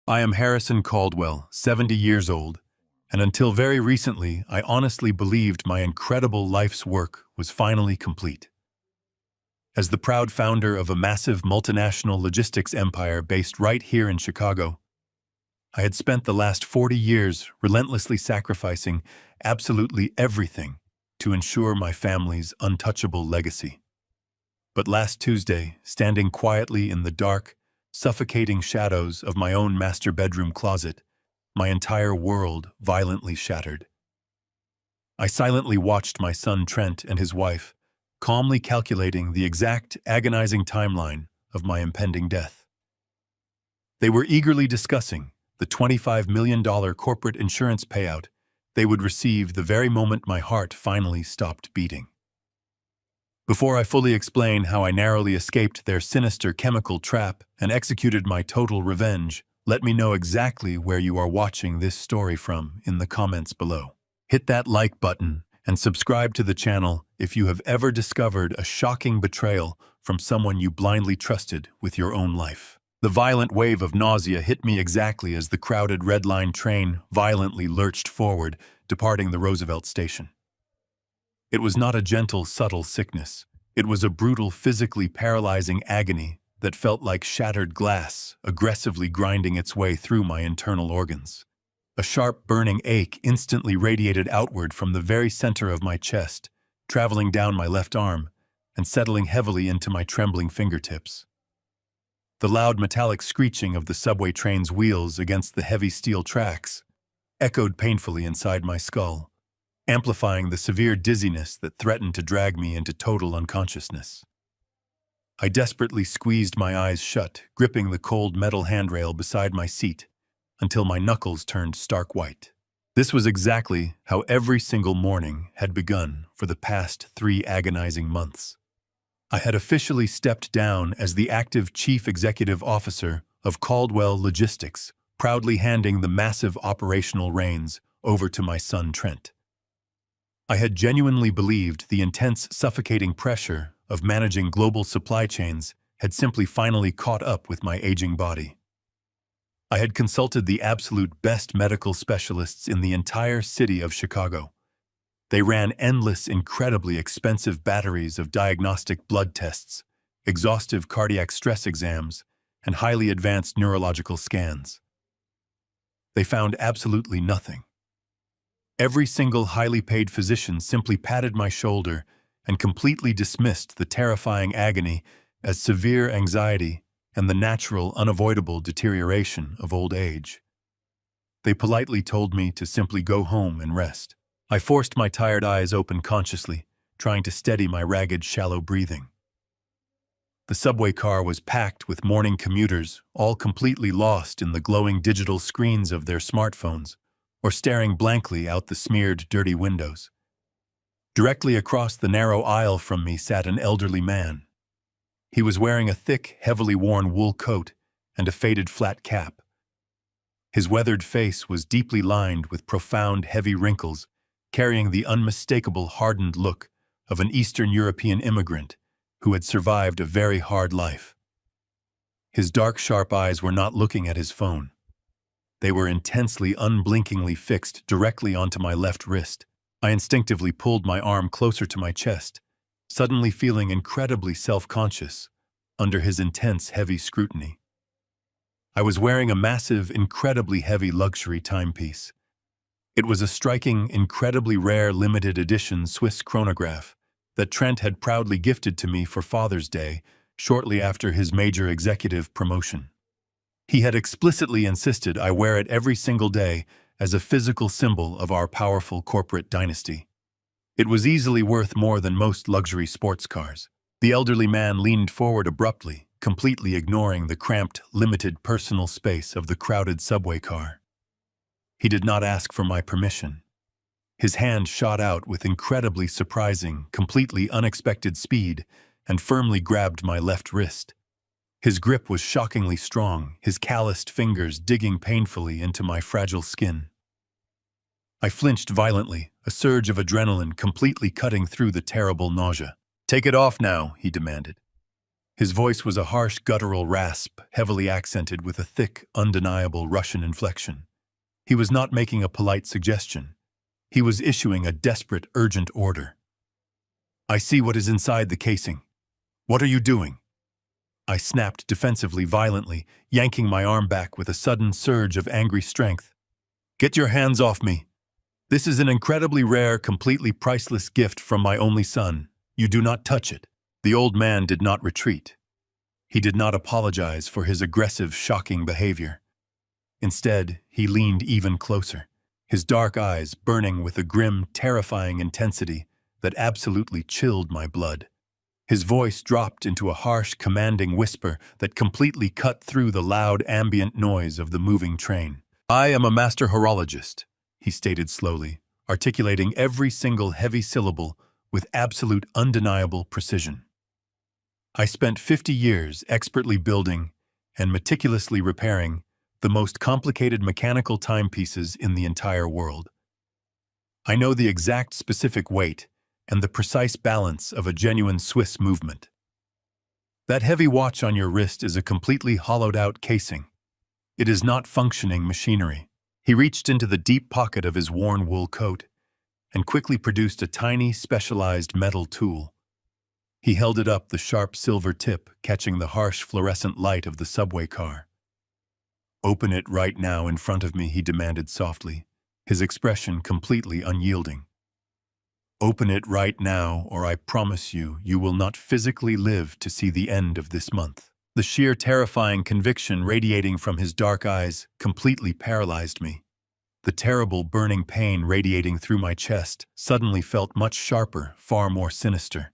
I am Harrison Caldwell, 70 years old, and until very recently, I honestly believed my incredible life's work was finally complete. As the proud founder of a massive multinational logistics empire based right here in Chicago, I had spent the last 40 years relentlessly sacrificing absolutely everything to ensure my family's untouchable legacy. But last Tuesday, standing quietly in the dark, suffocating shadows of my own master bedroom closet, my entire world violently shattered. I silently watched my son Trent and his wife, calmly calculating the exact agonizing timeline of my impending death. They were eagerly discussing the $25 million corporate insurance payout they would receive the very moment my heart finally stopped beating. Before I fully explain how I narrowly escaped their sinister chemical trap and executed my total revenge, let me know exactly where you are watching this story from in the comments below. Hit that like button and subscribe to the channel if you have ever discovered a shocking betrayal from someone you blindly trusted with your own life. The violent wave of nausea hit me exactly as the crowded Red Line train violently lurched forward, departing the Roosevelt station. It was not a gentle, subtle sickness. It was a brutal, physically paralyzing agony that felt like shattered glass, aggressively grinding its way through my internal organs. A sharp, burning ache instantly radiated outward from the very center of my chest, traveling down my left arm and settling heavily into my trembling fingertips. The loud metallic screeching of the subway train's wheels against the heavy steel tracks echoed painfully inside my skull, amplifying the severe dizziness that threatened to drag me into total unconsciousness. I desperately squeezed my eyes shut, gripping the cold metal handrail beside my seat until my knuckles turned stark white. This was exactly how every single morning had begun for the past 3 agonizing months. I had officially stepped down as the active chief executive officer of Caldwell Logistics, proudly handing the massive operational reins over to my son Trent. I had genuinely believed the intense, suffocating pressure of managing global supply chains had simply finally caught up with my aging body. I had consulted the absolute best medical specialists in the entire city of Chicago. They ran endless, incredibly expensive batteries of diagnostic blood tests, exhaustive cardiac stress exams, and highly advanced neurological scans. They found absolutely nothing. Every single highly paid physician simply patted my shoulder and completely dismissed the terrifying agony as severe anxiety and the natural, unavoidable deterioration of old age. They politely told me to simply go home and rest. I forced my tired eyes open consciously, trying to steady my ragged, shallow breathing. The subway car was packed with morning commuters, all completely lost in the glowing digital screens of their smartphones, or staring blankly out the smeared, dirty windows. Directly across the narrow aisle from me sat an elderly man. He was wearing a thick, heavily worn wool coat and a faded flat cap. His weathered face was deeply lined with profound, heavy wrinkles, carrying the unmistakable, hardened look of an Eastern European immigrant who had survived a very hard life. His dark, sharp eyes were not looking at his phone. They were intensely, unblinkingly fixed directly onto my left wrist. I instinctively pulled my arm closer to my chest, suddenly feeling incredibly self-conscious under his intense, heavy scrutiny. I was wearing a massive, incredibly heavy luxury timepiece. It was a striking, incredibly rare limited edition Swiss chronograph that Trent had proudly gifted to me for Father's Day shortly after his major executive promotion. He had explicitly insisted I wear it every single day as a physical symbol of our powerful corporate dynasty. It was easily worth more than most luxury sports cars. The elderly man leaned forward abruptly, completely ignoring the cramped, limited personal space of the crowded subway car. He did not ask for my permission. His hand shot out with incredibly surprising, completely unexpected speed and firmly grabbed my left wrist. His grip was shockingly strong, his calloused fingers digging painfully into my fragile skin. I flinched violently, a surge of adrenaline completely cutting through the terrible nausea. "Take it off now," he demanded. His voice was a harsh guttural rasp, heavily accented with a thick, undeniable Russian inflection. He was not making a polite suggestion. He was issuing a desperate, urgent order. "I see what is inside the casing. What are you doing?" I snapped defensively, violently, yanking my arm back with a sudden surge of angry strength. "Get your hands off me. This is an incredibly rare, completely priceless gift from my only son. You do not touch it." The old man did not retreat. He did not apologize for his aggressive, shocking behavior. Instead, he leaned even closer, his dark eyes burning with a grim, terrifying intensity that absolutely chilled my blood. His voice dropped into a harsh, commanding whisper that completely cut through the loud, ambient noise of the moving train. "I am a master horologist," he stated slowly, articulating every single heavy syllable with absolute, undeniable precision. "I spent 50 years expertly building and meticulously repairing the most complicated mechanical timepieces in the entire world. I know the exact specific weight and the precise balance of a genuine Swiss movement. That heavy watch on your wrist is a completely hollowed-out casing. It is not functioning machinery." He reached into the deep pocket of his worn wool coat and quickly produced a tiny, specialized metal tool. He held it up, the sharp silver tip catching the harsh fluorescent light of the subway car. "Open it right now in front of me," he demanded softly, his expression completely unyielding. "Open it right now, or I promise you, you will not physically live to see the end of this month." The sheer terrifying conviction radiating from his dark eyes completely paralyzed me. The terrible burning pain radiating through my chest suddenly felt much sharper, far more sinister.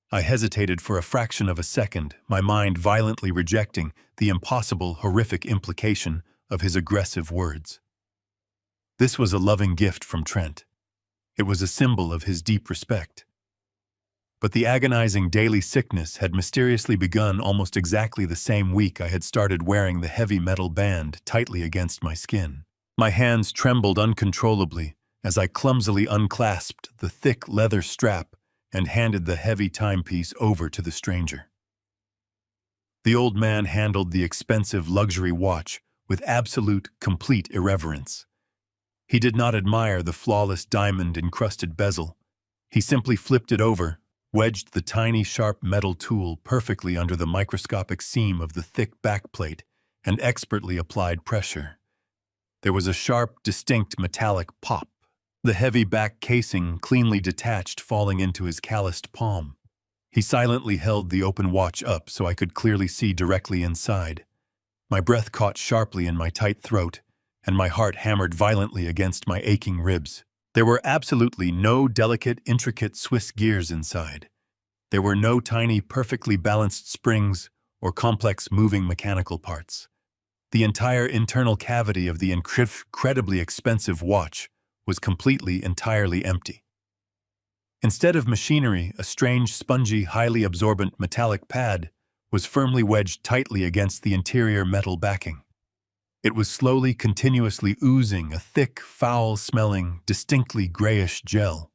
I hesitated for a fraction of a second, my mind violently rejecting the impossible, horrific implication of his aggressive words. This was a loving gift from Trent. It was a symbol of his deep respect. But the agonizing daily sickness had mysteriously begun almost exactly the same week I had started wearing the heavy metal band tightly against my skin. My hands trembled uncontrollably as I clumsily unclasped the thick leather strap and handed the heavy timepiece over to the stranger. The old man handled the expensive luxury watch with absolute, complete irreverence. He did not admire the flawless diamond-encrusted bezel. He simply flipped it over, wedged the tiny, sharp metal tool perfectly under the microscopic seam of the thick backplate, and expertly applied pressure. There was a sharp, distinct metallic pop, the heavy back casing cleanly detached, falling into his calloused palm. He silently held the open watch up so I could clearly see directly inside. My breath caught sharply in my tight throat, and my heart hammered violently against my aching ribs. There were absolutely no delicate, intricate Swiss gears inside. There were no tiny, perfectly balanced springs or complex moving mechanical parts. The entire internal cavity of the incredibly expensive watch was entirely empty. Instead of machinery, a strange, spongy, highly absorbent metallic pad was firmly wedged tightly against the interior metal backing. It was slowly, continuously oozing a thick, foul-smelling, distinctly grayish gel.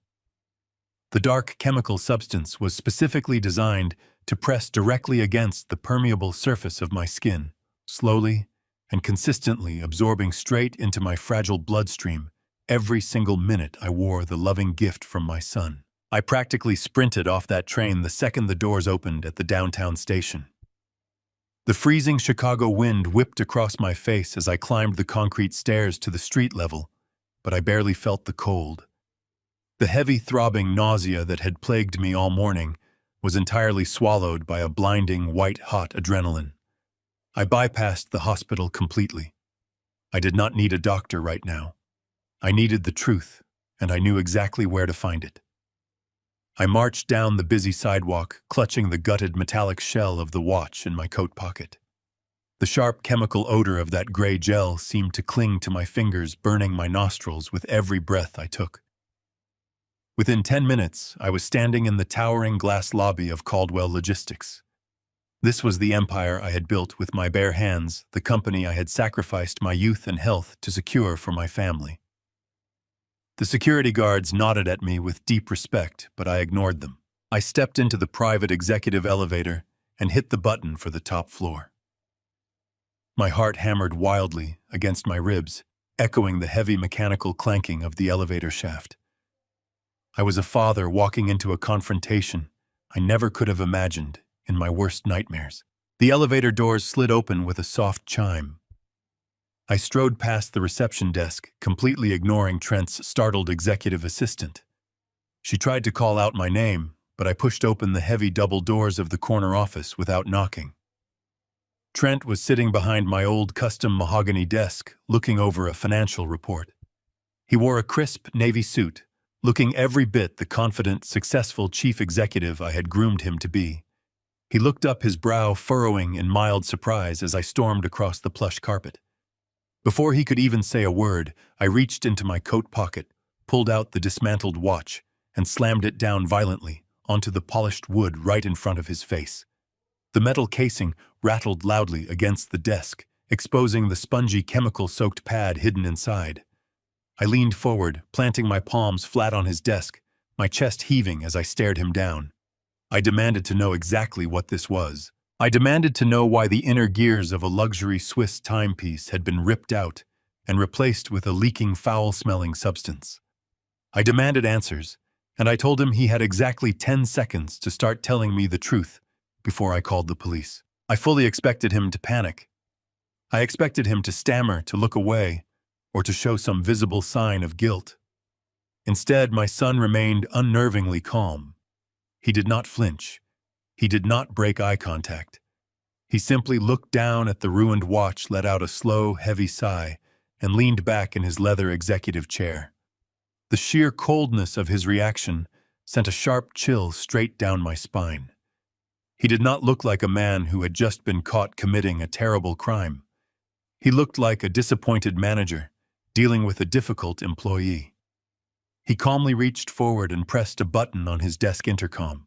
The dark chemical substance was specifically designed to press directly against the permeable surface of my skin, slowly and consistently absorbing straight into my fragile bloodstream every single minute I wore the loving gift from my son. I practically sprinted off that train the second the doors opened at the downtown station. The freezing Chicago wind whipped across my face as I climbed the concrete stairs to the street level, but I barely felt the cold. The heavy throbbing nausea that had plagued me all morning was entirely swallowed by a blinding, white-hot adrenaline. I bypassed the hospital completely. I did not need a doctor right now. I needed the truth, and I knew exactly where to find it. I marched down the busy sidewalk, clutching the gutted metallic shell of the watch in my coat pocket. The sharp chemical odor of that gray gel seemed to cling to my fingers, burning my nostrils with every breath I took. Within 10 minutes, I was standing in the towering glass lobby of Caldwell Logistics. This was the empire I had built with my bare hands, the company I had sacrificed my youth and health to secure for my family. The security guards nodded at me with deep respect, but I ignored them. I stepped into the private executive elevator and hit the button for the top floor. My heart hammered wildly against my ribs, echoing the heavy mechanical clanking of the elevator shaft. I was a father walking into a confrontation I never could have imagined in my worst nightmares. The elevator doors slid open with a soft chime. I strode past the reception desk, completely ignoring Trent's startled executive assistant. She tried to call out my name, but I pushed open the heavy double doors of the corner office without knocking. Trent was sitting behind my old custom mahogany desk, looking over a financial report. He wore a crisp navy suit, looking every bit the confident, successful chief executive I had groomed him to be. He looked up, his brow furrowing in mild surprise as I stormed across the plush carpet. Before he could even say a word, I reached into my coat pocket, pulled out the dismantled watch, and slammed it down violently onto the polished wood right in front of his face. The metal casing rattled loudly against the desk, exposing the spongy chemical-soaked pad hidden inside. I leaned forward, planting my palms flat on his desk, my chest heaving as I stared him down. I demanded to know exactly what this was. I demanded to know why the inner gears of a luxury Swiss timepiece had been ripped out and replaced with a leaking, foul-smelling substance. I demanded answers, and I told him he had exactly 10 seconds to start telling me the truth before I called the police. I fully expected him to panic. I expected him to stammer, to look away, or to show some visible sign of guilt. Instead, my son remained unnervingly calm. He did not flinch. He did not break eye contact. He simply looked down at the ruined watch, let out a slow, heavy sigh, and leaned back in his leather executive chair. The sheer coldness of his reaction sent a sharp chill straight down my spine. He did not look like a man who had just been caught committing a terrible crime. He looked like a disappointed manager dealing with a difficult employee. He calmly reached forward and pressed a button on his desk intercom.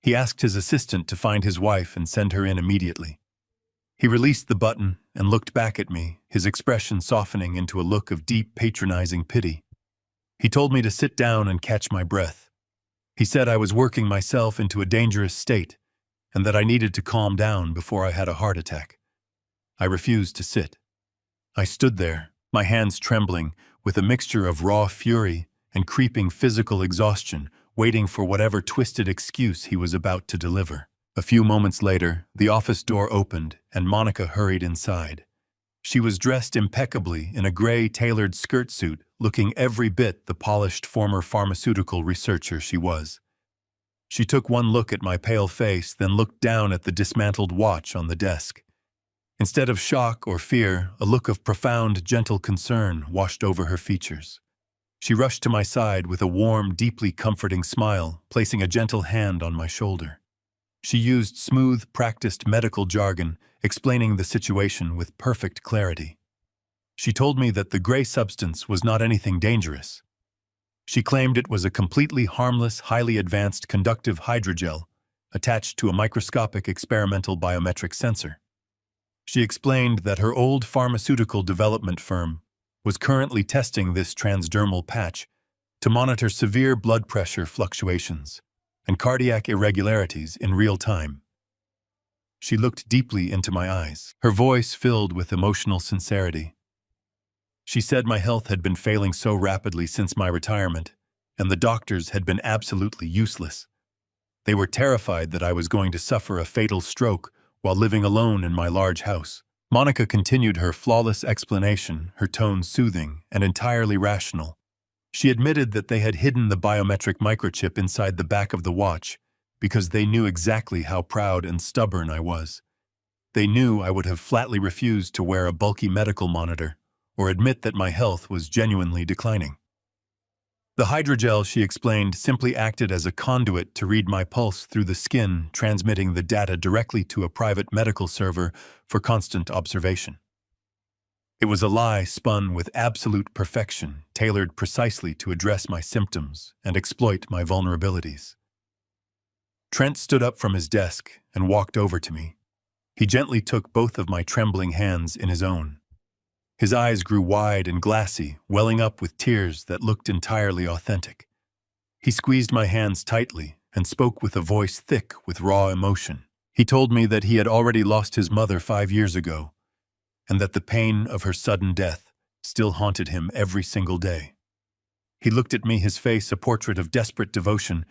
He asked his assistant to find his wife and send her in immediately. He released the button and looked back at me, his expression softening into a look of deep, patronizing pity. He told me to sit down and catch my breath. He said I was working myself into a dangerous state and that I needed to calm down before I had a heart attack. I refused to sit. I stood there, my hands trembling, with a mixture of raw fury and creeping physical exhaustion, waiting for whatever twisted excuse he was about to deliver. A few moments later, the office door opened and Monica hurried inside. She was dressed impeccably in a gray tailored skirt suit, looking every bit the polished former pharmaceutical researcher she was. She took one look at my pale face, then looked down at the dismantled watch on the desk. Instead of shock or fear, a look of profound, gentle concern washed over her features. She rushed to my side with a warm, deeply comforting smile, placing a gentle hand on my shoulder. She used smooth, practiced medical jargon, explaining the situation with perfect clarity. She told me that the gray substance was not anything dangerous. She claimed it was a completely harmless, highly advanced conductive hydrogel attached to a microscopic experimental biometric sensor. She explained that her old pharmaceutical development firm was currently testing this transdermal patch to monitor severe blood pressure fluctuations and cardiac irregularities in real time. She looked deeply into my eyes, her voice filled with emotional sincerity. She said my health had been failing so rapidly since my retirement, and the doctors had been absolutely useless. They were terrified that I was going to suffer a fatal stroke while living alone in my large house. Monica continued her flawless explanation, her tone soothing and entirely rational. She admitted that they had hidden the biometric microchip inside the back of the watch because they knew exactly how proud and stubborn I was. They knew I would have flatly refused to wear a bulky medical monitor or admit that my health was genuinely declining. The hydrogel, she explained, simply acted as a conduit to read my pulse through the skin, transmitting the data directly to a private medical server for constant observation. It was a lie spun with absolute perfection, tailored precisely to address my symptoms and exploit my vulnerabilities. Trent stood up from his desk and walked over to me. He gently took both of my trembling hands in his own. His eyes grew wide and glassy, welling up with tears that looked entirely authentic. He squeezed my hands tightly and spoke with a voice thick with raw emotion. He told me that he had already lost his mother 5 years ago, and that the pain of her sudden death still haunted him every single day. He looked at me, his face a portrait of desperate devotion,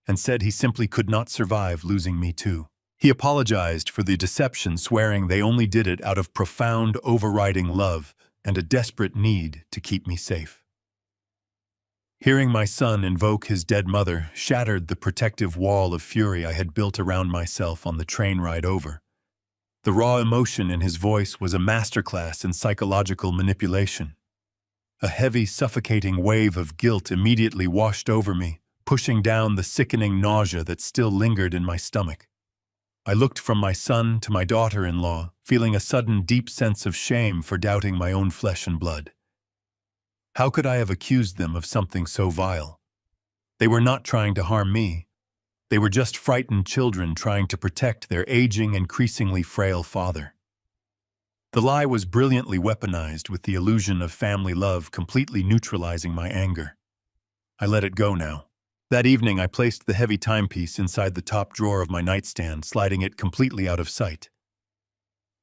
and said he simply could not survive losing me too. He apologized for the deception, swearing they only did it out of profound, overriding love and a desperate need to keep me safe. Hearing my son invoke his dead mother shattered the protective wall of fury I had built around myself on the train ride over. The raw emotion in his voice was a masterclass in psychological manipulation. A heavy, suffocating wave of guilt immediately washed over me, pushing down the sickening nausea that still lingered in my stomach. I looked from my son to my daughter-in-law, feeling a sudden deep sense of shame for doubting my own flesh and blood. How could I have accused them of something so vile? They were not trying to harm me. They were just frightened children trying to protect their aging, increasingly frail father. The lie was brilliantly weaponized, with the illusion of family love completely neutralizing my anger. I let it go now. That evening, I placed the heavy timepiece inside the top drawer of my nightstand, sliding it completely out of sight.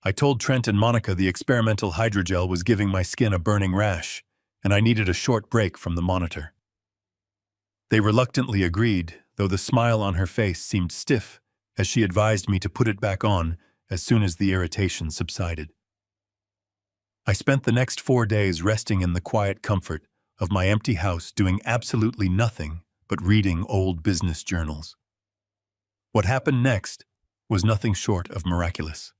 I told Trent and Monica the experimental hydrogel was giving my skin a burning rash, and I needed a short break from the monitor. They reluctantly agreed, though the smile on her face seemed stiff as she advised me to put it back on as soon as the irritation subsided. I spent the next 4 days resting in the quiet comfort of my empty house, doing absolutely nothing but reading old business journals. What happened next was nothing short of miraculous.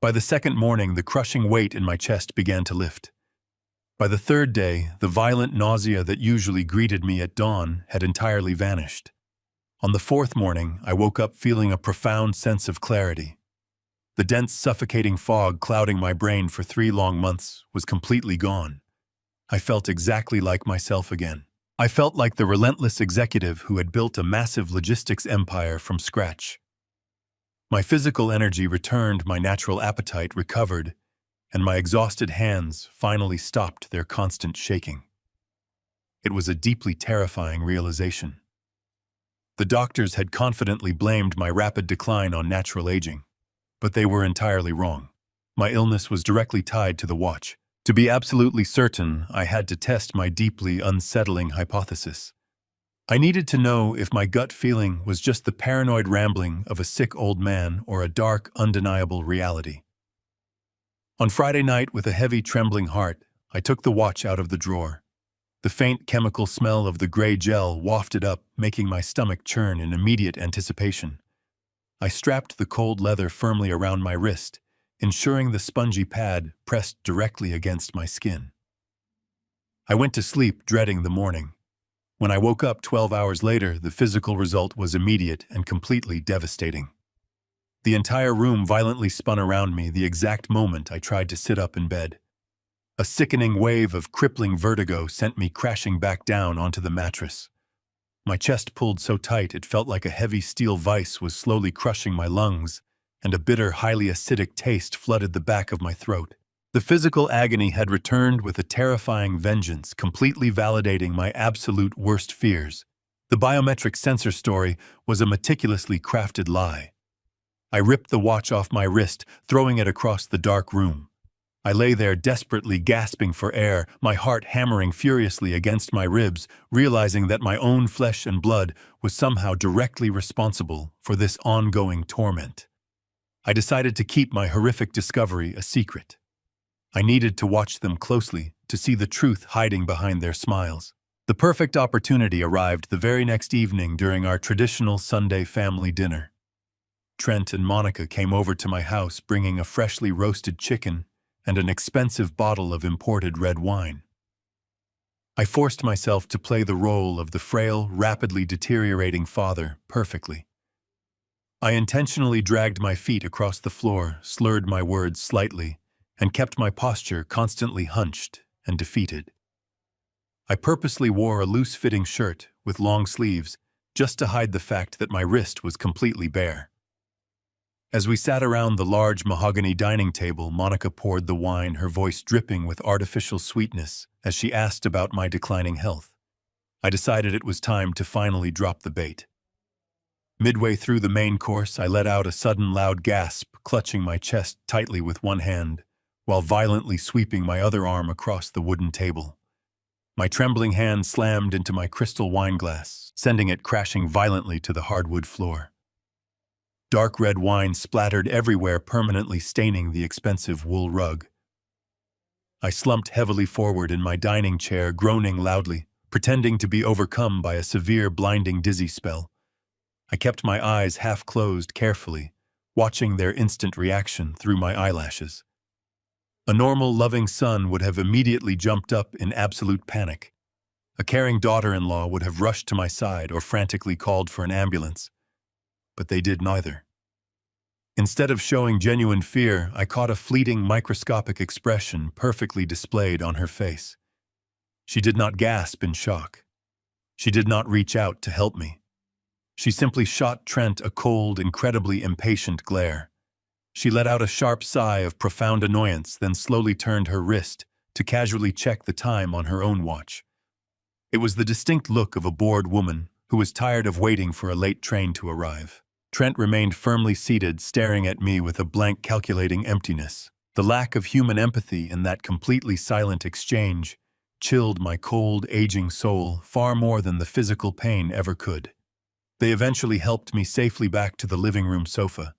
By the second morning, the crushing weight in my chest began to lift. By the third day, the violent nausea that usually greeted me at dawn had entirely vanished. On the fourth morning, I woke up feeling a profound sense of clarity. The dense, suffocating fog clouding my brain for 3 long months was completely gone. I felt exactly like myself again. I felt like the relentless executive who had built a massive logistics empire from scratch. My physical energy returned, my natural appetite recovered, and my exhausted hands finally stopped their constant shaking. It was a deeply terrifying realization. The doctors had confidently blamed my rapid decline on natural aging, but they were entirely wrong. My illness was directly tied to the watch. To be absolutely certain, I had to test my deeply unsettling hypothesis. I needed to know if my gut feeling was just the paranoid rambling of a sick old man or a dark, undeniable reality. On Friday night, with a heavy, trembling heart, I took the watch out of the drawer. The faint chemical smell of the gray gel wafted up, making my stomach churn in immediate anticipation. I strapped the cold leather firmly around my wrist, ensuring the spongy pad pressed directly against my skin. I went to sleep, dreading the morning. When I woke up 12 hours later, the physical result was immediate and completely devastating. The entire room violently spun around me the exact moment I tried to sit up in bed. A sickening wave of crippling vertigo sent me crashing back down onto the mattress. My chest pulled so tight it felt like a heavy steel vice was slowly crushing my lungs, and a bitter, highly acidic taste flooded the back of my throat. The physical agony had returned with a terrifying vengeance, completely validating my absolute worst fears. The biometric sensor story was a meticulously crafted lie. I ripped the watch off my wrist, throwing it across the dark room. I lay there desperately gasping for air, my heart hammering furiously against my ribs, realizing that my own flesh and blood was somehow directly responsible for this ongoing torment. I decided to keep my horrific discovery a secret. I needed to watch them closely to see the truth hiding behind their smiles. The perfect opportunity arrived the very next evening during our traditional Sunday family dinner. Trent and Monica came over to my house bringing a freshly roasted chicken and an expensive bottle of imported red wine. I forced myself to play the role of the frail, rapidly deteriorating father perfectly. I intentionally dragged my feet across the floor, slurred my words slightly, and kept my posture constantly hunched and defeated. I purposely wore a loose-fitting shirt with long sleeves just to hide the fact that my wrist was completely bare. As we sat around the large mahogany dining table, Monica poured the wine, her voice dripping with artificial sweetness as she asked about my declining health. I decided it was time to finally drop the bait. Midway through the main course, I let out a sudden loud gasp, clutching my chest tightly with one hand, while violently sweeping my other arm across the wooden table. My trembling hand slammed into my crystal wine glass, sending it crashing violently to the hardwood floor. Dark red wine splattered everywhere, permanently staining the expensive wool rug. I slumped heavily forward in my dining chair, groaning loudly, pretending to be overcome by a severe, blinding dizzy spell. I kept my eyes half closed carefully, watching their instant reaction through my eyelashes. A normal, loving son would have immediately jumped up in absolute panic. A caring daughter-in-law would have rushed to my side or frantically called for an ambulance. But they did neither. Instead of showing genuine fear, I caught a fleeting, microscopic expression perfectly displayed on her face. She did not gasp in shock. She did not reach out to help me. She simply shot Trent a cold, incredibly impatient glare. She let out a sharp sigh of profound annoyance, then slowly turned her wrist to casually check the time on her own watch. It was the distinct look of a bored woman who was tired of waiting for a late train to arrive. Trent remained firmly seated, staring at me with a blank, calculating emptiness. The lack of human empathy in that completely silent exchange chilled my cold, aging soul far more than the physical pain ever could. They eventually helped me safely back to the living room sofa.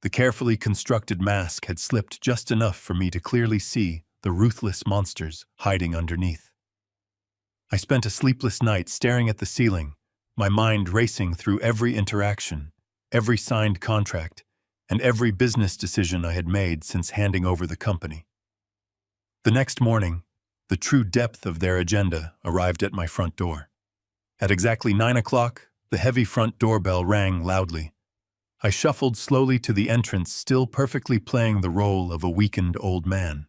The carefully constructed mask had slipped just enough for me to clearly see the ruthless monsters hiding underneath. I spent a sleepless night staring at the ceiling, my mind racing through every interaction, every signed contract, and every business decision I had made since handing over the company. The next morning, the true depth of their agenda arrived at my front door. At exactly 9 o'clock, the heavy front doorbell rang loudly. I shuffled slowly to the entrance, still perfectly playing the role of a weakened old man.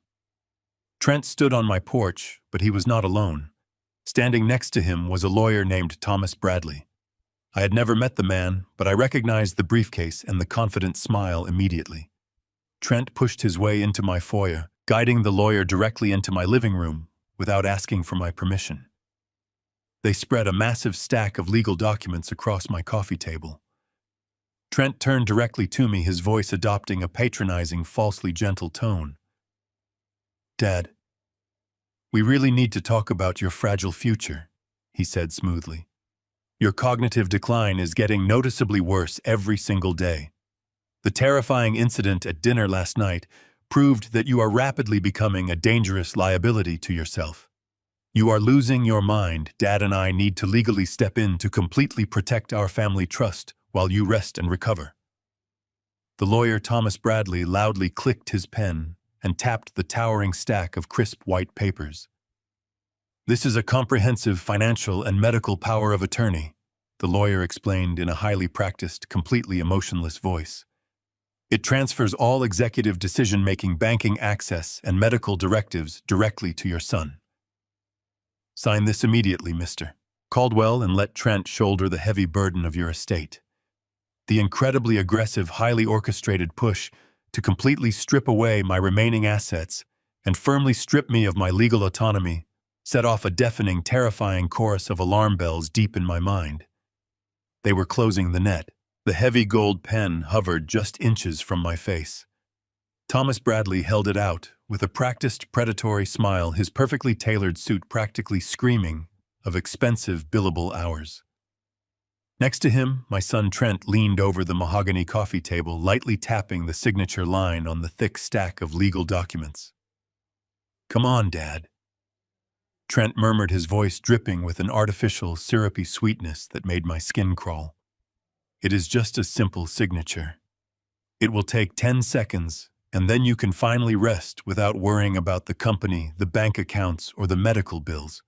Trent stood on my porch, but he was not alone. Standing next to him was a lawyer named Thomas Bradley. I had never met the man, but I recognized the briefcase and the confident smile immediately. Trent pushed his way into my foyer, guiding the lawyer directly into my living room without asking for my permission. They spread a massive stack of legal documents across my coffee table. Trent turned directly to me, his voice adopting a patronizing, falsely gentle tone. "Dad, we really need to talk about your fragile future," he said smoothly. "Your cognitive decline is getting noticeably worse every single day. The terrifying incident at dinner last night proved that you are rapidly becoming a dangerous liability to yourself. You are losing your mind. Dad and I need to legally step in to completely protect our family trust while you rest and recover." The lawyer Thomas Bradley loudly clicked his pen and tapped the towering stack of crisp white papers. "This is a comprehensive financial and medical power of attorney," the lawyer explained in a highly practiced, completely emotionless voice. "It transfers all executive decision-making, banking access, and medical directives directly to your son. Sign this immediately, Mr. Caldwell, and let Trent shoulder the heavy burden of your estate." The incredibly aggressive, highly orchestrated push to completely strip away my remaining assets and firmly strip me of my legal autonomy set off a deafening, terrifying chorus of alarm bells deep in my mind. They were closing the net. The heavy gold pen hovered just inches from my face. Thomas Bradley held it out with a practiced, predatory smile, his perfectly tailored suit practically screaming of expensive billable hours. Next to him, my son Trent leaned over the mahogany coffee table, lightly tapping the signature line on the thick stack of legal documents. "Come on, Dad." Trent murmured, his voice dripping with an artificial, syrupy sweetness that made my skin crawl. "It is just a simple signature. It will take 10 seconds, and then you can finally rest without worrying about the company, the bank accounts, or the medical bills.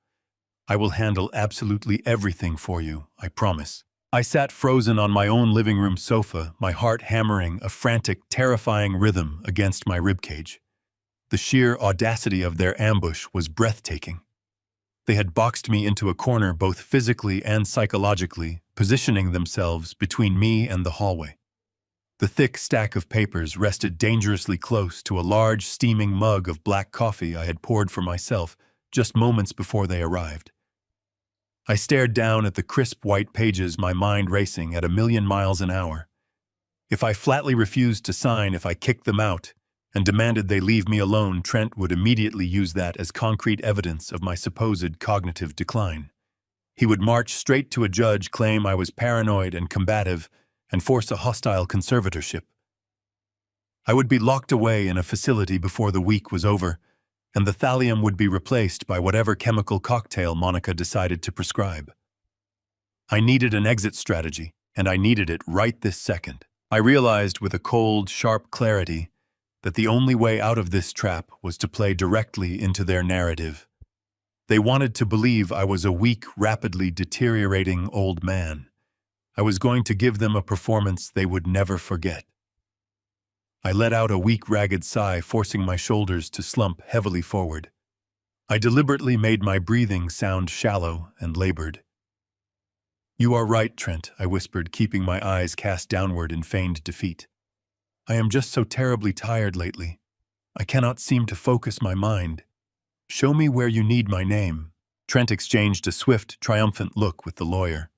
I will handle absolutely everything for you, I promise." I sat frozen on my own living room sofa, my heart hammering a frantic, terrifying rhythm against my ribcage. The sheer audacity of their ambush was breathtaking. They had boxed me into a corner both physically and psychologically, positioning themselves between me and the hallway. The thick stack of papers rested dangerously close to a large, steaming mug of black coffee I had poured for myself just moments before they arrived. I stared down at the crisp white pages, my mind racing at 1,000,000 miles an hour. If I flatly refused to sign, if I kicked them out, and demanded they leave me alone, Trent would immediately use that as concrete evidence of my supposed cognitive decline. He would march straight to a judge, claim I was paranoid and combative, and force a hostile conservatorship. I would be locked away in a facility before the week was over, and the thallium would be replaced by whatever chemical cocktail Monica decided to prescribe. I needed an exit strategy, and I needed it right this second. I realized with a cold, sharp clarity that the only way out of this trap was to play directly into their narrative. They wanted to believe I was a weak, rapidly deteriorating old man. I was going to give them a performance they would never forget. I let out a weak, ragged sigh, forcing my shoulders to slump heavily forward. I deliberately made my breathing sound shallow and labored. "You are right, Trent," I whispered, keeping my eyes cast downward in feigned defeat. "I am just so terribly tired lately. I cannot seem to focus my mind. Show me where you need my name." Trent exchanged a swift, triumphant look with the lawyer.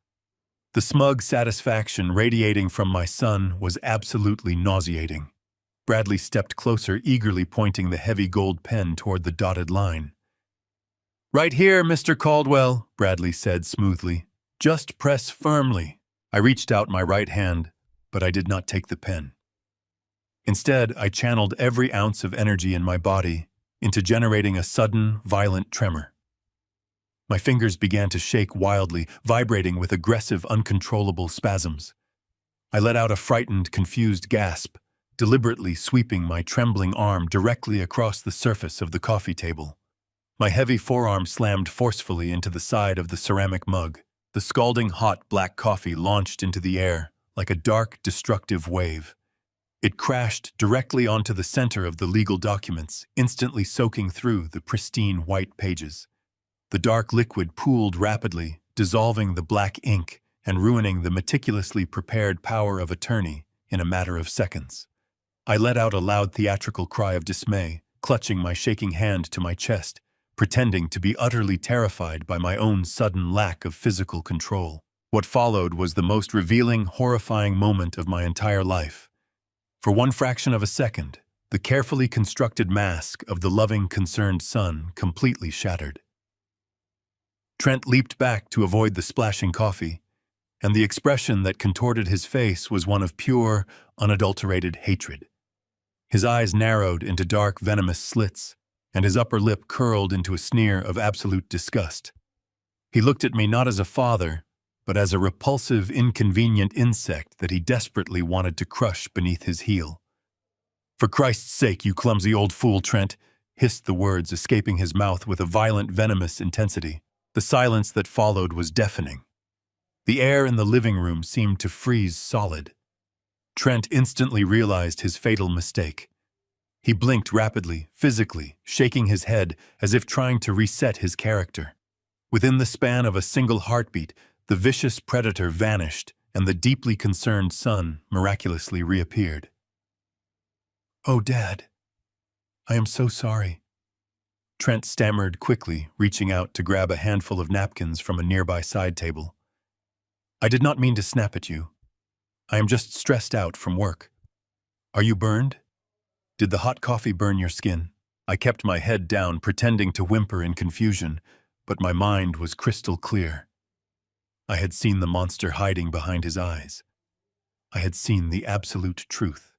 The smug satisfaction radiating from my son was absolutely nauseating. Bradley stepped closer, eagerly pointing the heavy gold pen toward the dotted line. "Right here, Mr. Caldwell," Bradley said smoothly. "Just press firmly." I reached out my right hand, but I did not take the pen. Instead, I channeled every ounce of energy in my body into generating a sudden, violent tremor. My fingers began to shake wildly, vibrating with aggressive, uncontrollable spasms. I let out a frightened, confused gasp, deliberately sweeping my trembling arm directly across the surface of the coffee table. My heavy forearm slammed forcefully into the side of the ceramic mug. The scalding hot black coffee launched into the air like a dark, destructive wave. It crashed directly onto the center of the legal documents, instantly soaking through the pristine white pages. The dark liquid pooled rapidly, dissolving the black ink and ruining the meticulously prepared power of attorney in a matter of seconds. I let out a loud theatrical cry of dismay, clutching my shaking hand to my chest, pretending to be utterly terrified by my own sudden lack of physical control. What followed was the most revealing, horrifying moment of my entire life. For one fraction of a second, the carefully constructed mask of the loving, concerned son completely shattered. Trent leaped back to avoid the splashing coffee, and the expression that contorted his face was one of pure, unadulterated hatred. His eyes narrowed into dark, venomous slits, and his upper lip curled into a sneer of absolute disgust. He looked at me not as a father, but as a repulsive, inconvenient insect that he desperately wanted to crush beneath his heel. "For Christ's sake, you clumsy old fool, Trent," hissed the words escaping his mouth with a violent, venomous intensity. The silence that followed was deafening. The air in the living room seemed to freeze solid. Trent instantly realized his fatal mistake. He blinked rapidly, physically, shaking his head as if trying to reset his character. Within the span of a single heartbeat, the vicious predator vanished, and the deeply concerned son miraculously reappeared. "Oh, Dad, I am so sorry." Trent stammered quickly, reaching out to grab a handful of napkins from a nearby side table. "I did not mean to snap at you. I am just stressed out from work. Are you burned? Did the hot coffee burn your skin?" I kept my head down, pretending to whimper in confusion, but my mind was crystal clear. I had seen the monster hiding behind his eyes. I had seen the absolute truth.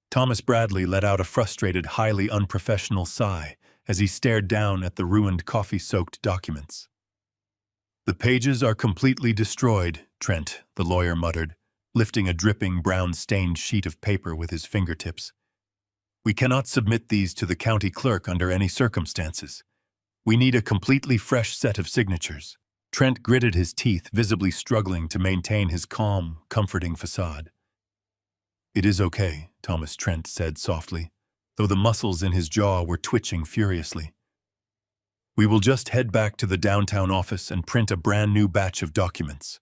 Thomas Bradley let out a frustrated, highly unprofessional sigh as he stared down at the ruined coffee-soaked documents. "The pages are completely destroyed, Trent," the lawyer muttered, lifting a dripping, brown-stained sheet of paper with his fingertips. "We cannot submit these to the county clerk under any circumstances. We need a completely fresh set of signatures." Trent gritted his teeth, visibly struggling to maintain his calm, comforting facade. "It is okay," Thomas Trent said softly, though the muscles in his jaw were twitching furiously. "We will just head back to the downtown office and print a brand new batch of documents.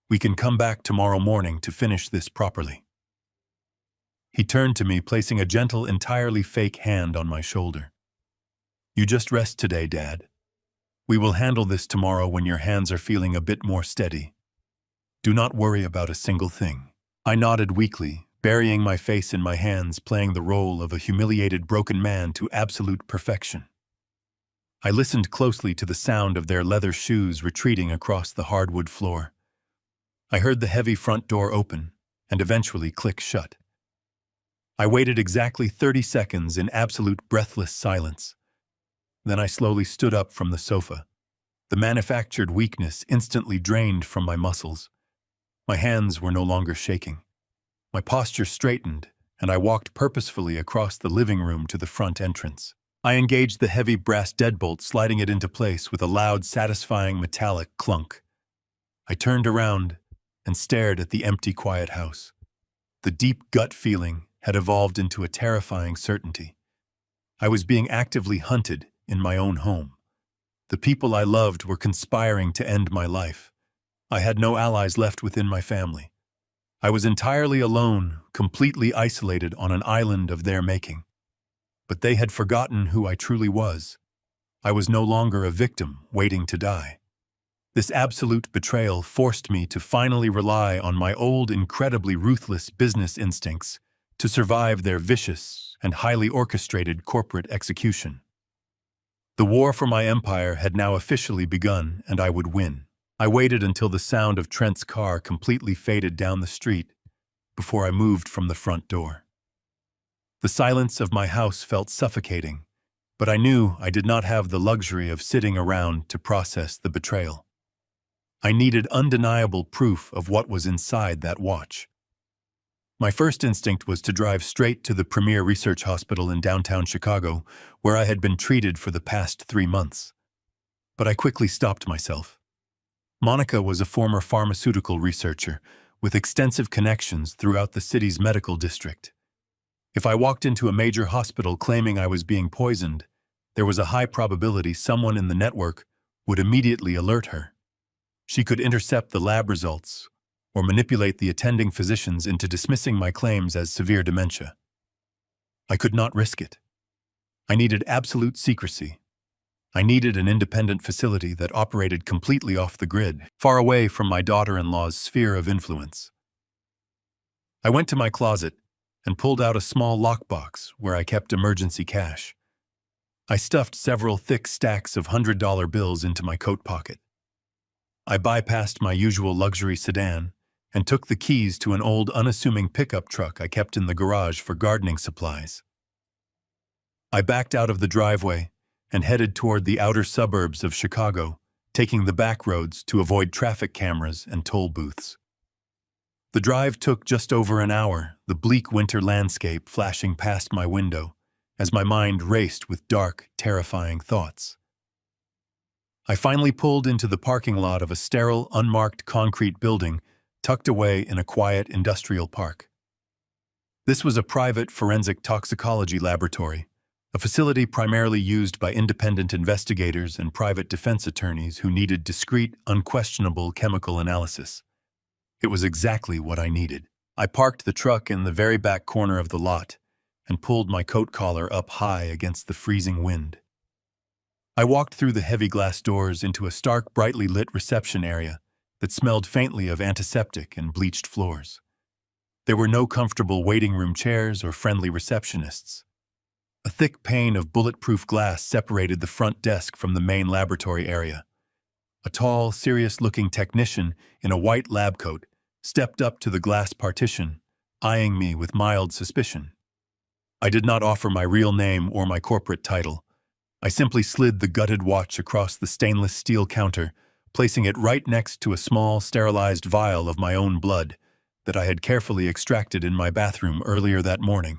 We can come back tomorrow morning to finish this properly." He turned to me, placing a gentle, entirely fake hand on my shoulder. "You just rest today, Dad. We will handle this tomorrow when your hands are feeling a bit more steady. Do not worry about a single thing." I nodded weakly, burying my face in my hands, playing the role of a humiliated broken man to absolute perfection. I listened closely to the sound of their leather shoes retreating across the hardwood floor. I heard the heavy front door open and eventually click shut. I waited exactly 30 seconds in absolute breathless silence. Then I slowly stood up from the sofa. The manufactured weakness instantly drained from my muscles. My hands were no longer shaking. My posture straightened, and I walked purposefully across the living room to the front entrance. I engaged the heavy brass deadbolt, sliding it into place with a loud, satisfying metallic clunk. I turned around and stared at the empty, quiet house. The deep gut feeling had evolved into a terrifying certainty. I was being actively hunted in my own home. The people I loved were conspiring to end my life. I had no allies left within my family. I was entirely alone, completely isolated on an island of their making. But they had forgotten who I truly was. I was no longer a victim waiting to die. This absolute betrayal forced me to finally rely on my old, incredibly ruthless business instincts to survive their vicious and highly orchestrated corporate execution. The war for my empire had now officially begun, and I would win. I waited until the sound of Trent's car completely faded down the street before I moved from the front door. The silence of my house felt suffocating, but I knew I did not have the luxury of sitting around to process the betrayal. I needed undeniable proof of what was inside that watch. My first instinct was to drive straight to the Premier Research Hospital in downtown Chicago, where I had been treated for the past 3 months. But I quickly stopped myself. Monica was a former pharmaceutical researcher with extensive connections throughout the city's medical district. If I walked into a major hospital claiming I was being poisoned, there was a high probability someone in the network would immediately alert her. She could intercept the lab results or manipulate the attending physicians into dismissing my claims as severe dementia. I could not risk it. I needed absolute secrecy. I needed an independent facility that operated completely off the grid, far away from my daughter-in-law's sphere of influence. I went to my closet and pulled out a small lockbox where I kept emergency cash. I stuffed several thick stacks of $100 bills into my coat pocket. I bypassed my usual luxury sedan and took the keys to an old, unassuming pickup truck I kept in the garage for gardening supplies. I backed out of the driveway and headed toward the outer suburbs of Chicago, taking the back roads to avoid traffic cameras and toll booths. The drive took just over an hour, the bleak winter landscape flashing past my window as my mind raced with dark, terrifying thoughts. I finally pulled into the parking lot of a sterile, unmarked concrete building tucked away in a quiet industrial park. This was a private forensic toxicology laboratory, a facility primarily used by independent investigators and private defense attorneys who needed discreet, unquestionable chemical analysis. It was exactly what I needed. I parked the truck in the very back corner of the lot and pulled my coat collar up high against the freezing wind. I walked through the heavy glass doors into a stark, brightly lit reception area that smelled faintly of antiseptic and bleached floors. There were no comfortable waiting room chairs or friendly receptionists. A thick pane of bulletproof glass separated the front desk from the main laboratory area. A tall, serious-looking technician in a white lab coat stepped up to the glass partition, eyeing me with mild suspicion. I did not offer my real name or my corporate title. I simply slid the gutted watch across the stainless steel counter, placing it right next to a small, sterilized vial of my own blood that I had carefully extracted in my bathroom earlier that morning.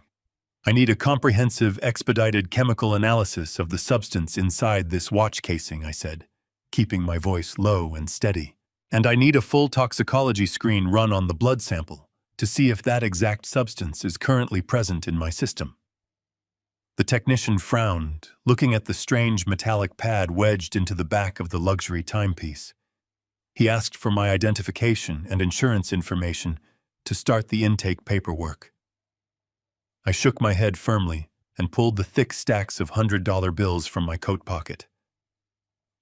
I need a comprehensive, expedited chemical analysis of the substance inside this watch casing, I said, keeping my voice low and steady. And I need a full toxicology screen run on the blood sample to see if that exact substance is currently present in my system. The technician frowned, looking at the strange metallic pad wedged into the back of the luxury timepiece. He asked for my identification and insurance information to start the intake paperwork. I shook my head firmly and pulled the thick stacks of $100 bills from my coat pocket.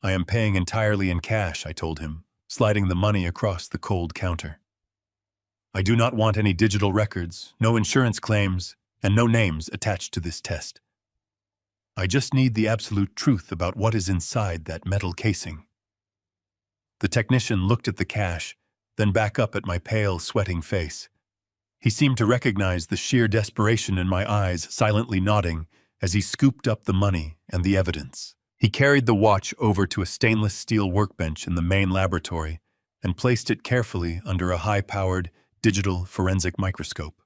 I am paying entirely in cash, I told him, sliding the money across the cold counter. I do not want any digital records, no insurance claims, and no names attached to this test. I just need the absolute truth about what is inside that metal casing. The technician looked at the cash, then back up at my pale, sweating face. He seemed to recognize the sheer desperation in my eyes, silently nodding as he scooped up the money and the evidence. He carried the watch over to a stainless steel workbench in the main laboratory and placed it carefully under a high-powered digital forensic microscope.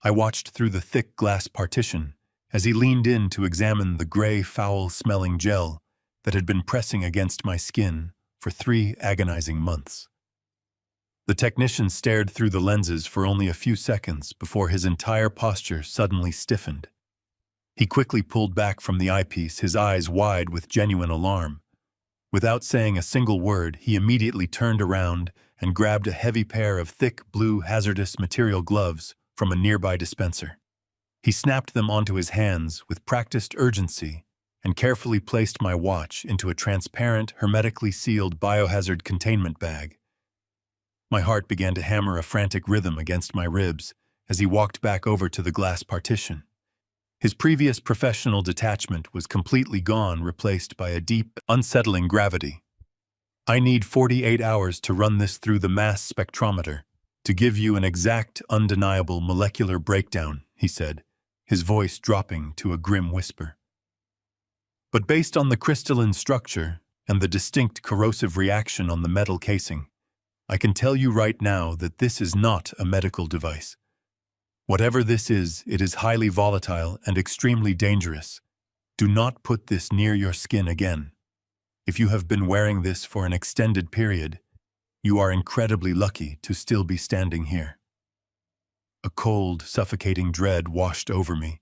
I watched through the thick glass partition as he leaned in to examine the gray, foul-smelling gel that had been pressing against my skin for 3 agonizing months. The technician stared through the lenses for only a few seconds before his entire posture suddenly stiffened. He quickly pulled back from the eyepiece, his eyes wide with genuine alarm. Without saying a single word, he immediately turned around and grabbed a heavy pair of thick blue hazardous material gloves from a nearby dispenser. He snapped them onto his hands with practiced urgency and carefully placed my watch into a transparent, hermetically sealed biohazard containment bag. My heart began to hammer a frantic rhythm against my ribs as he walked back over to the glass partition. His previous professional detachment was completely gone, replaced by a deep, unsettling gravity. I need 48 hours to run this through the mass spectrometer to give you an exact, undeniable molecular breakdown, he said, his voice dropping to a grim whisper. But based on the crystalline structure and the distinct corrosive reaction on the metal casing, I can tell you right now that this is not a medical device. Whatever this is, it is highly volatile and extremely dangerous. Do not put this near your skin again. If you have been wearing this for an extended period, you are incredibly lucky to still be standing here. A cold, suffocating dread washed over me.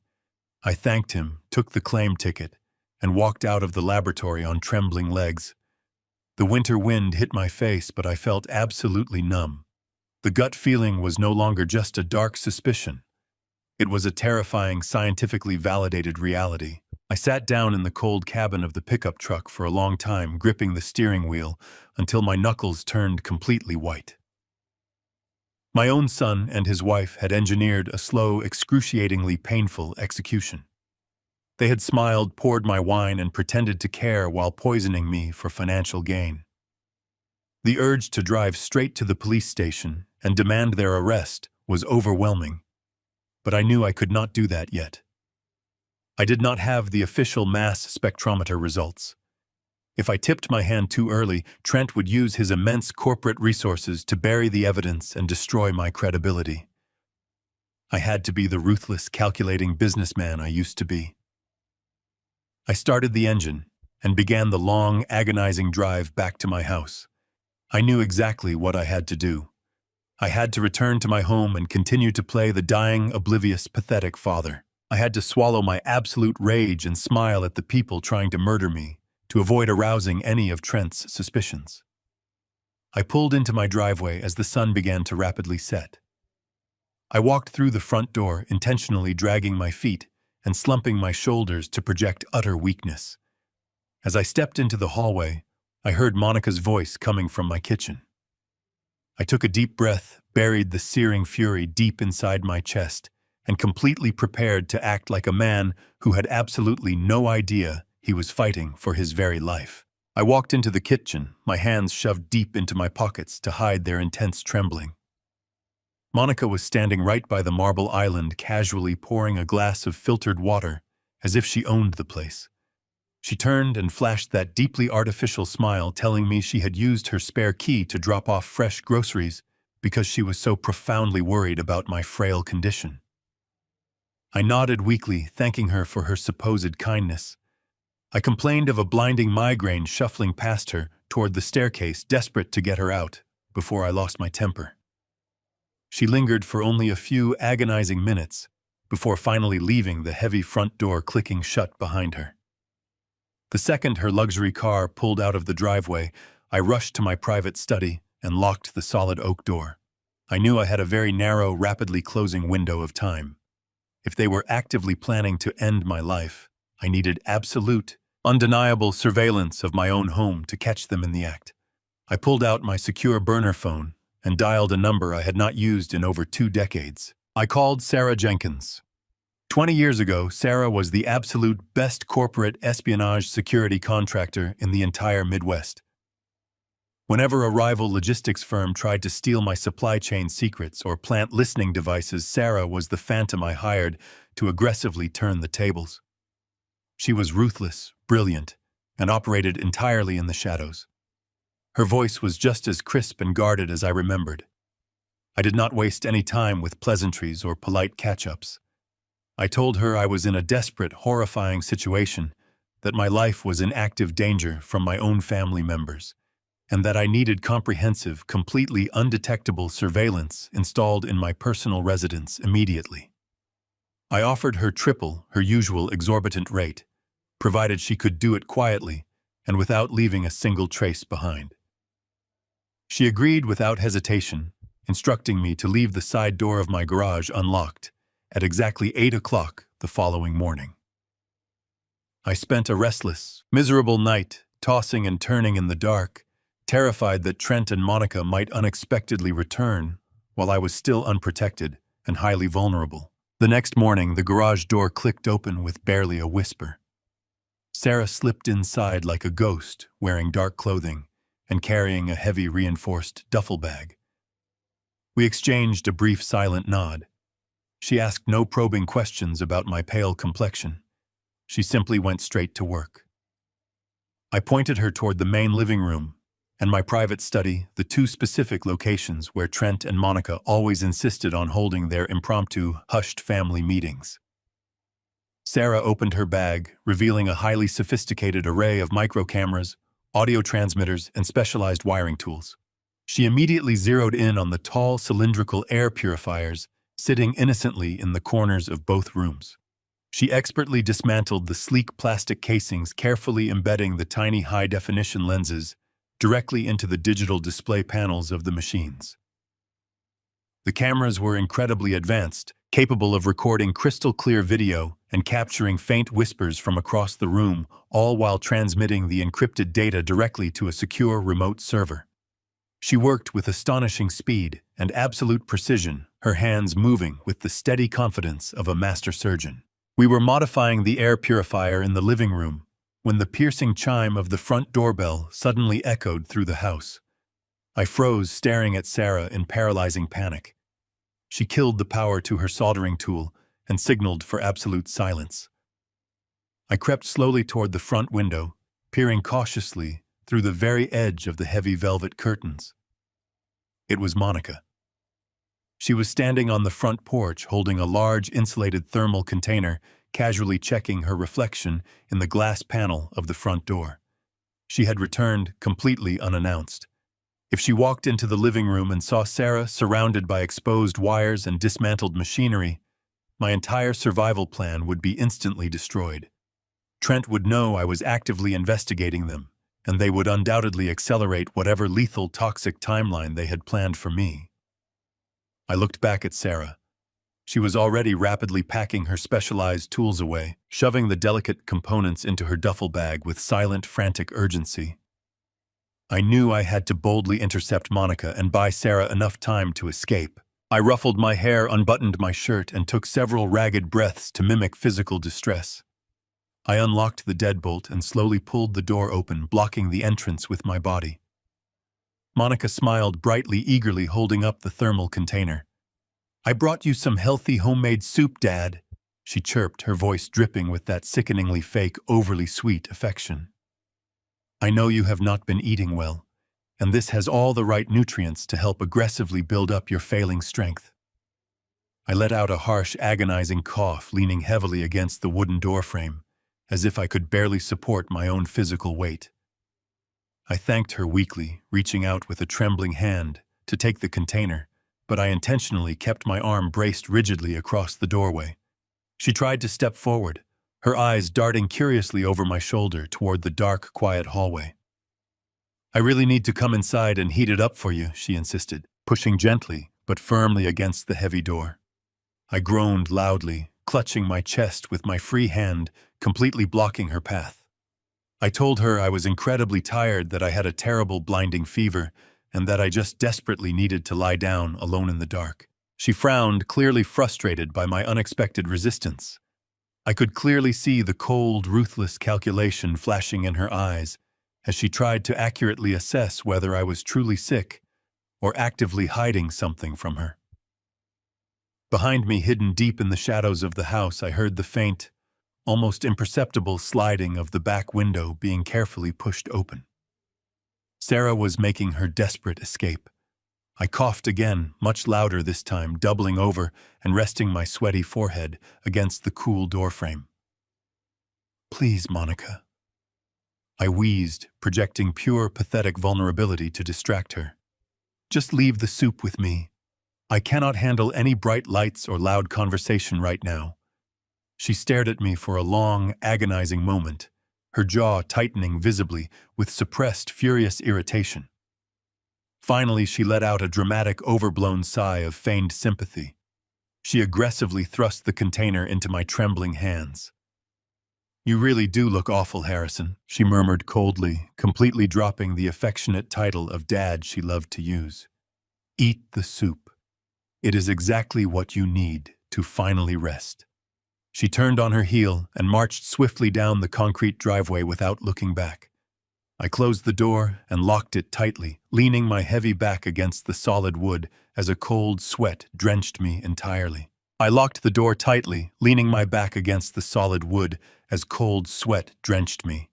I thanked him, took the claim ticket, and walked out of the laboratory on trembling legs. The winter wind hit my face, but I felt absolutely numb. The gut feeling was no longer just a dark suspicion. It was a terrifying, scientifically validated reality. I sat down in the cold cabin of the pickup truck for a long time, gripping the steering wheel until my knuckles turned completely white. My own son and his wife had engineered a slow, excruciatingly painful execution. They had smiled, poured my wine, and pretended to care while poisoning me for financial gain. The urge to drive straight to the police station and demand their arrest was overwhelming, but I knew I could not do that yet. I did not have the official mass spectrometer results. If I tipped my hand too early, Trent would use his immense corporate resources to bury the evidence and destroy my credibility. I had to be the ruthless, calculating businessman I used to be. I started the engine and began the long, agonizing drive back to my house. I knew exactly what I had to do. I had to return to my home and continue to play the dying, oblivious, pathetic father. I had to swallow my absolute rage and smile at the people trying to murder me to avoid arousing any of Trent's suspicions. I pulled into my driveway as the sun began to rapidly set. I walked through the front door, intentionally dragging my feet and slumping my shoulders to project utter weakness. As I stepped into the hallway, I heard Monica's voice coming from my kitchen. I took a deep breath, buried the searing fury deep inside my chest, and completely prepared to act like a man who had absolutely no idea he was fighting for his very life. I walked into the kitchen, my hands shoved deep into my pockets to hide their intense trembling. Monica was standing right by the marble island, casually pouring a glass of filtered water, as if she owned the place. She turned and flashed that deeply artificial smile, telling me she had used her spare key to drop off fresh groceries because she was so profoundly worried about my frail condition. I nodded weakly, thanking her for her supposed kindness. I complained of a blinding migraine shuffling past her toward the staircase, desperate to get her out, before I lost my temper. She lingered for only a few agonizing minutes before finally leaving, the heavy front door clicking shut behind her. The second her luxury car pulled out of the driveway, I rushed to my private study and locked the solid oak door. I knew I had a very narrow, rapidly closing window of time. If they were actively planning to end my life, I needed absolute undeniable surveillance of my own home to catch them in the act. I pulled out my secure burner phone and dialed a number I had not used in over 2 decades. I called Sarah Jenkins. 20 years ago, Sarah was the absolute best corporate espionage security contractor in the entire Midwest. Whenever a rival logistics firm tried to steal my supply chain secrets or plant listening devices, Sarah was the phantom I hired to aggressively turn the tables. She was ruthless, brilliant, and operated entirely in the shadows. Her voice was just as crisp and guarded as I remembered. I did not waste any time with pleasantries or polite catch-ups. I told her I was in a desperate, horrifying situation, that my life was in active danger from my own family members, and that I needed comprehensive, completely undetectable surveillance installed in my personal residence immediately. I offered her triple her usual exorbitant rate, provided she could do it quietly and without leaving a single trace behind. She agreed without hesitation, instructing me to leave the side door of my garage unlocked at exactly 8 o'clock the following morning. I spent a restless, miserable night tossing and turning in the dark, terrified that Trent and Monica might unexpectedly return while I was still unprotected and highly vulnerable. The next morning, the garage door clicked open with barely a whisper. Sarah slipped inside like a ghost, wearing dark clothing and carrying a heavy reinforced duffel bag. We exchanged a brief silent nod. She asked no probing questions about my pale complexion. She simply went straight to work. I pointed her toward the main living room and my private study, the 2 specific locations where Trent and Monica always insisted on holding their impromptu, hushed family meetings. Sarah opened her bag, revealing a highly sophisticated array of microcameras, audio transmitters, and specialized wiring tools. She immediately zeroed in on the tall, cylindrical air purifiers sitting innocently in the corners of both rooms. She expertly dismantled the sleek plastic casings, carefully embedding the tiny high-definition lenses directly into the digital display panels of the machines. The cameras were incredibly advanced, capable of recording crystal-clear video and capturing faint whispers from across the room, all while transmitting the encrypted data directly to a secure remote server. She worked with astonishing speed and absolute precision, her hands moving with the steady confidence of a master surgeon. We were modifying the air purifier in the living room when the piercing chime of the front doorbell suddenly echoed through the house. I froze, staring at Sarah in paralyzing panic. She killed the power to her soldering tool and signaled for absolute silence. I crept slowly toward the front window, peering cautiously through the very edge of the heavy velvet curtains. It was Monica. She was standing on the front porch holding a large insulated thermal container, casually checking her reflection in the glass panel of the front door. She had returned completely unannounced. If she walked into the living room and saw Sarah surrounded by exposed wires and dismantled machinery, my entire survival plan would be instantly destroyed. Trent would know I was actively investigating them, and they would undoubtedly accelerate whatever lethal toxic timeline they had planned for me. I looked back at Sarah. She was already rapidly packing her specialized tools away, shoving the delicate components into her duffel bag with silent, frantic urgency. I knew I had to boldly intercept Monica and buy Sarah enough time to escape. I ruffled my hair, unbuttoned my shirt, and took several ragged breaths to mimic physical distress. I unlocked the deadbolt and slowly pulled the door open, blocking the entrance with my body. Monica smiled brightly, eagerly holding up the thermal container. "I brought you some healthy homemade soup, Dad," she chirped, her voice dripping with that sickeningly fake, overly sweet affection. "I know you have not been eating well, and this has all the right nutrients to help aggressively build up your failing strength." I let out a harsh, agonizing cough, leaning heavily against the wooden doorframe, as if I could barely support my own physical weight. I thanked her weakly, reaching out with a trembling hand to take the container, but I intentionally kept my arm braced rigidly across the doorway. She tried to step forward, her eyes darting curiously over my shoulder toward the dark, quiet hallway. "I really need to come inside and heat it up for you," she insisted, pushing gently but firmly against the heavy door. I groaned loudly, clutching my chest with my free hand, completely blocking her path. I told her I was incredibly tired, that I had a terrible blinding fever, and that I just desperately needed to lie down alone in the dark. She frowned, clearly frustrated by my unexpected resistance. I could clearly see the cold, ruthless calculation flashing in her eyes as she tried to accurately assess whether I was truly sick or actively hiding something from her. Behind me, hidden deep in the shadows of the house, I heard the faint, almost imperceptible sliding of the back window being carefully pushed open. Sarah was making her desperate escape. I coughed again, much louder this time, doubling over and resting my sweaty forehead against the cool doorframe. "Please, Monica." I wheezed, projecting pure, pathetic vulnerability to distract her. "Just leave the soup with me. I cannot handle any bright lights or loud conversation right now." She stared at me for a long, agonizing moment, her jaw tightening visibly with suppressed, furious irritation. Finally, she let out a dramatic, overblown sigh of feigned sympathy. She aggressively thrust the container into my trembling hands. "You really do look awful, Harrison," she murmured coldly, completely dropping the affectionate title of Dad she loved to use. "Eat the soup. It is exactly what you need to finally rest." She turned on her heel and marched swiftly down the concrete driveway without looking back. I closed the door and locked it tightly, leaning my heavy back against the solid wood as a cold sweat drenched me entirely. I locked the door tightly, leaning my back against the solid wood as cold sweat drenched me.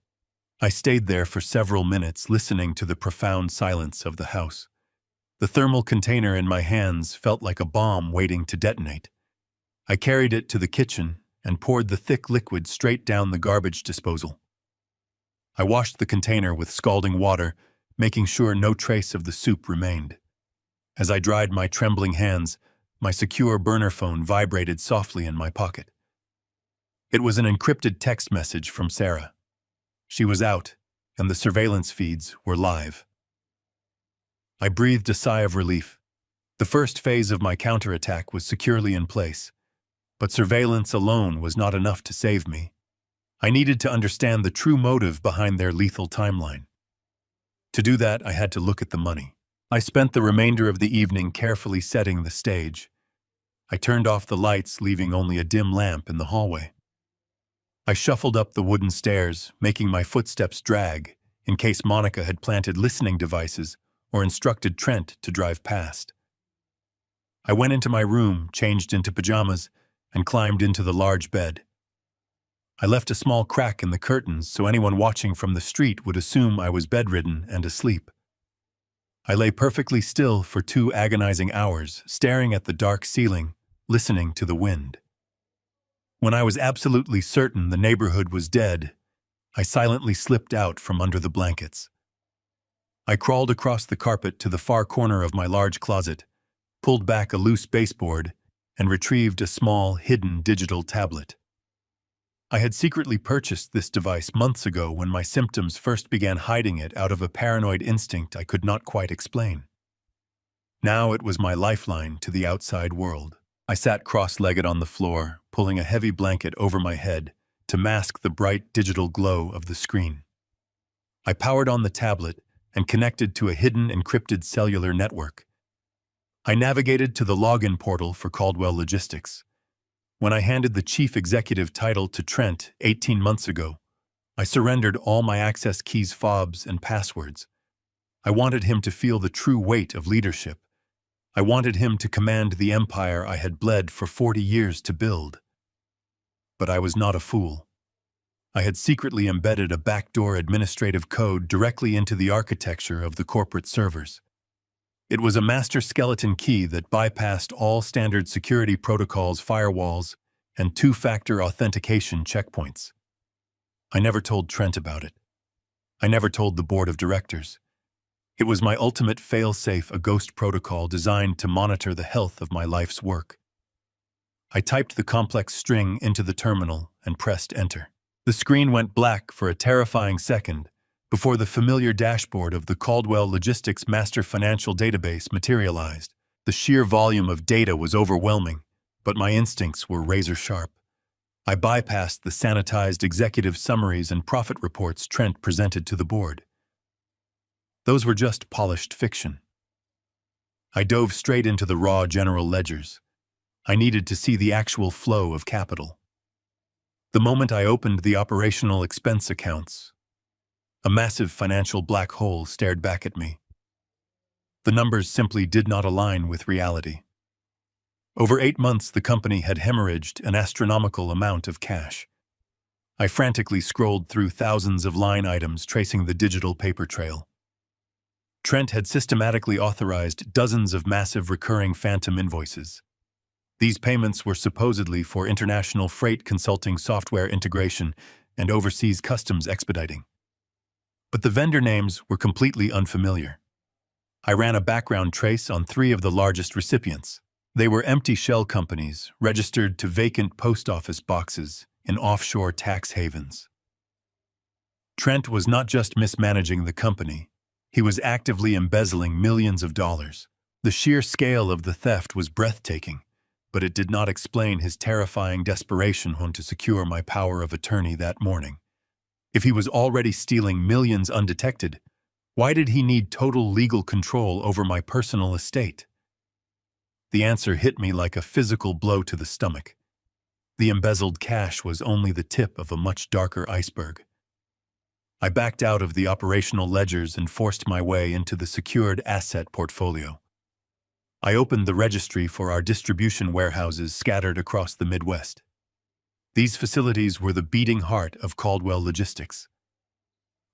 I stayed there for several minutes, listening to the profound silence of the house. The thermal container in my hands felt like a bomb waiting to detonate. I carried it to the kitchen and poured the thick liquid straight down the garbage disposal. I washed the container with scalding water, making sure no trace of the soup remained. As I dried my trembling hands, my secure burner phone vibrated softly in my pocket. It was an encrypted text message from Sarah. She was out, and the surveillance feeds were live. I breathed a sigh of relief. The first phase of my counterattack was securely in place, but surveillance alone was not enough to save me. I needed to understand the true motive behind their lethal timeline. To do that, I had to look at the money. I spent the remainder of the evening carefully setting the stage. I turned off the lights, leaving only a dim lamp in the hallway. I shuffled up the wooden stairs, making my footsteps drag, in case Monica had planted listening devices or instructed Trent to drive past. I went into my room, changed into pajamas, and climbed into the large bed. I left a small crack in the curtains so anyone watching from the street would assume I was bedridden and asleep. I lay perfectly still for 2 agonizing hours, staring at the dark ceiling, listening to the wind. When I was absolutely certain the neighborhood was dead, I silently slipped out from under the blankets. I crawled across the carpet to the far corner of my large closet, pulled back a loose baseboard, and retrieved a small, hidden digital tablet. I had secretly purchased this device months ago when my symptoms first began, hiding it out of a paranoid instinct I could not quite explain. Now it was my lifeline to the outside world. I sat cross-legged on the floor, pulling a heavy blanket over my head to mask the bright digital glow of the screen. I powered on the tablet and connected to a hidden encrypted cellular network. I navigated to the login portal for Caldwell Logistics. When I handed the chief executive title to Trent 18 months ago, I surrendered all my access keys, fobs, and passwords. I wanted him to feel the true weight of leadership. I wanted him to command the empire I had bled for 40 years to build. But I was not a fool. I had secretly embedded a backdoor administrative code directly into the architecture of the corporate servers. It was a master skeleton key that bypassed all standard security protocols, firewalls, and 2-factor authentication checkpoints. I never told Trent about it. I never told the board of directors. It was my ultimate fail-safe, a ghost protocol designed to monitor the health of my life's work. I typed the complex string into the terminal and pressed enter. The screen went black for a terrifying second before the familiar dashboard of the Caldwell Logistics Master Financial Database materialized. The sheer volume of data was overwhelming, but my instincts were razor-sharp. I bypassed the sanitized executive summaries and profit reports Trent presented to the board. Those were just polished fiction. I dove straight into the raw general ledgers. I needed to see the actual flow of capital. The moment I opened the operational expense accounts, a massive financial black hole stared back at me. The numbers simply did not align with reality. Over 8 months, the company had hemorrhaged an astronomical amount of cash. I frantically scrolled through thousands of line items tracing the digital paper trail. Trent had systematically authorized dozens of massive recurring phantom invoices. These payments were supposedly for international freight consulting software integration and overseas customs expediting. But the vendor names were completely unfamiliar. I ran a background trace on 3 of the largest recipients. They were empty shell companies registered to vacant post office boxes in offshore tax havens. Trent was not just mismanaging the company, he was actively embezzling millions of dollars. The sheer scale of the theft was breathtaking, but it did not explain his terrifying desperation to secure my power of attorney that morning. If he was already stealing millions undetected, why did he need total legal control over my personal estate? The answer hit me like a physical blow to the stomach. The embezzled cash was only the tip of a much darker iceberg. I backed out of the operational ledgers and forced my way into the secured asset portfolio. I opened the registry for our distribution warehouses scattered across the Midwest. These facilities were the beating heart of Caldwell Logistics.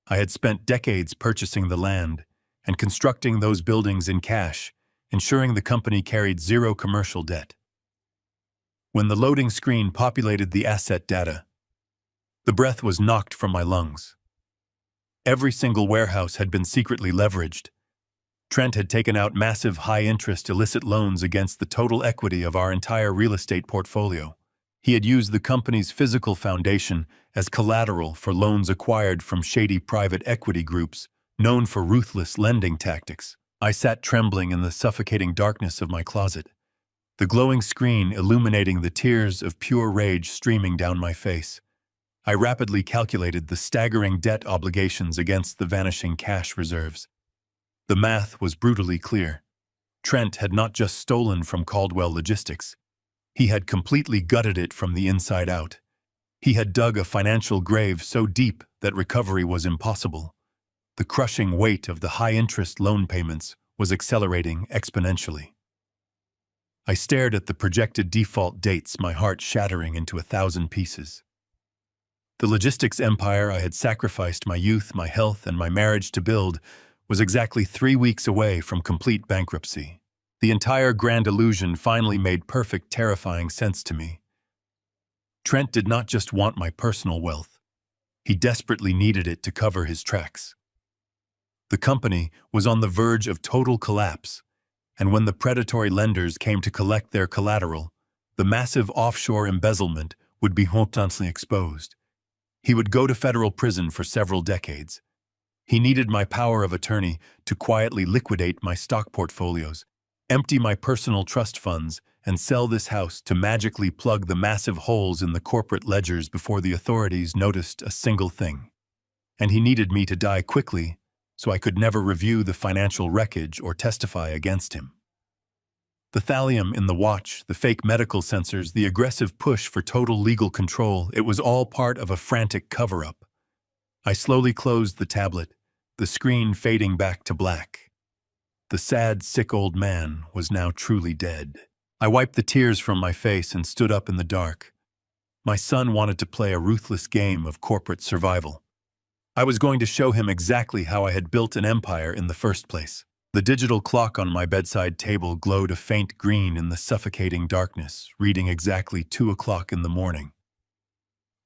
I had spent decades purchasing the land and constructing those buildings in cash, ensuring the company carried zero commercial debt. When the loading screen populated the asset data, the breath was knocked from my lungs. Every single warehouse had been secretly leveraged. Trent had taken out massive high-interest illicit loans against the total equity of our entire real estate portfolio. He had used the company's physical foundation as collateral for loans acquired from shady private equity groups known for ruthless lending tactics. I sat trembling in the suffocating darkness of my closet, the glowing screen illuminating the tears of pure rage streaming down my face. I rapidly calculated the staggering debt obligations against the vanishing cash reserves. The math was brutally clear. Trent had not just stolen from Caldwell Logistics. He had completely gutted it from the inside out. He had dug a financial grave so deep that recovery was impossible. The crushing weight of the high-interest loan payments was accelerating exponentially. I stared at the projected default dates, my heart shattering into 1,000 pieces. The logistics empire I had sacrificed my youth, my health, and my marriage to build was exactly 3 weeks away from complete bankruptcy. The entire grand illusion finally made perfect, terrifying sense to me. Trent did not just want my personal wealth. He desperately needed it to cover his tracks. The company was on the verge of total collapse, and when the predatory lenders came to collect their collateral, the massive offshore embezzlement would be horizontally exposed. He would go to federal prison for several decades. He needed my power of attorney to quietly liquidate my stock portfolios, empty my personal trust funds, and sell this house to magically plug the massive holes in the corporate ledgers before the authorities noticed a single thing. And he needed me to die quickly so I could never review the financial wreckage or testify against him. The thallium in the watch, the fake medical sensors, the aggressive push for total legal control, it was all part of a frantic cover-up. I slowly closed the tablet, the screen fading back to black. The sad, sick old man was now truly dead. I wiped the tears from my face and stood up in the dark. My son wanted to play a ruthless game of corporate survival. I was going to show him exactly how I had built an empire in the first place. The digital clock on my bedside table glowed a faint green in the suffocating darkness, reading exactly 2 o'clock in the morning.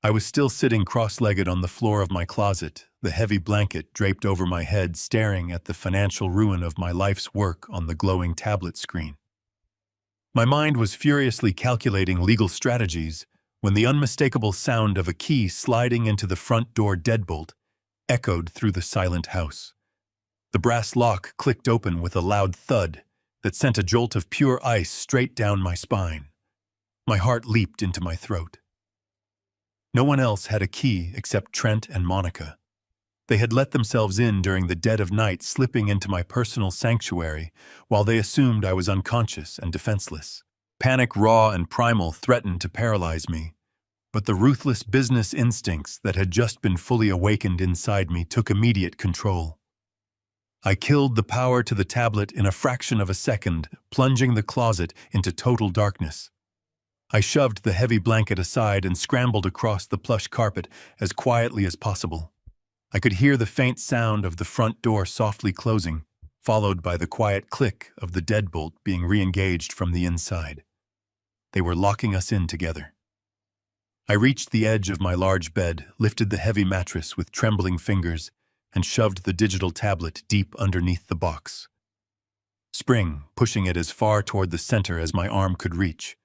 I was still sitting cross-legged on the floor of my closet, the heavy blanket draped over my head, staring at the financial ruin of my life's work on the glowing tablet screen. My mind was furiously calculating legal strategies when the unmistakable sound of a key sliding into the front door deadbolt echoed through the silent house. The brass lock clicked open with a loud thud that sent a jolt of pure ice straight down my spine. My heart leaped into my throat. No one else had a key except Trent and Monica. They had let themselves in during the dead of night, slipping into my personal sanctuary while they assumed I was unconscious and defenseless. Panic, raw and primal, threatened to paralyze me, but the ruthless business instincts that had just been fully awakened inside me took immediate control. I killed the power to the tablet in a fraction of a second, plunging the closet into total darkness. I shoved the heavy blanket aside and scrambled across the plush carpet as quietly as possible. I could hear the faint sound of the front door softly closing, followed by the quiet click of the deadbolt being re-engaged from the inside. They were locking us in together. I reached the edge of my large bed, lifted the heavy mattress with trembling fingers, and shoved the digital tablet deep underneath the box. Pushing it as far toward the center as my arm could reach,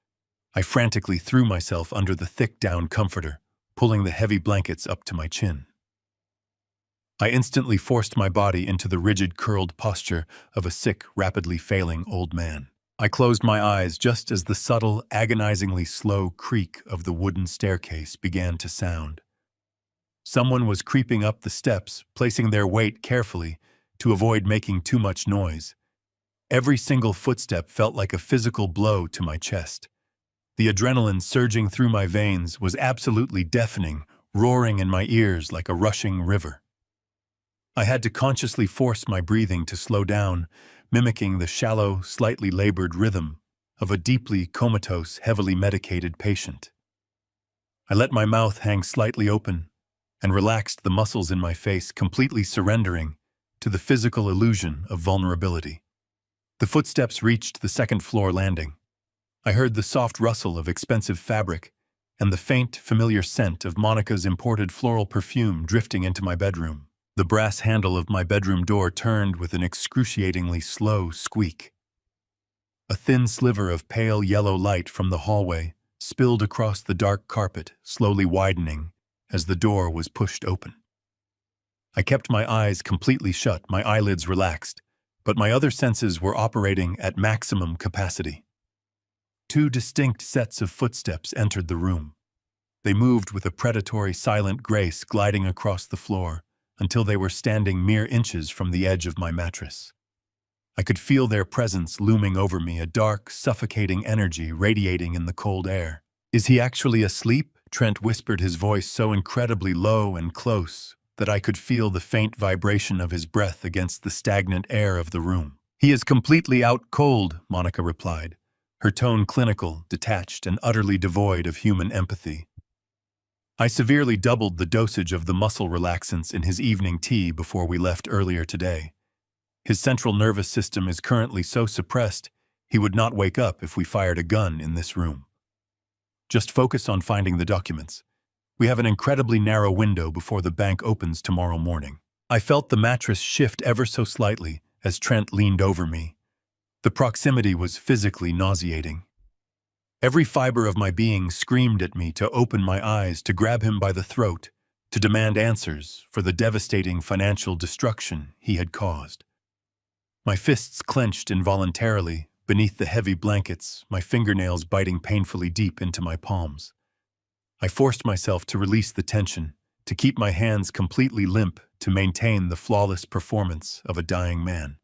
I frantically threw myself under the thick down comforter, pulling the heavy blankets up to my chin. I instantly forced my body into the rigid, curled posture of a sick, rapidly failing old man. I closed my eyes just as the subtle, agonizingly slow creak of the wooden staircase began to sound. Someone was creeping up the steps, placing their weight carefully to avoid making too much noise. Every single footstep felt like a physical blow to my chest. The adrenaline surging through my veins was absolutely deafening, roaring in my ears like a rushing river. I had to consciously force my breathing to slow down, mimicking the shallow, slightly labored rhythm of a deeply comatose, heavily medicated patient. I let my mouth hang slightly open and relaxed the muscles in my face, completely surrendering to the physical illusion of vulnerability. The footsteps reached the second-floor landing. I heard the soft rustle of expensive fabric and the faint, familiar scent of Monica's imported floral perfume drifting into my bedroom. The brass handle of my bedroom door turned with an excruciatingly slow squeak. A thin sliver of pale yellow light from the hallway spilled across the dark carpet, slowly widening as the door was pushed open. I kept my eyes completely shut, my eyelids relaxed, but my other senses were operating at maximum capacity. Two distinct sets of footsteps entered the room. They moved with a predatory, silent grace, gliding across the floor until they were standing mere inches from the edge of my mattress. I could feel their presence looming over me, a dark, suffocating energy radiating in the cold air. "Is he actually asleep?" Trent whispered, his voice so incredibly low and close that I could feel the faint vibration of his breath against the stagnant air of the room. "He is completely out cold," Monica replied, her tone clinical, detached, and utterly devoid of human empathy. I severely doubled the dosage of the muscle relaxants in his evening tea before we left earlier today. His central nervous system is currently so suppressed he would not wake up if we fired a gun in this room. Just focus on finding the documents. We have an incredibly narrow window before the bank opens tomorrow morning. I felt the mattress shift ever so slightly as Trent leaned over me. The proximity was physically nauseating. Every fiber of my being screamed at me to open my eyes, to grab him by the throat, to demand answers for the devastating financial destruction he had caused. My fists clenched involuntarily beneath the heavy blankets, my fingernails biting painfully deep into my palms. I forced myself to release the tension, to keep my hands completely limp, to maintain the flawless performance of a dying man.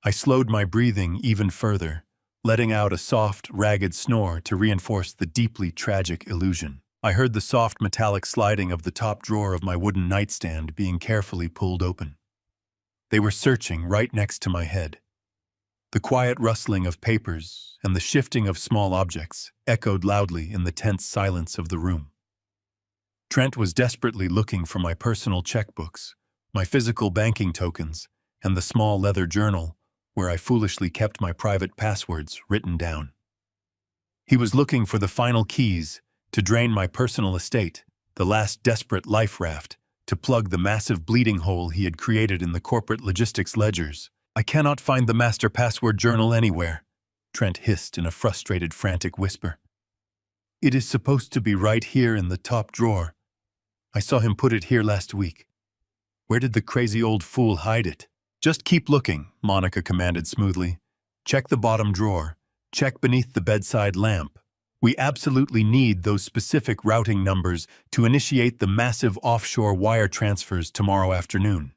I slowed my breathing even further, letting out a soft, ragged snore to reinforce the deeply tragic illusion. I heard the soft metallic sliding of the top drawer of my wooden nightstand being carefully pulled open. They were searching right next to my head. The quiet rustling of papers and the shifting of small objects echoed loudly in the tense silence of the room. Trent was desperately looking for my personal checkbooks, my physical banking tokens, and the small leather journal where I foolishly kept my private passwords written down. He was looking for the final keys to drain my personal estate, the last desperate life raft to plug the massive bleeding hole he had created in the corporate logistics ledgers. "I cannot find the master password journal anywhere," Trent hissed in a frustrated, frantic whisper. "It is supposed to be right here in the top drawer. I saw him put it here last week. Where did the crazy old fool hide it?" "Just keep looking," Monica commanded smoothly. "Check the bottom drawer. Check beneath the bedside lamp. We absolutely need those specific routing numbers to initiate the massive offshore wire transfers tomorrow afternoon.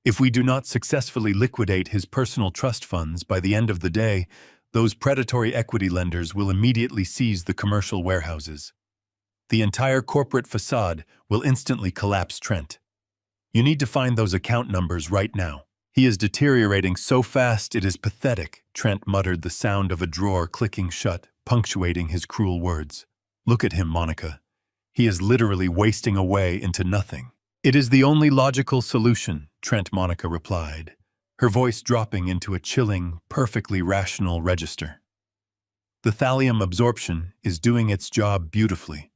If we do not successfully liquidate his personal trust funds by the end of the day, those predatory equity lenders will immediately seize the commercial warehouses. The entire corporate facade will instantly collapse Trent. You need to find those account numbers right now. He is deteriorating so fast it is pathetic, Trent muttered, the sound of a drawer clicking shut, punctuating his cruel words. Look at him, Monica. He is literally wasting away into nothing. It is the only logical solution, Trent, Monica replied, her voice dropping into a chilling, perfectly rational register. The thallium absorption is doing its job beautifully.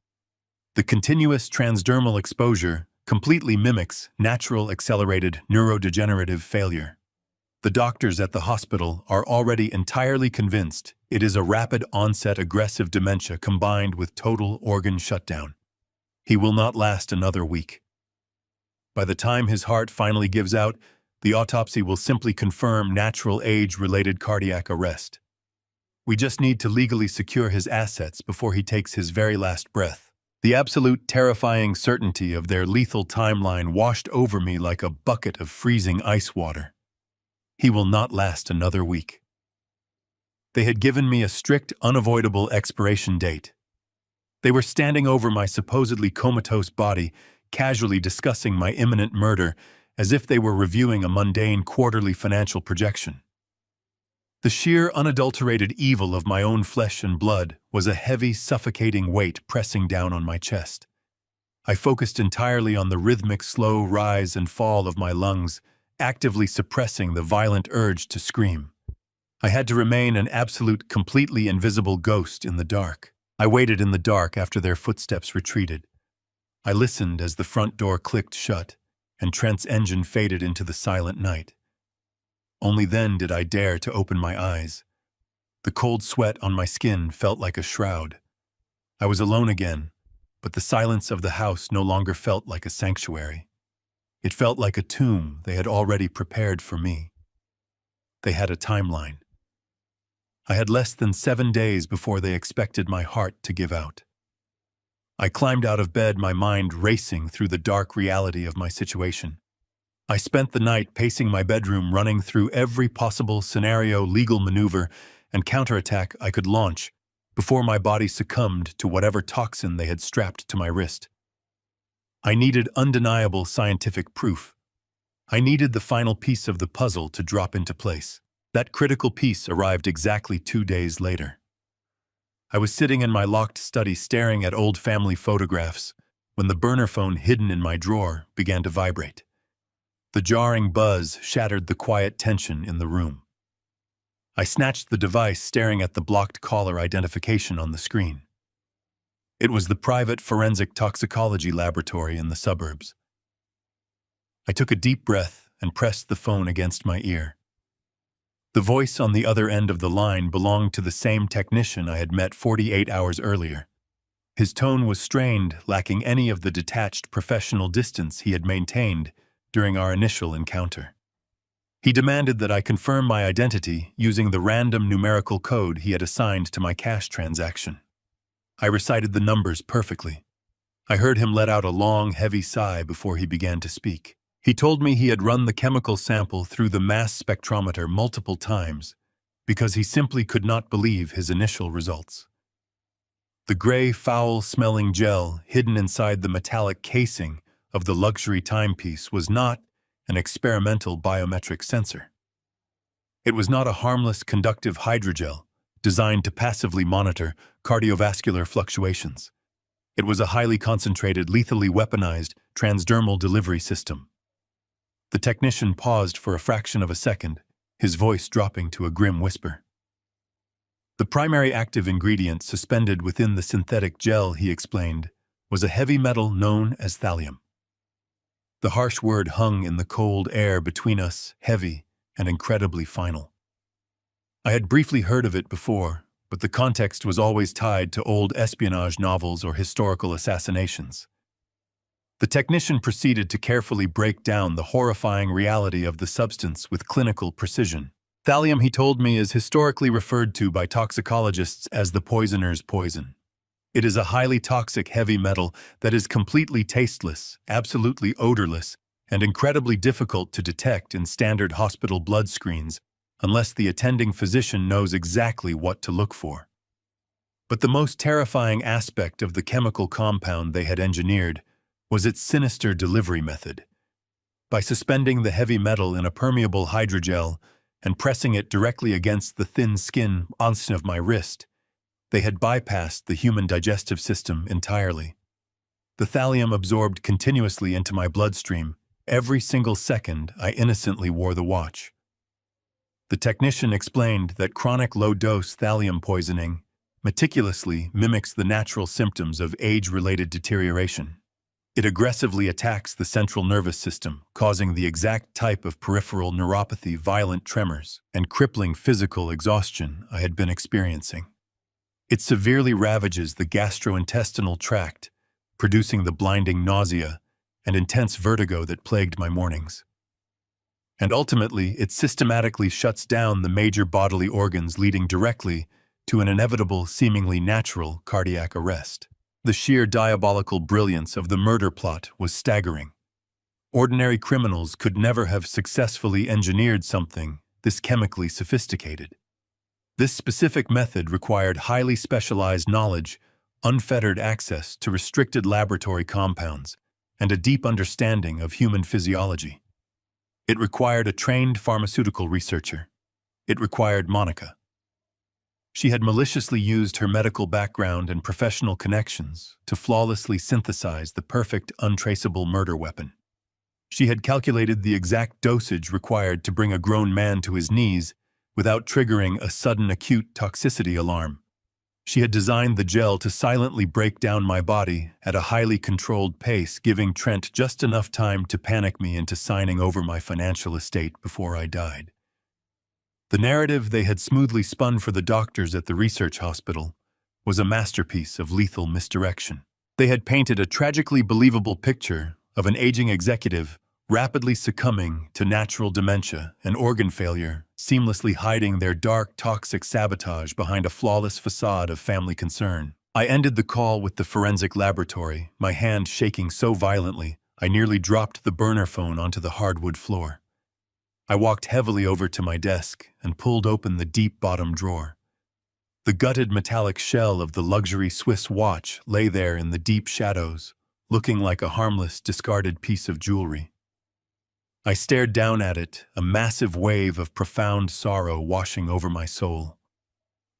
The continuous transdermal exposure completely mimics natural accelerated neurodegenerative failure. The doctors at the hospital are already entirely convinced it is a rapid-onset aggressive dementia combined with total organ shutdown. He will not last another week. By the time his heart finally gives out, the autopsy will simply confirm natural age-related cardiac arrest. We just need to legally secure his assets before he takes his very last breath. The absolute terrifying certainty of their lethal timeline washed over me like a bucket of freezing ice water. He will not last another week. They had given me a strict, unavoidable expiration date. They were standing over my supposedly comatose body, casually discussing my imminent murder, as if they were reviewing a mundane quarterly financial projection. The sheer, unadulterated evil of my own flesh and blood was a heavy, suffocating weight pressing down on my chest. I focused entirely on the rhythmic, slow rise and fall of my lungs, actively suppressing the violent urge to scream. I had to remain an absolute, completely invisible ghost in the dark. I waited in the dark after their footsteps retreated. I listened as the front door clicked shut, and Trent's engine faded into the silent night. Only then did I dare to open my eyes. The cold sweat on my skin felt like a shroud. I was alone again, but the silence of the house no longer felt like a sanctuary. It felt like a tomb they had already prepared for me. They had a timeline. I had less than 7 days before they expected my heart to give out. I climbed out of bed, my mind racing through the dark reality of my situation. I spent the night pacing my bedroom, running through every possible scenario, legal maneuver, and counterattack I could launch before my body succumbed to whatever toxin they had strapped to my wrist. I needed undeniable scientific proof. I needed the final piece of the puzzle to drop into place. That critical piece arrived exactly 2 days later. I was sitting in my locked study staring at old family photographs when the burner phone hidden in my drawer began to vibrate. The jarring buzz shattered the quiet tension in the room. I snatched the device, staring at the blocked caller identification on the screen. It was the private forensic toxicology laboratory in the suburbs. I took a deep breath and pressed the phone against my ear. The voice on the other end of the line belonged to the same technician I had met 48 hours earlier. His tone was strained, lacking any of the detached professional distance he had maintained during our initial encounter. He demanded that I confirm my identity using the random numerical code he had assigned to my cash transaction. I recited the numbers perfectly. I heard him let out a long, heavy sigh before he began to speak. He told me he had run the chemical sample through the mass spectrometer multiple times because he simply could not believe his initial results. The gray, foul-smelling gel hidden inside the metallic casing of the luxury timepiece was not an experimental biometric sensor. It was not a harmless conductive hydrogel designed to passively monitor cardiovascular fluctuations. It was a highly concentrated, lethally weaponized transdermal delivery system. The technician paused for a fraction of a second, his voice dropping to a grim whisper. The primary active ingredient suspended within the synthetic gel, he explained, was a heavy metal known as thallium. The harsh word hung in the cold air between us, heavy and incredibly final. I had briefly heard of it before, but the context was always tied to old espionage novels or historical assassinations. The technician proceeded to carefully break down the horrifying reality of the substance with clinical precision. Thallium, he told me, is historically referred to by toxicologists as the poisoner's poison. It is a highly toxic heavy metal that is completely tasteless, absolutely odorless, and incredibly difficult to detect in standard hospital blood screens unless the attending physician knows exactly what to look for. But the most terrifying aspect of the chemical compound they had engineered was its sinister delivery method. By suspending the heavy metal in a permeable hydrogel and pressing it directly against the thin skin of my wrist, they had bypassed the human digestive system entirely. The thallium absorbed continuously into my bloodstream every single second I innocently wore the watch. The technician explained that chronic low-dose thallium poisoning meticulously mimics the natural symptoms of age-related deterioration. It aggressively attacks the central nervous system, causing the exact type of peripheral neuropathy, violent tremors, and crippling physical exhaustion I had been experiencing. It severely ravages the gastrointestinal tract, producing the blinding nausea and intense vertigo that plagued my mornings. And ultimately, it systematically shuts down the major bodily organs, leading directly to an inevitable, seemingly natural cardiac arrest. The sheer diabolical brilliance of the murder plot was staggering. Ordinary criminals could never have successfully engineered something this chemically sophisticated. This specific method required highly specialized knowledge, unfettered access to restricted laboratory compounds, and a deep understanding of human physiology. It required a trained pharmaceutical researcher. It required Monica. She had maliciously used her medical background and professional connections to flawlessly synthesize the perfect, untraceable murder weapon. She had calculated the exact dosage required to bring a grown man to his knees without triggering a sudden acute toxicity alarm. She had designed the gel to silently break down my body at a highly controlled pace, giving Trent just enough time to panic me into signing over my financial estate before I died. The narrative they had smoothly spun for the doctors at the research hospital was a masterpiece of lethal misdirection. They had painted a tragically believable picture of an aging executive rapidly succumbing to natural dementia and organ failure, seamlessly hiding their dark, toxic sabotage behind a flawless facade of family concern. I ended the call with the forensic laboratory, my hand shaking so violently I nearly dropped the burner phone onto the hardwood floor. I walked heavily over to my desk and pulled open the deep bottom drawer. The gutted metallic shell of the luxury Swiss watch lay there in the deep shadows, looking like a harmless, discarded piece of jewelry. I stared down at it, a massive wave of profound sorrow washing over my soul.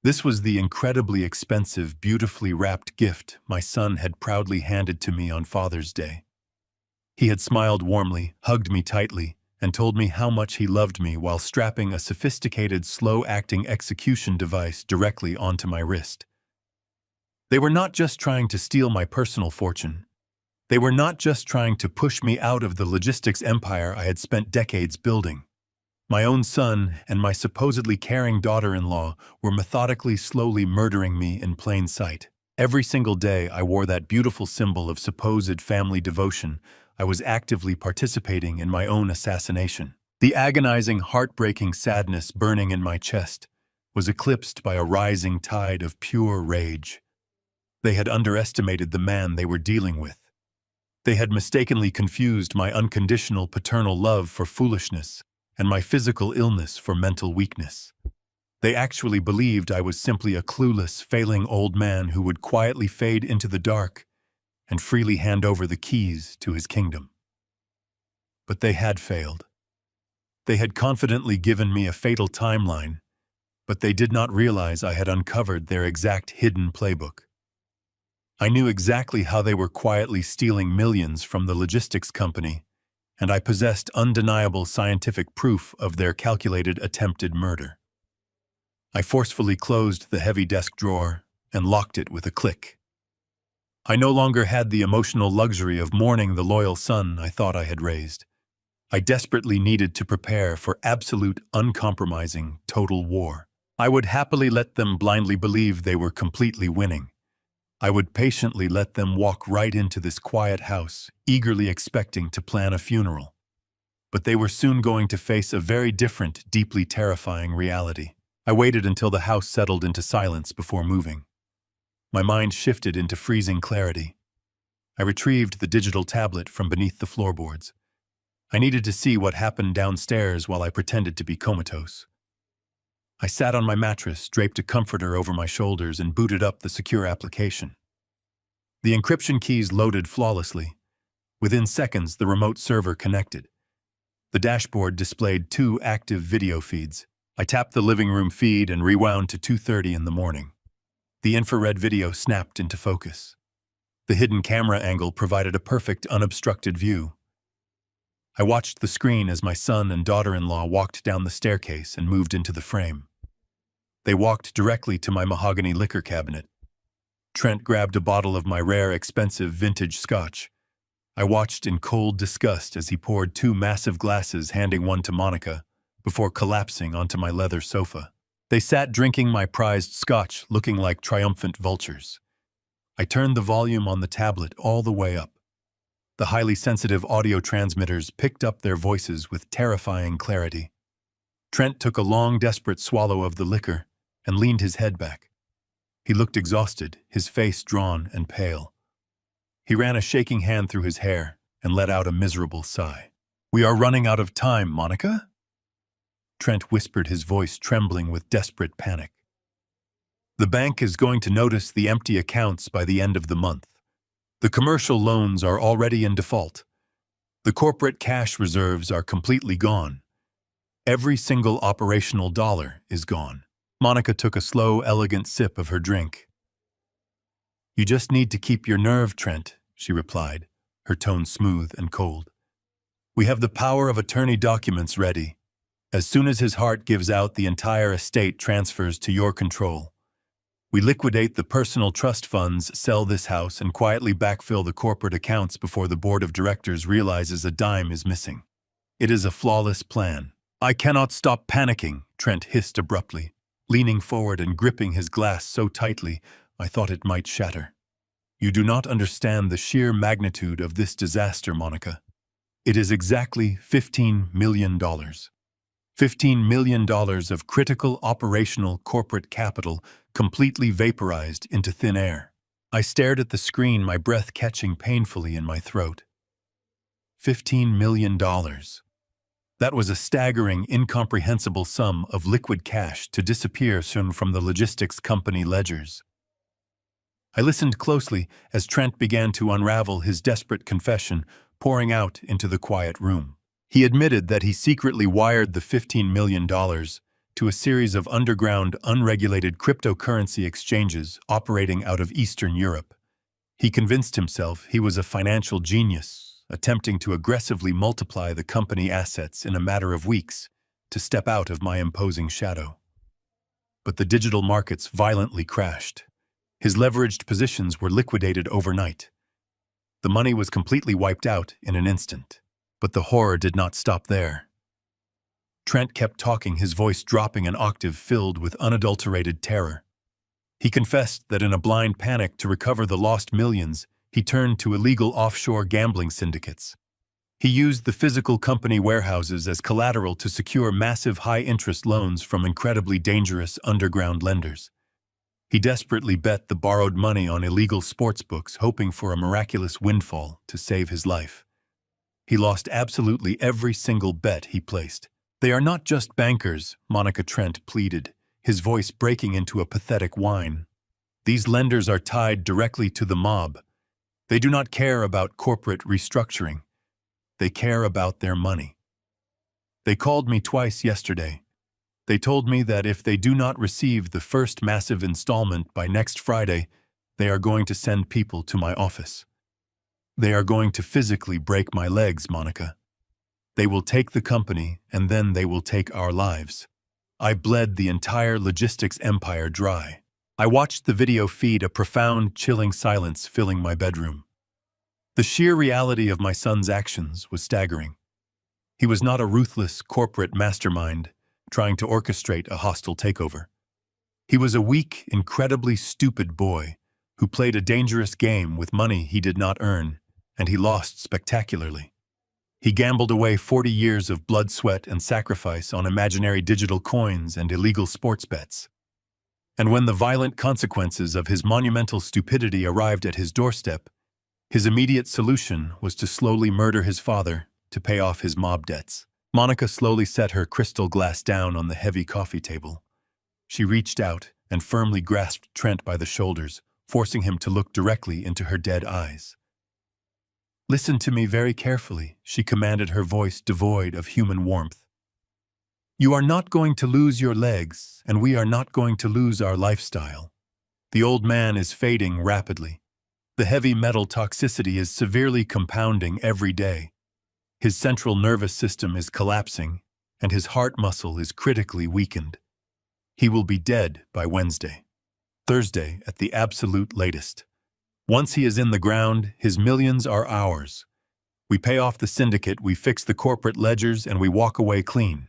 This was the incredibly expensive, beautifully wrapped gift my son had proudly handed to me on Father's Day. He had smiled warmly, hugged me tightly, and told me how much he loved me while strapping a sophisticated, slow-acting execution device directly onto my wrist. They were not just trying to steal my personal fortune. They were not just trying to push me out of the logistics empire I had spent decades building. My own son and my supposedly caring daughter-in-law were methodically, slowly murdering me in plain sight. Every single day I wore that beautiful symbol of supposed family devotion. I was actively participating in my own assassination. The agonizing, heartbreaking sadness burning in my chest was eclipsed by a rising tide of pure rage. They had underestimated the man they were dealing with. They had mistakenly confused my unconditional paternal love for foolishness and my physical illness for mental weakness. They actually believed I was simply a clueless, failing old man who would quietly fade into the dark and freely hand over the keys to his kingdom. But they had failed. They had confidently given me a fatal timeline, but they did not realize I had uncovered their exact hidden playbook. I knew exactly how they were quietly stealing millions from the logistics company, and I possessed undeniable scientific proof of their calculated attempted murder. I forcefully closed the heavy desk drawer and locked it with a click. I no longer had the emotional luxury of mourning the loyal son I thought I had raised. I desperately needed to prepare for absolute, uncompromising, total war. I would happily let them blindly believe they were completely winning. I would patiently let them walk right into this quiet house, eagerly expecting to plan a funeral. But they were soon going to face a very different, deeply terrifying reality. I waited until the house settled into silence before moving. My mind shifted into freezing clarity. I retrieved the digital tablet from beneath the floorboards. I needed to see what happened downstairs while I pretended to be comatose. I sat on my mattress, draped a comforter over my shoulders, and booted up the secure application. The encryption keys loaded flawlessly. Within seconds, the remote server connected. The dashboard displayed 2 active video feeds. I tapped the living room feed and rewound to 2:30 in the morning. The infrared video snapped into focus. The hidden camera angle provided a perfect, unobstructed view. I watched the screen as my son and daughter-in-law walked down the staircase and moved into the frame. They walked directly to my mahogany liquor cabinet. Trent grabbed a bottle of my rare, expensive vintage scotch. I watched in cold disgust as he poured 2 massive glasses, handing one to Monica, before collapsing onto my leather sofa. They sat drinking my prized scotch, looking like triumphant vultures. I turned the volume on the tablet all the way up. The highly sensitive audio transmitters picked up their voices with terrifying clarity. Trent took a long, desperate swallow of the liquor and leaned his head back. He looked exhausted, his face drawn and pale. He ran a shaking hand through his hair and let out a miserable sigh. "We are running out of time, Monica?" Trent whispered, his voice trembling with desperate panic. "The bank is going to notice the empty accounts by the end of the month. The commercial loans are already in default. The corporate cash reserves are completely gone. Every single operational dollar is gone." Monica took a slow, elegant sip of her drink. "You just need to keep your nerve, Trent," she replied, her tone smooth and cold. "We have the power of attorney documents ready. As soon as his heart gives out, the entire estate transfers to your control. We liquidate the personal trust funds, sell this house, and quietly backfill the corporate accounts before the board of directors realizes a dime is missing. It is a flawless plan." "I cannot stop panicking," Trent hissed abruptly, leaning forward and gripping his glass so tightly I thought it might shatter. "You do not understand the sheer magnitude of this disaster, Monica. It is exactly $15 million. $15 million of critical operational corporate capital completely vaporized into thin air." I stared at the screen, my breath catching painfully in my throat. $15 million. That was a staggering, incomprehensible sum of liquid cash to disappear soon from the logistics company ledgers. I listened closely as Trent began to unravel his desperate confession, pouring out into the quiet room. He admitted that he secretly wired the $15 million to a series of underground, unregulated cryptocurrency exchanges operating out of Eastern Europe. He convinced himself he was a financial genius, attempting to aggressively multiply the company assets in a matter of weeks to step out of my imposing shadow. But the digital markets violently crashed. His leveraged positions were liquidated overnight. The money was completely wiped out in an instant. But the horror did not stop there. Trent kept talking, his voice dropping an octave filled with unadulterated terror. He confessed that in a blind panic to recover the lost millions, he turned to illegal offshore gambling syndicates. He used the physical company warehouses as collateral to secure massive high-interest loans from incredibly dangerous underground lenders. He desperately bet the borrowed money on illegal sportsbooks, hoping for a miraculous windfall to save his life. He lost absolutely every single bet he placed. "They are not just bankers," Monica Trent pleaded, his voice breaking into a pathetic whine. "These lenders are tied directly to the mob. They do not care about corporate restructuring. They care about their money. They called me twice yesterday. They told me that if they do not receive the first massive installment by next Friday, they are going to send people to my office. They are going to physically break my legs, Monica. They will take the company, and then they will take our lives." I bled the entire logistics empire dry. I watched the video feed, a profound, chilling silence filling my bedroom. The sheer reality of my son's actions was staggering. He was not a ruthless corporate mastermind trying to orchestrate a hostile takeover. He was a weak, incredibly stupid boy who played a dangerous game with money he did not earn, and he lost spectacularly. He gambled away 40 years of blood, sweat, and sacrifice on imaginary digital coins and illegal sports bets. And when the violent consequences of his monumental stupidity arrived at his doorstep, his immediate solution was to slowly murder his father to pay off his mob debts. Monica slowly set her crystal glass down on the heavy coffee table. She reached out and firmly grasped Trent by the shoulders, forcing him to look directly into her dead eyes. "Listen to me very carefully," she commanded, her voice devoid of human warmth. "You are not going to lose your legs, and we are not going to lose our lifestyle. The old man is fading rapidly. The heavy metal toxicity is severely compounding every day. His central nervous system is collapsing, and his heart muscle is critically weakened. He will be dead by Wednesday, Thursday at the absolute latest. Once he is in the ground, his millions are ours. We pay off the syndicate, we fix the corporate ledgers, and we walk away clean.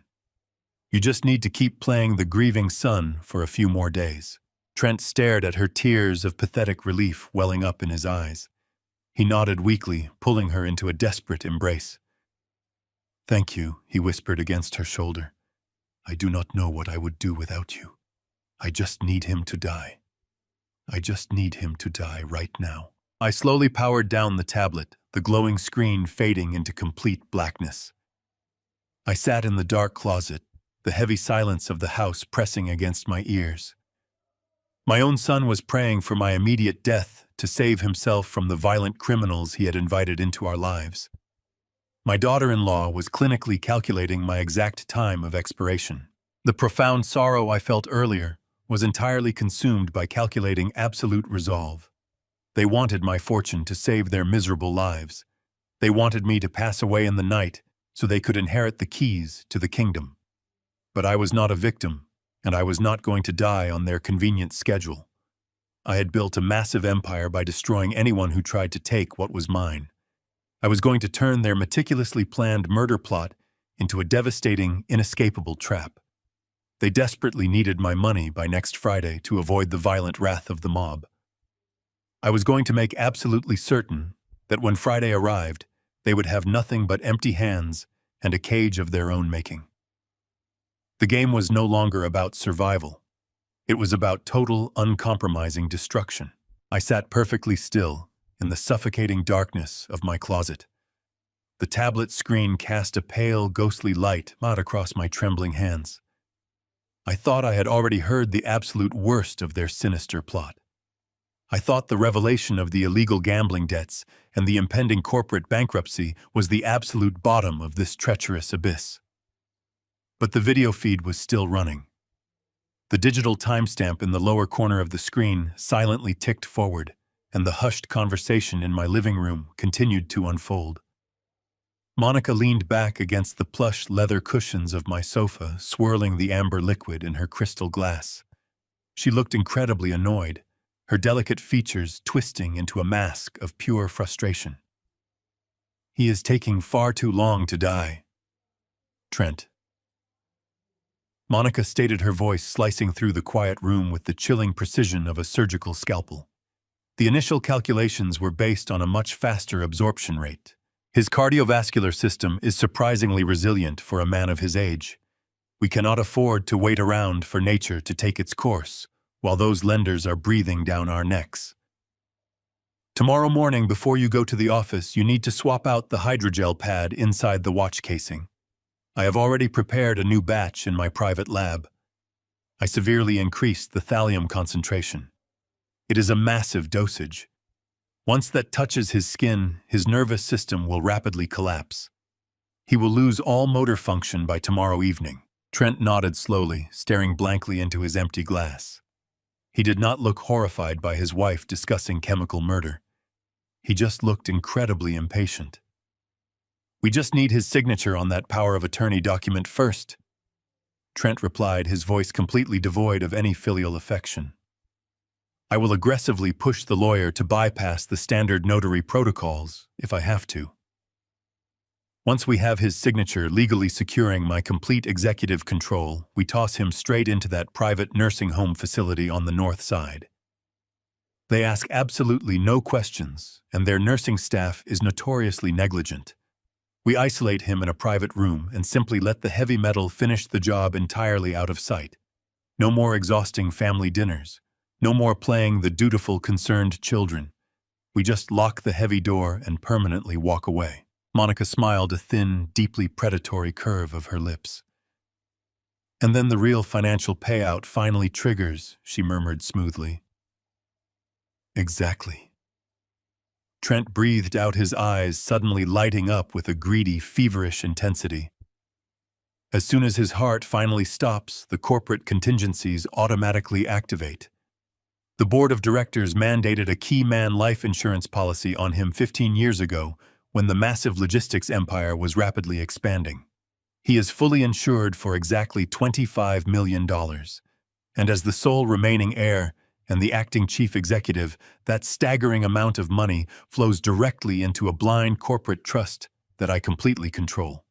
You just need to keep playing the grieving son for a few more days." Trent stared at her, tears of pathetic relief welling up in his eyes. He nodded weakly, pulling her into a desperate embrace. "Thank you," he whispered against her shoulder. "I do not know what I would do without you. I just need him to die. I just need him to die right now." I slowly powered down the tablet, the glowing screen fading into complete blackness. I sat in the dark closet, the heavy silence of the house pressing against my ears. My own son was praying for my immediate death to save himself from the violent criminals he had invited into our lives. My daughter-in-law was clinically calculating my exact time of expiration. The profound sorrow I felt earlier was entirely consumed by calculating absolute resolve. They wanted my fortune to save their miserable lives. They wanted me to pass away in the night so they could inherit the keys to the kingdom. But I was not a victim, and I was not going to die on their convenient schedule. I had built a massive empire by destroying anyone who tried to take what was mine. I was going to turn their meticulously planned murder plot into a devastating, inescapable trap. They desperately needed my money by next Friday to avoid the violent wrath of the mob. I was going to make absolutely certain that when Friday arrived, they would have nothing but empty hands and a cage of their own making. The game was no longer about survival. It was about total, uncompromising destruction. I sat perfectly still in the suffocating darkness of my closet. The tablet screen cast a pale, ghostly light out across my trembling hands. I thought I had already heard the absolute worst of their sinister plot. I thought the revelation of the illegal gambling debts and the impending corporate bankruptcy was the absolute bottom of this treacherous abyss. But the video feed was still running. The digital timestamp in the lower corner of the screen silently ticked forward, and the hushed conversation in my living room continued to unfold. Monica leaned back against the plush leather cushions of my sofa, swirling the amber liquid in her crystal glass. She looked incredibly annoyed, her delicate features twisting into a mask of pure frustration. "He is taking far too long to die. Trent." Monica stated, her voice slicing through the quiet room with the chilling precision of a surgical scalpel. The initial calculations were based on a much faster absorption rate. His cardiovascular system is surprisingly resilient for a man of his age. We cannot afford to wait around for nature to take its course, while those lenders are breathing down our necks. Tomorrow morning, before you go to the office, you need to swap out the hydrogel pad inside the watch casing. I have already prepared a new batch in my private lab. I severely increased the thallium concentration. It is a massive dosage. Once that touches his skin, his nervous system will rapidly collapse. He will lose all motor function by tomorrow evening. Trent nodded slowly, staring blankly into his empty glass. He did not look horrified by his wife discussing chemical murder. He just looked incredibly impatient. "We just need his signature on that power of attorney document first," Trent replied, his voice completely devoid of any filial affection. "I will aggressively push the lawyer to bypass the standard notary protocols if I have to. Once we have his signature legally securing my complete executive control, we toss him straight into that private nursing home facility on the north side. They ask absolutely no questions, and their nursing staff is notoriously negligent. We isolate him in a private room and simply let the heavy metal finish the job entirely out of sight. No more exhausting family dinners. No more playing the dutiful, concerned children. We just lock the heavy door and permanently walk away. Monica smiled, a thin, deeply predatory curve of her lips. And then the real financial payout finally triggers, she murmured smoothly. Exactly. Trent breathed out, his eyes suddenly lighting up with a greedy, feverish intensity. As soon as his heart finally stops, the corporate contingencies automatically activate. The board of directors mandated a key man life insurance policy on him 15 years ago when the massive logistics empire was rapidly expanding. He is fully insured for exactly $25 million. And as the sole remaining heir and the acting chief executive, that staggering amount of money flows directly into a blind corporate trust that I completely control.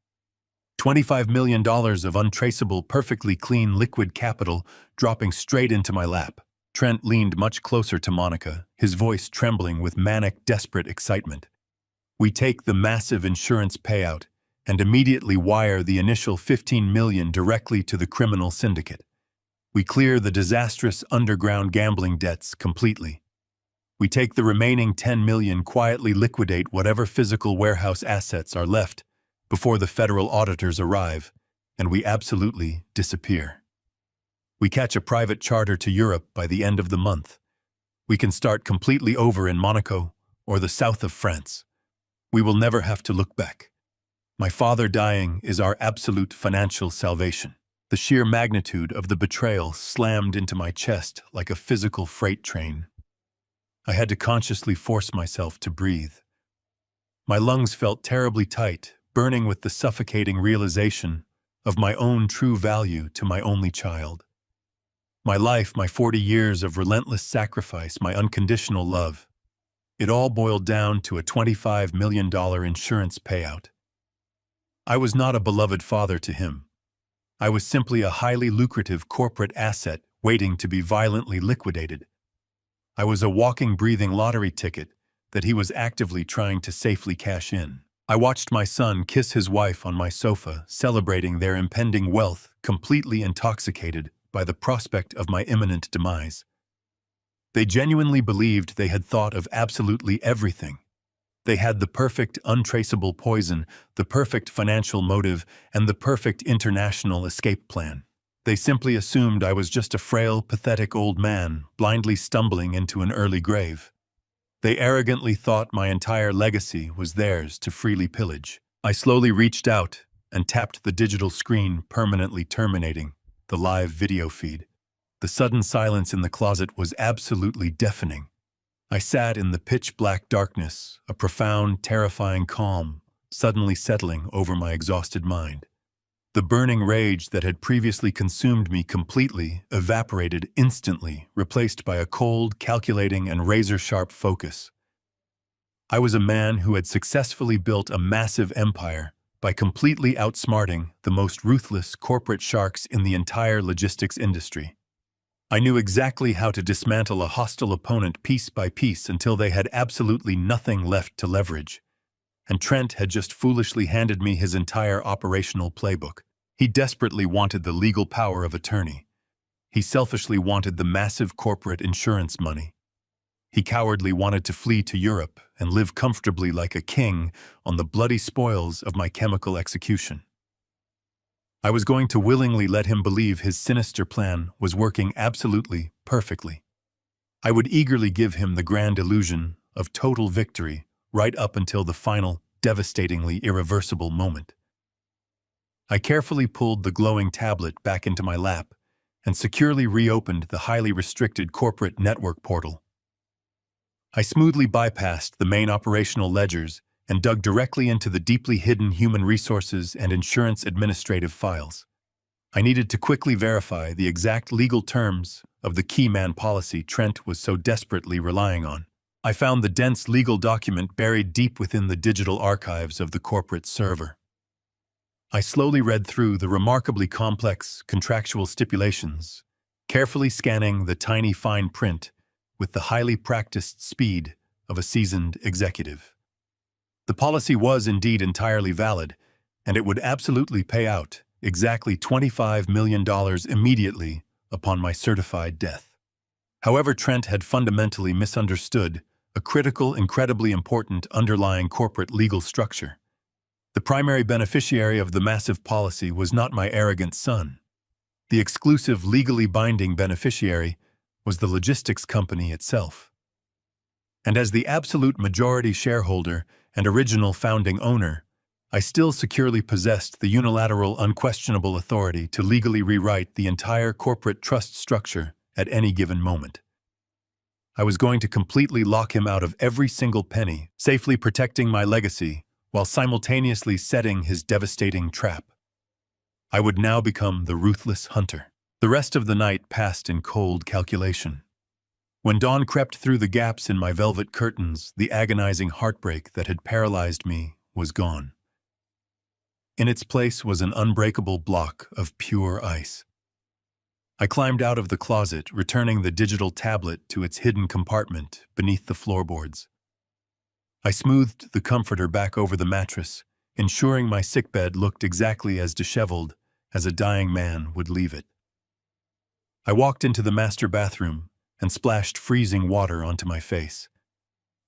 $25 million of untraceable, perfectly clean liquid capital dropping straight into my lap. Trent leaned much closer to Monica, his voice trembling with manic, desperate excitement. We take the massive insurance payout and immediately wire the initial $15 million directly to the criminal syndicate. We clear the disastrous underground gambling debts completely. We take the remaining $10 million, quietly liquidate whatever physical warehouse assets are left before the federal auditors arrive, and we absolutely disappear. We catch a private charter to Europe by the end of the month. We can start completely over in Monaco or the south of France. We will never have to look back. My father dying is our absolute financial salvation. The sheer magnitude of the betrayal slammed into my chest like a physical freight train. I had to consciously force myself to breathe. My lungs felt terribly tight, burning with the suffocating realization of my own true value to my only child. My life, my 40 years of relentless sacrifice, my unconditional love, it all boiled down to a $25 million insurance payout. I was not a beloved father to him. I was simply a highly lucrative corporate asset waiting to be violently liquidated. I was a walking, breathing lottery ticket that he was actively trying to safely cash in. I watched my son kiss his wife on my sofa, celebrating their impending wealth, completely intoxicated by the prospect of my imminent demise. They genuinely believed they had thought of absolutely everything. They had the perfect untraceable poison, the perfect financial motive, and the perfect international escape plan. They simply assumed I was just a frail, pathetic old man, blindly stumbling into an early grave. They arrogantly thought my entire legacy was theirs to freely pillage. I slowly reached out and tapped the digital screen, permanently terminating the live video feed. The sudden silence in the closet was absolutely deafening. I sat in the pitch-black darkness, a profound, terrifying calm suddenly settling over my exhausted mind. The burning rage that had previously consumed me completely evaporated instantly, replaced by a cold, calculating, and razor-sharp focus. I was a man who had successfully built a massive empire by completely outsmarting the most ruthless corporate sharks in the entire logistics industry. I knew exactly how to dismantle a hostile opponent piece by piece until they had absolutely nothing left to leverage. And Trent had just foolishly handed me his entire operational playbook. He desperately wanted the legal power of attorney. He selfishly wanted the massive corporate insurance money. He cowardly wanted to flee to Europe and live comfortably like a king on the bloody spoils of my chemical execution. I was going to willingly let him believe his sinister plan was working absolutely perfectly. I would eagerly give him the grand illusion of total victory right up until the final, devastatingly irreversible moment. I carefully pulled the glowing tablet back into my lap and securely reopened the highly restricted corporate network portal. I smoothly bypassed the main operational ledgers and dug directly into the deeply hidden human resources and insurance administrative files. I needed to quickly verify the exact legal terms of the key man policy Trent was so desperately relying on. I found the dense legal document buried deep within the digital archives of the corporate server. I slowly read through the remarkably complex contractual stipulations, carefully scanning the tiny fine print with the highly practiced speed of a seasoned executive. The policy was indeed entirely valid, and it would absolutely pay out exactly $25 million immediately upon my certified death. However, Trent had fundamentally misunderstood a critical, incredibly important underlying corporate legal structure. The primary beneficiary of the massive policy was not my arrogant son. The exclusive, legally binding beneficiary was the logistics company itself. And as the absolute majority shareholder and original founding owner, I still securely possessed the unilateral, unquestionable authority to legally rewrite the entire corporate trust structure at any given moment. I was going to completely lock him out of every single penny, safely protecting my legacy while simultaneously setting his devastating trap. I would now become the ruthless hunter. The rest of the night passed in cold calculation. When dawn crept through the gaps in my velvet curtains, the agonizing heartbreak that had paralyzed me was gone. In its place was an unbreakable block of pure ice. I climbed out of the closet, returning the digital tablet to its hidden compartment beneath the floorboards. I smoothed the comforter back over the mattress, ensuring my sickbed looked exactly as disheveled as a dying man would leave it. I walked into the master bathroom and splashed freezing water onto my face.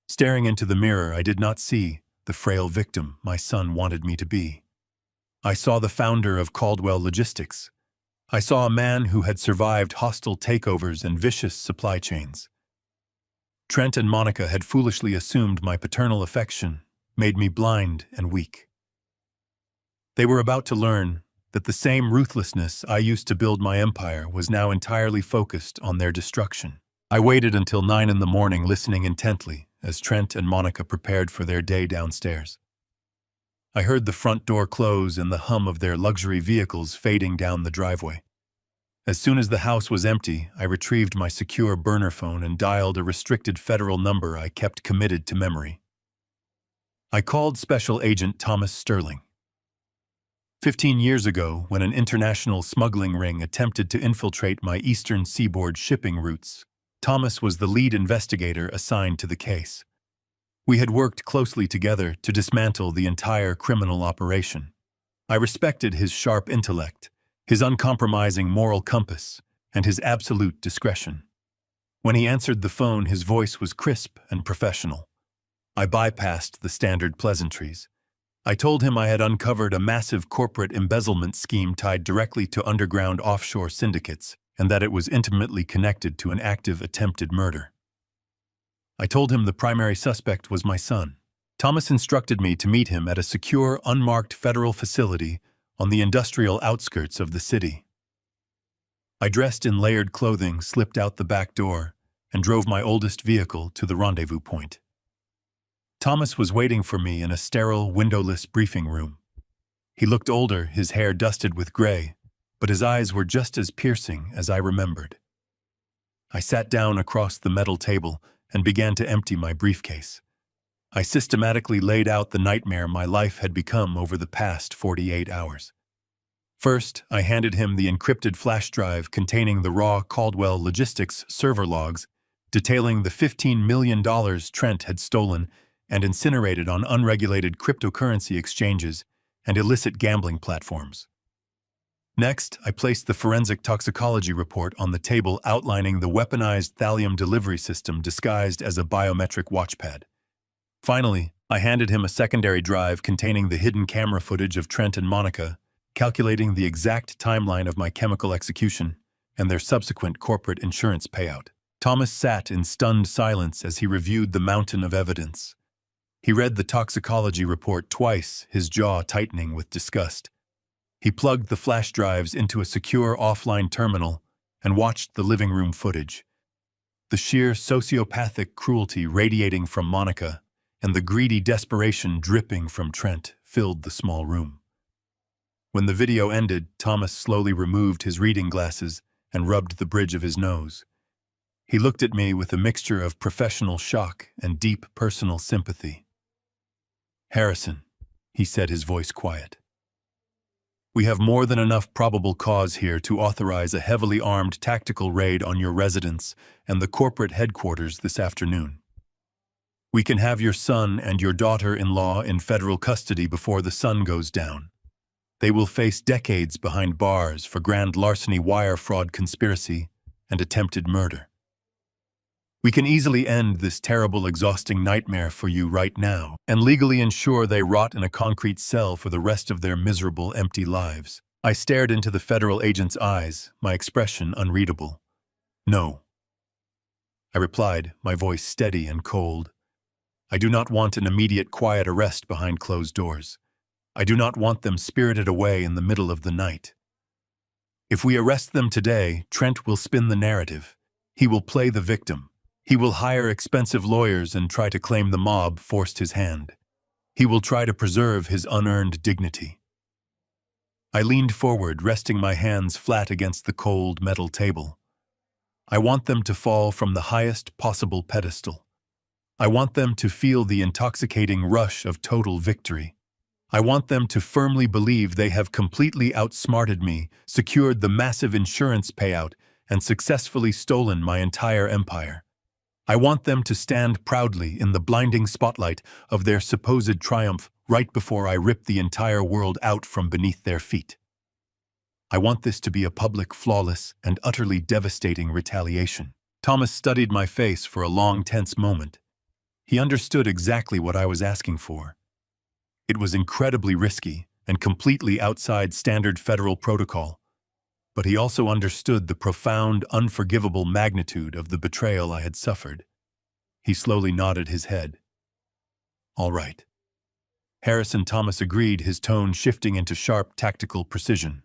Staring into the mirror, I did not see the frail victim my son wanted me to be. I saw the founder of Caldwell Logistics. I saw a man who had survived hostile takeovers and vicious supply chains. Trent and Monica had foolishly assumed my paternal affection made me blind and weak. They were about to learn that the same ruthlessness I used to build my empire was now entirely focused on their destruction. I waited until 9 in the morning, listening intently as Trent and Monica prepared for their day downstairs. I heard the front door close and the hum of their luxury vehicles fading down the driveway. As soon as the house was empty, I retrieved my secure burner phone and dialed a restricted federal number I kept committed to memory. I called Special Agent Thomas Sterling. 15 years ago, when an international smuggling ring attempted to infiltrate my eastern seaboard shipping routes, Thomas was the lead investigator assigned to the case. We had worked closely together to dismantle the entire criminal operation. I respected his sharp intellect, his uncompromising moral compass, and his absolute discretion. When he answered the phone, his voice was crisp and professional. I bypassed the standard pleasantries. I told him I had uncovered a massive corporate embezzlement scheme tied directly to underground offshore syndicates, and that it was intimately connected to an active attempted murder. I told him the primary suspect was my son. Thomas instructed me to meet him at a secure, unmarked federal facility on the industrial outskirts of the city. I dressed in layered clothing, slipped out the back door, and drove my oldest vehicle to the rendezvous point. Thomas was waiting for me in a sterile, windowless briefing room. He looked older, his hair dusted with gray, but his eyes were just as piercing as I remembered. I sat down across the metal table and began to empty my briefcase. I systematically laid out the nightmare my life had become over the past 48 hours. First, I handed him the encrypted flash drive containing the raw Caldwell Logistics server logs detailing the $15 million Trent had stolen and incinerated on unregulated cryptocurrency exchanges and illicit gambling platforms. Next, I placed the forensic toxicology report on the table outlining the weaponized thallium delivery system disguised as a biometric watchpad. Finally, I handed him a secondary drive containing the hidden camera footage of Trent and Monica, calculating the exact timeline of my chemical execution and their subsequent corporate insurance payout. Thomas sat in stunned silence as he reviewed the mountain of evidence. He read the toxicology report twice, his jaw tightening with disgust. He plugged the flash drives into a secure offline terminal and watched the living room footage. The sheer sociopathic cruelty radiating from Monica and the greedy desperation dripping from Trent filled the small room. When the video ended, Thomas slowly removed his reading glasses and rubbed the bridge of his nose. He looked at me with a mixture of professional shock and deep personal sympathy. "Harrison," he said, his voice quiet. "We have more than enough probable cause here to authorize a heavily armed tactical raid on your residence and the corporate headquarters this afternoon. We can have your son and your daughter-in-law in federal custody before the sun goes down. They will face decades behind bars for grand larceny, wire fraud, conspiracy, and attempted murder. We can easily end this terrible, exhausting nightmare for you right now and legally ensure they rot in a concrete cell for the rest of their miserable, empty lives. I stared into the federal agent's eyes, my expression unreadable. No, I replied, my voice steady and cold. I do not want an immediate, quiet arrest behind closed doors. I do not want them spirited away in the middle of the night. If we arrest them today, Trent will spin the narrative. He will play the victim. He will hire expensive lawyers and try to claim the mob forced his hand. He will try to preserve his unearned dignity. I leaned forward, resting my hands flat against the cold metal table. I want them to fall from the highest possible pedestal. I want them to feel the intoxicating rush of total victory. I want them to firmly believe they have completely outsmarted me, secured the massive insurance payout, and successfully stolen my entire empire. I want them to stand proudly in the blinding spotlight of their supposed triumph right before I rip the entire world out from beneath their feet. I want this to be a public, flawless, and utterly devastating retaliation. Thomas studied my face for a long, tense moment. He understood exactly what I was asking for. It was incredibly risky and completely outside standard federal protocol, but he also understood the profound, unforgivable magnitude of the betrayal I had suffered. He slowly nodded his head. All right. Harrison Thomas agreed, his tone shifting into sharp, tactical precision.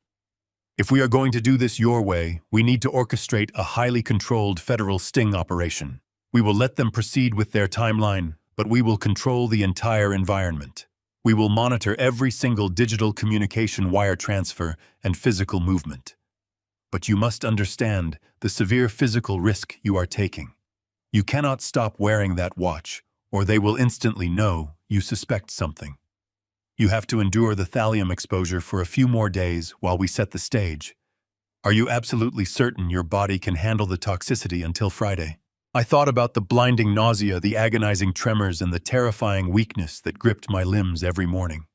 If we are going to do this your way, we need to orchestrate a highly controlled federal sting operation. We will let them proceed with their timeline, but we will control the entire environment. We will monitor every single digital communication wire transfer and physical movement. But you must understand the severe physical risk you are taking. You cannot stop wearing that watch, or they will instantly know you suspect something. You have to endure the thallium exposure for a few more days while we set the stage. Are you absolutely certain your body can handle the toxicity until Friday? I thought about the blinding nausea, the agonizing tremors, and the terrifying weakness that gripped my limbs every morning.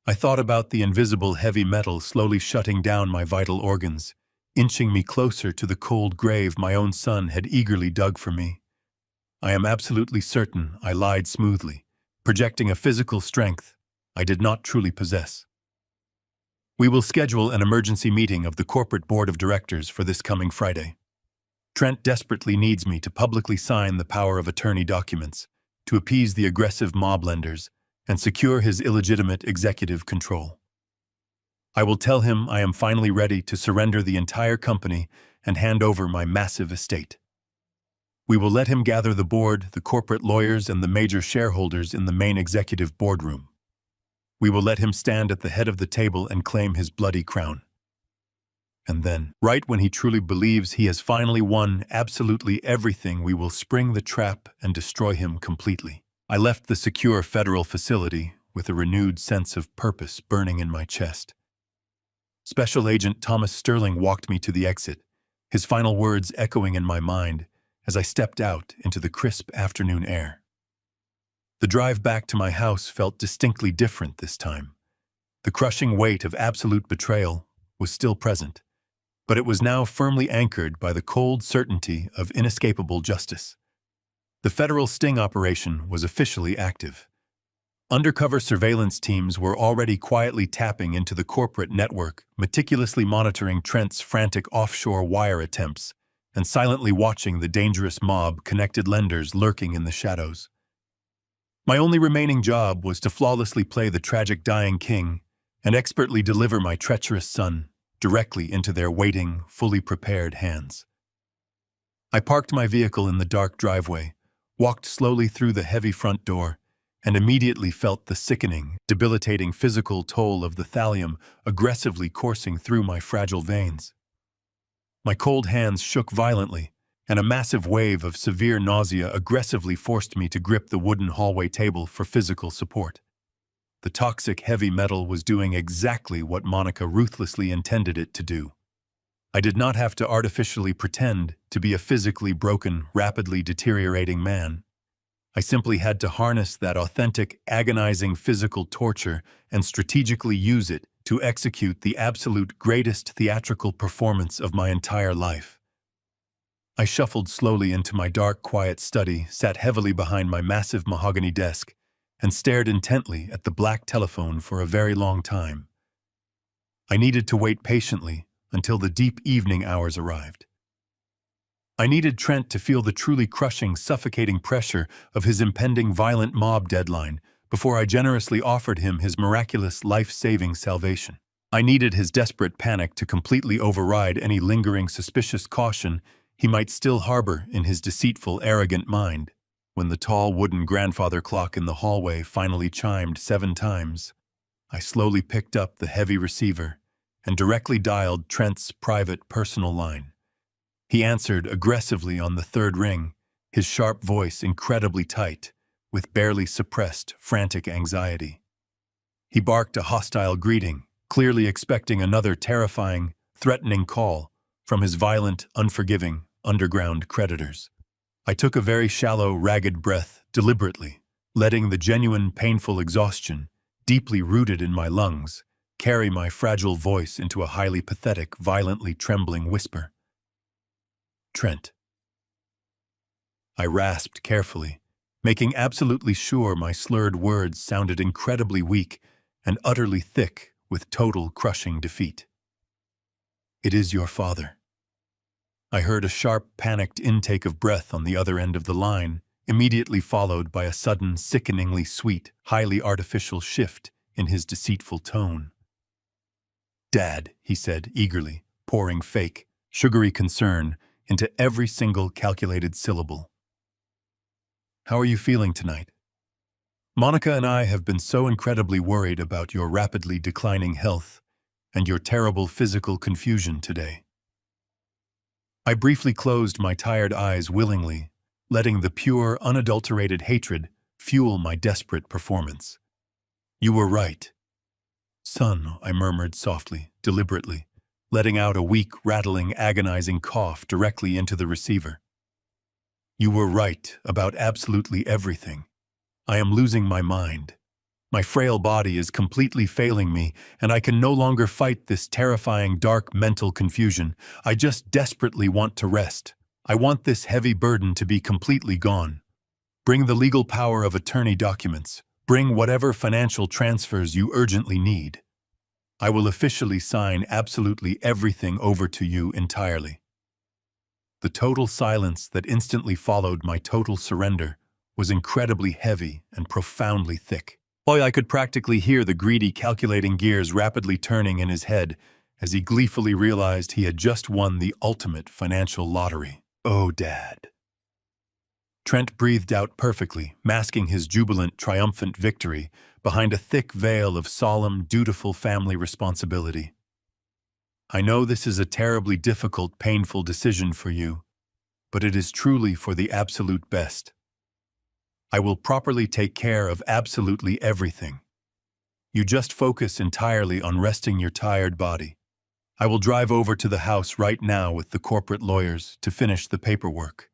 I thought about the invisible heavy metal slowly shutting down my vital organs, inching me closer to the cold grave my own son had eagerly dug for me. I am absolutely certain I lied smoothly, projecting a physical strength I did not truly possess. We will schedule an emergency meeting of the corporate board of directors for this coming Friday. Trent desperately needs me to publicly sign the power of attorney documents, to appease the aggressive mob lenders, and secure his illegitimate executive control. I will tell him I am finally ready to surrender the entire company and hand over my massive estate. We will let him gather the board, the corporate lawyers, and the major shareholders in the main executive boardroom. We will let him stand at the head of the table and claim his bloody crown. And then, right when he truly believes he has finally won absolutely everything, we will spring the trap and destroy him completely. I left the secure federal facility with a renewed sense of purpose burning in my chest. Special Agent Thomas Sterling walked me to the exit, his final words echoing in my mind as I stepped out into the crisp afternoon air. The drive back to my house felt distinctly different this time. The crushing weight of absolute betrayal was still present, but it was now firmly anchored by the cold certainty of inescapable justice. The federal sting operation was officially active. Undercover surveillance teams were already quietly tapping into the corporate network, meticulously monitoring Trent's frantic offshore wire attempts and silently watching the dangerous mob-connected lenders lurking in the shadows. My only remaining job was to flawlessly play the tragic dying king and expertly deliver my treacherous son directly into their waiting, fully prepared hands. I parked my vehicle in the dark driveway, walked slowly through the heavy front door, and immediately felt the sickening, debilitating physical toll of the thallium aggressively coursing through my fragile veins. My cold hands shook violently, and a massive wave of severe nausea aggressively forced me to grip the wooden hallway table for physical support. The toxic heavy metal was doing exactly what Monica ruthlessly intended it to do. I did not have to artificially pretend to be a physically broken, rapidly deteriorating man. I simply had to harness that authentic, agonizing physical torture and strategically use it to execute the absolute greatest theatrical performance of my entire life. I shuffled slowly into my dark, quiet study, sat heavily behind my massive mahogany desk, and stared intently at the black telephone for a very long time. I needed to wait patiently until the deep evening hours arrived. I needed Trent to feel the truly crushing, suffocating pressure of his impending violent mob deadline before I generously offered him his miraculous, life-saving salvation. I needed his desperate panic to completely override any lingering suspicious caution he might still harbor in his deceitful, arrogant mind. When the tall wooden grandfather clock in the hallway finally chimed 7 times, I slowly picked up the heavy receiver and directly dialed Trent's private personal line. He answered aggressively on the 3rd ring, his sharp voice incredibly tight, with barely suppressed, frantic anxiety. He barked a hostile greeting, clearly expecting another terrifying, threatening call from his violent, unforgiving, underground creditors. I took a very shallow, ragged breath deliberately, letting the genuine, painful exhaustion, deeply rooted in my lungs, carry my fragile voice into a highly pathetic, violently trembling whisper. Trent. I rasped carefully, making absolutely sure my slurred words sounded incredibly weak and utterly thick with total crushing defeat. It is your father. I heard a sharp, panicked intake of breath on the other end of the line, immediately followed by a sudden, sickeningly sweet, highly artificial shift in his deceitful tone. Dad, he said eagerly, pouring fake, sugary concern into every single calculated syllable. How are you feeling tonight? Monica and I have been so incredibly worried about your rapidly declining health and your terrible physical confusion today. I briefly closed my tired eyes willingly, letting the pure, unadulterated hatred fuel my desperate performance. You were right. Son, I murmured softly, deliberately, letting out a weak, rattling, agonizing cough directly into the receiver. You were right about absolutely everything. I am losing my mind. My frail body is completely failing me, and I can no longer fight this terrifying, dark mental confusion. I just desperately want to rest. I want this heavy burden to be completely gone. Bring the legal power of attorney documents. Bring whatever financial transfers you urgently need. I will officially sign absolutely everything over to you entirely. The total silence that instantly followed my total surrender was incredibly heavy and profoundly thick. I could practically hear the greedy, calculating gears rapidly turning in his head as he gleefully realized he had just won the ultimate financial lottery. Oh, Dad. Trent breathed out perfectly, masking his jubilant, triumphant victory behind a thick veil of solemn, dutiful family responsibility. I know this is a terribly difficult, painful decision for you, but it is truly for the absolute best. I will properly take care of absolutely everything. You just focus entirely on resting your tired body. I will drive over to the house right now with the corporate lawyers to finish the paperwork.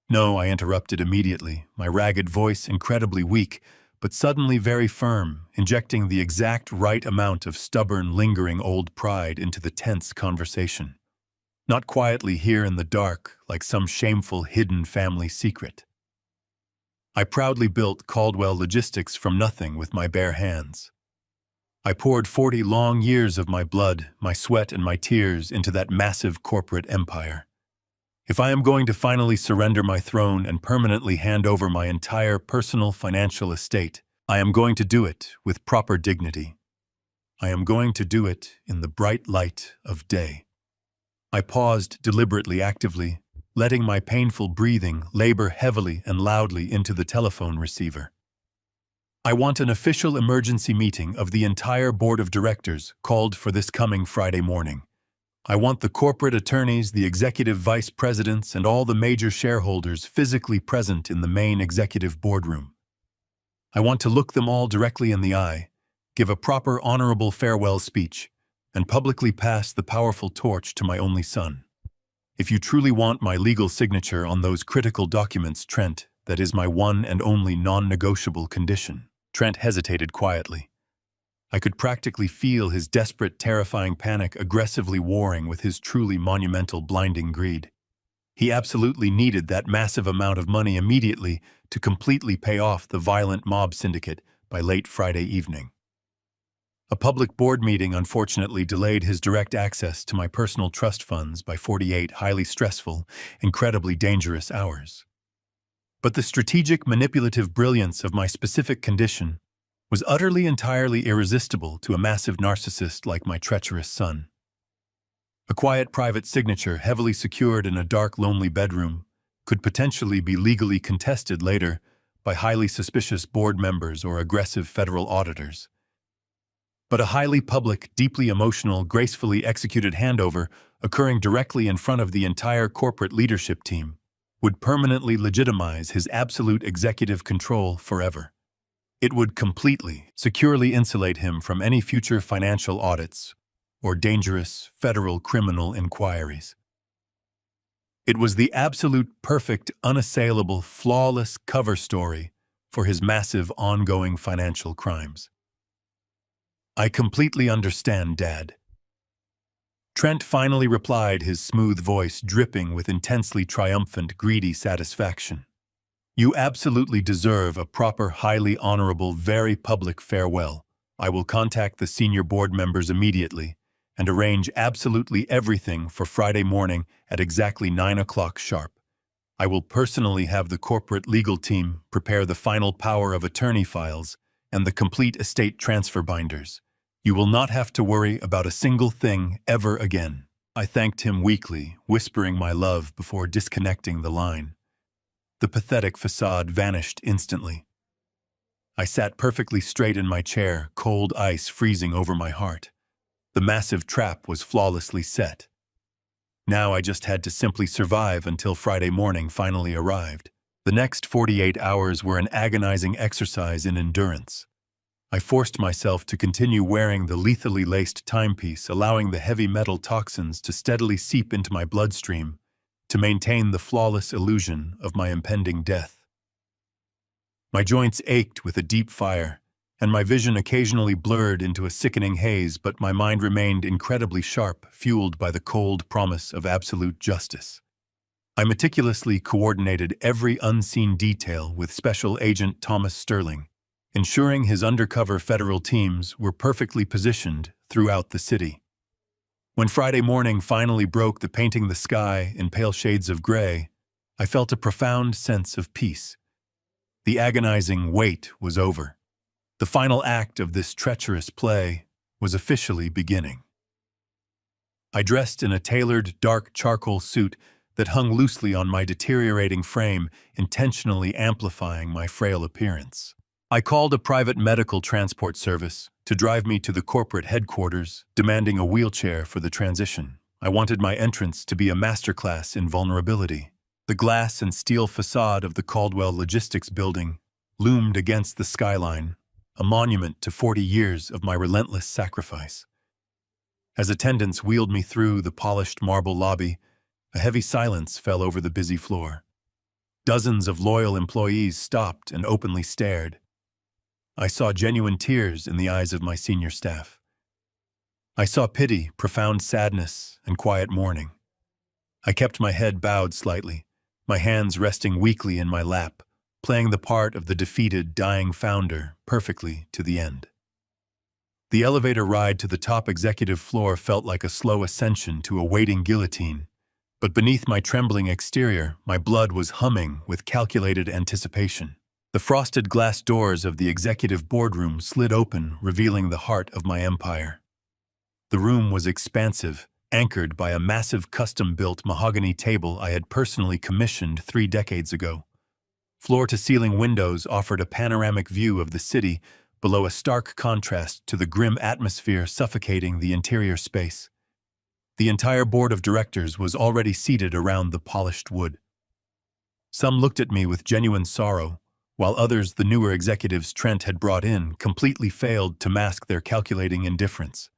No, I interrupted immediately, my ragged voice incredibly weak, but suddenly very firm, injecting the exact right amount of stubborn, lingering old pride into the tense conversation. Not quietly here in the dark, like some shameful, hidden family secret. I proudly built Caldwell Logistics from nothing with my bare hands. I poured 40 long years of my blood, my sweat, and my tears into that massive corporate empire. If I am going to finally surrender my throne and permanently hand over my entire personal financial estate, I am going to do it with proper dignity. I am going to do it in the bright light of day. I paused deliberately, actively, letting my painful breathing labor heavily and loudly into the telephone receiver. I want an official emergency meeting of the entire board of directors called for this coming Friday morning. I want the corporate attorneys, the executive vice presidents, and all the major shareholders physically present in the main executive boardroom. I want to look them all directly in the eye, give a proper honorable farewell speech, and publicly pass the powerful torch to my only son. If you truly want my legal signature on those critical documents, Trent, that is my one and only non-negotiable condition. Trent hesitated quietly. I could practically feel his desperate, terrifying panic aggressively warring with his truly monumental, blinding greed. He absolutely needed that massive amount of money immediately to completely pay off the violent mob syndicate by late Friday evening. A public board meeting unfortunately delayed his direct access to my personal trust funds by 48 highly stressful, incredibly dangerous hours. But the strategic, manipulative brilliance of my specific condition was utterly entirely irresistible to a massive narcissist like my treacherous son. A quiet private signature heavily secured in a dark, lonely bedroom could potentially be legally contested later by highly suspicious board members or aggressive federal auditors. But a highly public, deeply emotional, gracefully executed handover occurring directly in front of the entire corporate leadership team would permanently legitimize his absolute executive control forever. It would completely, securely insulate him from any future financial audits or dangerous federal criminal inquiries. It was the absolute perfect, unassailable, flawless cover story for his massive ongoing financial crimes. "I completely understand, Dad." Trent finally replied, his smooth voice dripping with intensely triumphant, greedy satisfaction. "You absolutely deserve a proper, highly honorable, very public farewell. I will contact the senior board members immediately and arrange absolutely everything for Friday morning at exactly 9 o'clock sharp. I will personally have the corporate legal team prepare the final power of attorney files and the complete estate transfer binders. You will not have to worry about a single thing ever again." I thanked him weakly, whispering my love before disconnecting the line. The pathetic facade vanished instantly. I sat perfectly straight in my chair, cold ice freezing over my heart. The massive trap was flawlessly set. Now I just had to simply survive until Friday morning finally arrived. The next 48 hours were an agonizing exercise in endurance. I forced myself to continue wearing the lethally laced timepiece, allowing the heavy metal toxins to steadily seep into my bloodstream to maintain the flawless illusion of my impending death. My joints ached with a deep fire, and my vision occasionally blurred into a sickening haze, but my mind remained incredibly sharp, fueled by the cold promise of absolute justice. I meticulously coordinated every unseen detail with Special Agent Thomas Sterling, ensuring his undercover federal teams were perfectly positioned throughout the city. When Friday morning finally broke, the painting the sky in pale shades of gray, I felt a profound sense of peace. The agonizing wait was over. The final act of this treacherous play was officially beginning. I dressed in a tailored, dark charcoal suit that hung loosely on my deteriorating frame, intentionally amplifying my frail appearance. I called a private medical transport service to drive me to the corporate headquarters, demanding a wheelchair for the transition. I wanted my entrance to be a masterclass in vulnerability. The glass and steel facade of the Caldwell Logistics Building loomed against the skyline, a monument to 40 years of my relentless sacrifice. As attendants wheeled me through the polished marble lobby, a heavy silence fell over the busy floor. Dozens of loyal employees stopped and openly stared. I saw genuine tears in the eyes of my senior staff. I saw pity, profound sadness, and quiet mourning. I kept my head bowed slightly, my hands resting weakly in my lap, playing the part of the defeated, dying founder perfectly to the end. The elevator ride to the top executive floor felt like a slow ascension to a waiting guillotine, but beneath my trembling exterior, my blood was humming with calculated anticipation. The frosted glass doors of the executive boardroom slid open, revealing the heart of my empire. The room was expansive, anchored by a massive custom-built mahogany table I had personally commissioned 3 decades ago. Floor-to-ceiling windows offered a panoramic view of the city, below a stark contrast to the grim atmosphere suffocating the interior space. The entire board of directors was already seated around the polished wood. Some looked at me with genuine sorrow, while others, the newer executives Trent had brought in, completely failed to mask their calculating indifference.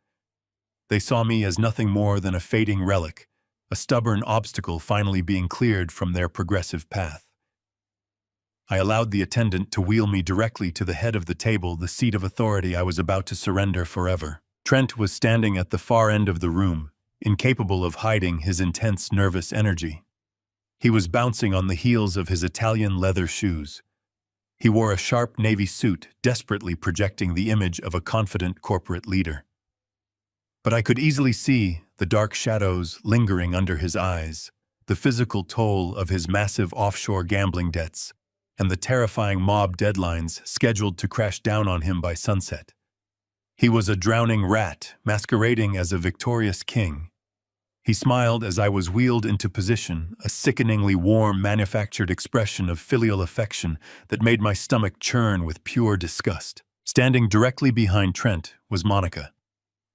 They saw me as nothing more than a fading relic, a stubborn obstacle finally being cleared from their progressive path. I allowed the attendant to wheel me directly to the head of the table, the seat of authority I was about to surrender forever. Trent was standing at the far end of the room, incapable of hiding his intense nervous energy. He was bouncing on the heels of his Italian leather shoes. He wore a sharp navy suit, desperately projecting the image of a confident corporate leader. But I could easily see the dark shadows lingering under his eyes, the physical toll of his massive offshore gambling debts, and the terrifying mob deadlines scheduled to crash down on him by sunset. He was a drowning rat, masquerading as a victorious king. He smiled as I was wheeled into position, a sickeningly warm, manufactured expression of filial affection that made my stomach churn with pure disgust. Standing directly behind Trent was Monica.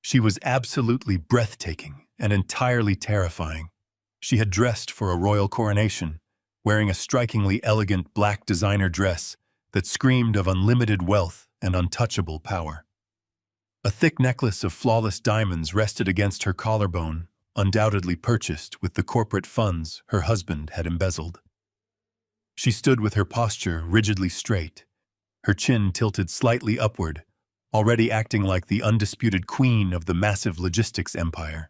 She was absolutely breathtaking and entirely terrifying. She had dressed for a royal coronation, wearing a strikingly elegant black designer dress that screamed of unlimited wealth and untouchable power. A thick necklace of flawless diamonds rested against her collarbone, undoubtedly purchased with the corporate funds her husband had embezzled. She stood with her posture rigidly straight, her chin tilted slightly upward, already acting like the undisputed queen of the massive logistics empire.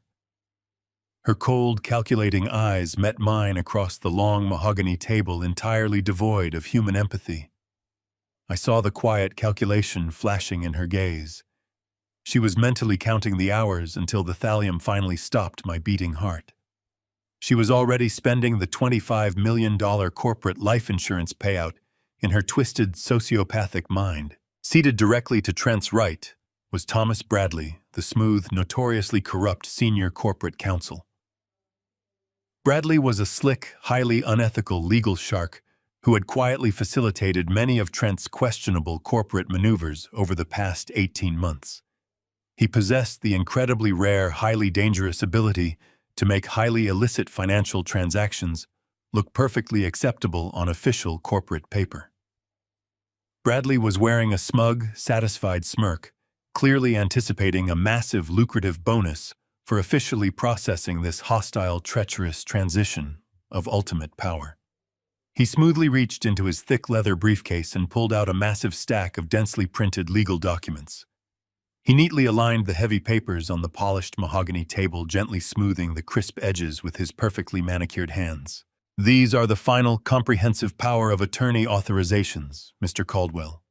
Her cold, calculating eyes met mine across the long mahogany table, entirely devoid of human empathy. I saw the quiet calculation flashing in her gaze. She was mentally counting the hours until the thallium finally stopped my beating heart. She was already spending the $25 million corporate life insurance payout in her twisted sociopathic mind. Seated directly to Trent's right was Thomas Bradley, the smooth, notoriously corrupt senior corporate counsel. Bradley was a slick, highly unethical legal shark who had quietly facilitated many of Trent's questionable corporate maneuvers over the past 18 months. He possessed the incredibly rare, highly dangerous ability to make highly illicit financial transactions look perfectly acceptable on official corporate paper. Bradley was wearing a smug, satisfied smirk, clearly anticipating a massive, lucrative bonus for officially processing this hostile, treacherous transition of ultimate power. He smoothly reached into his thick leather briefcase and pulled out a massive stack of densely printed legal documents. He neatly aligned the heavy papers on the polished mahogany table, gently smoothing the crisp edges with his perfectly manicured hands. "These are the final comprehensive power of attorney authorizations, Mr. Caldwell."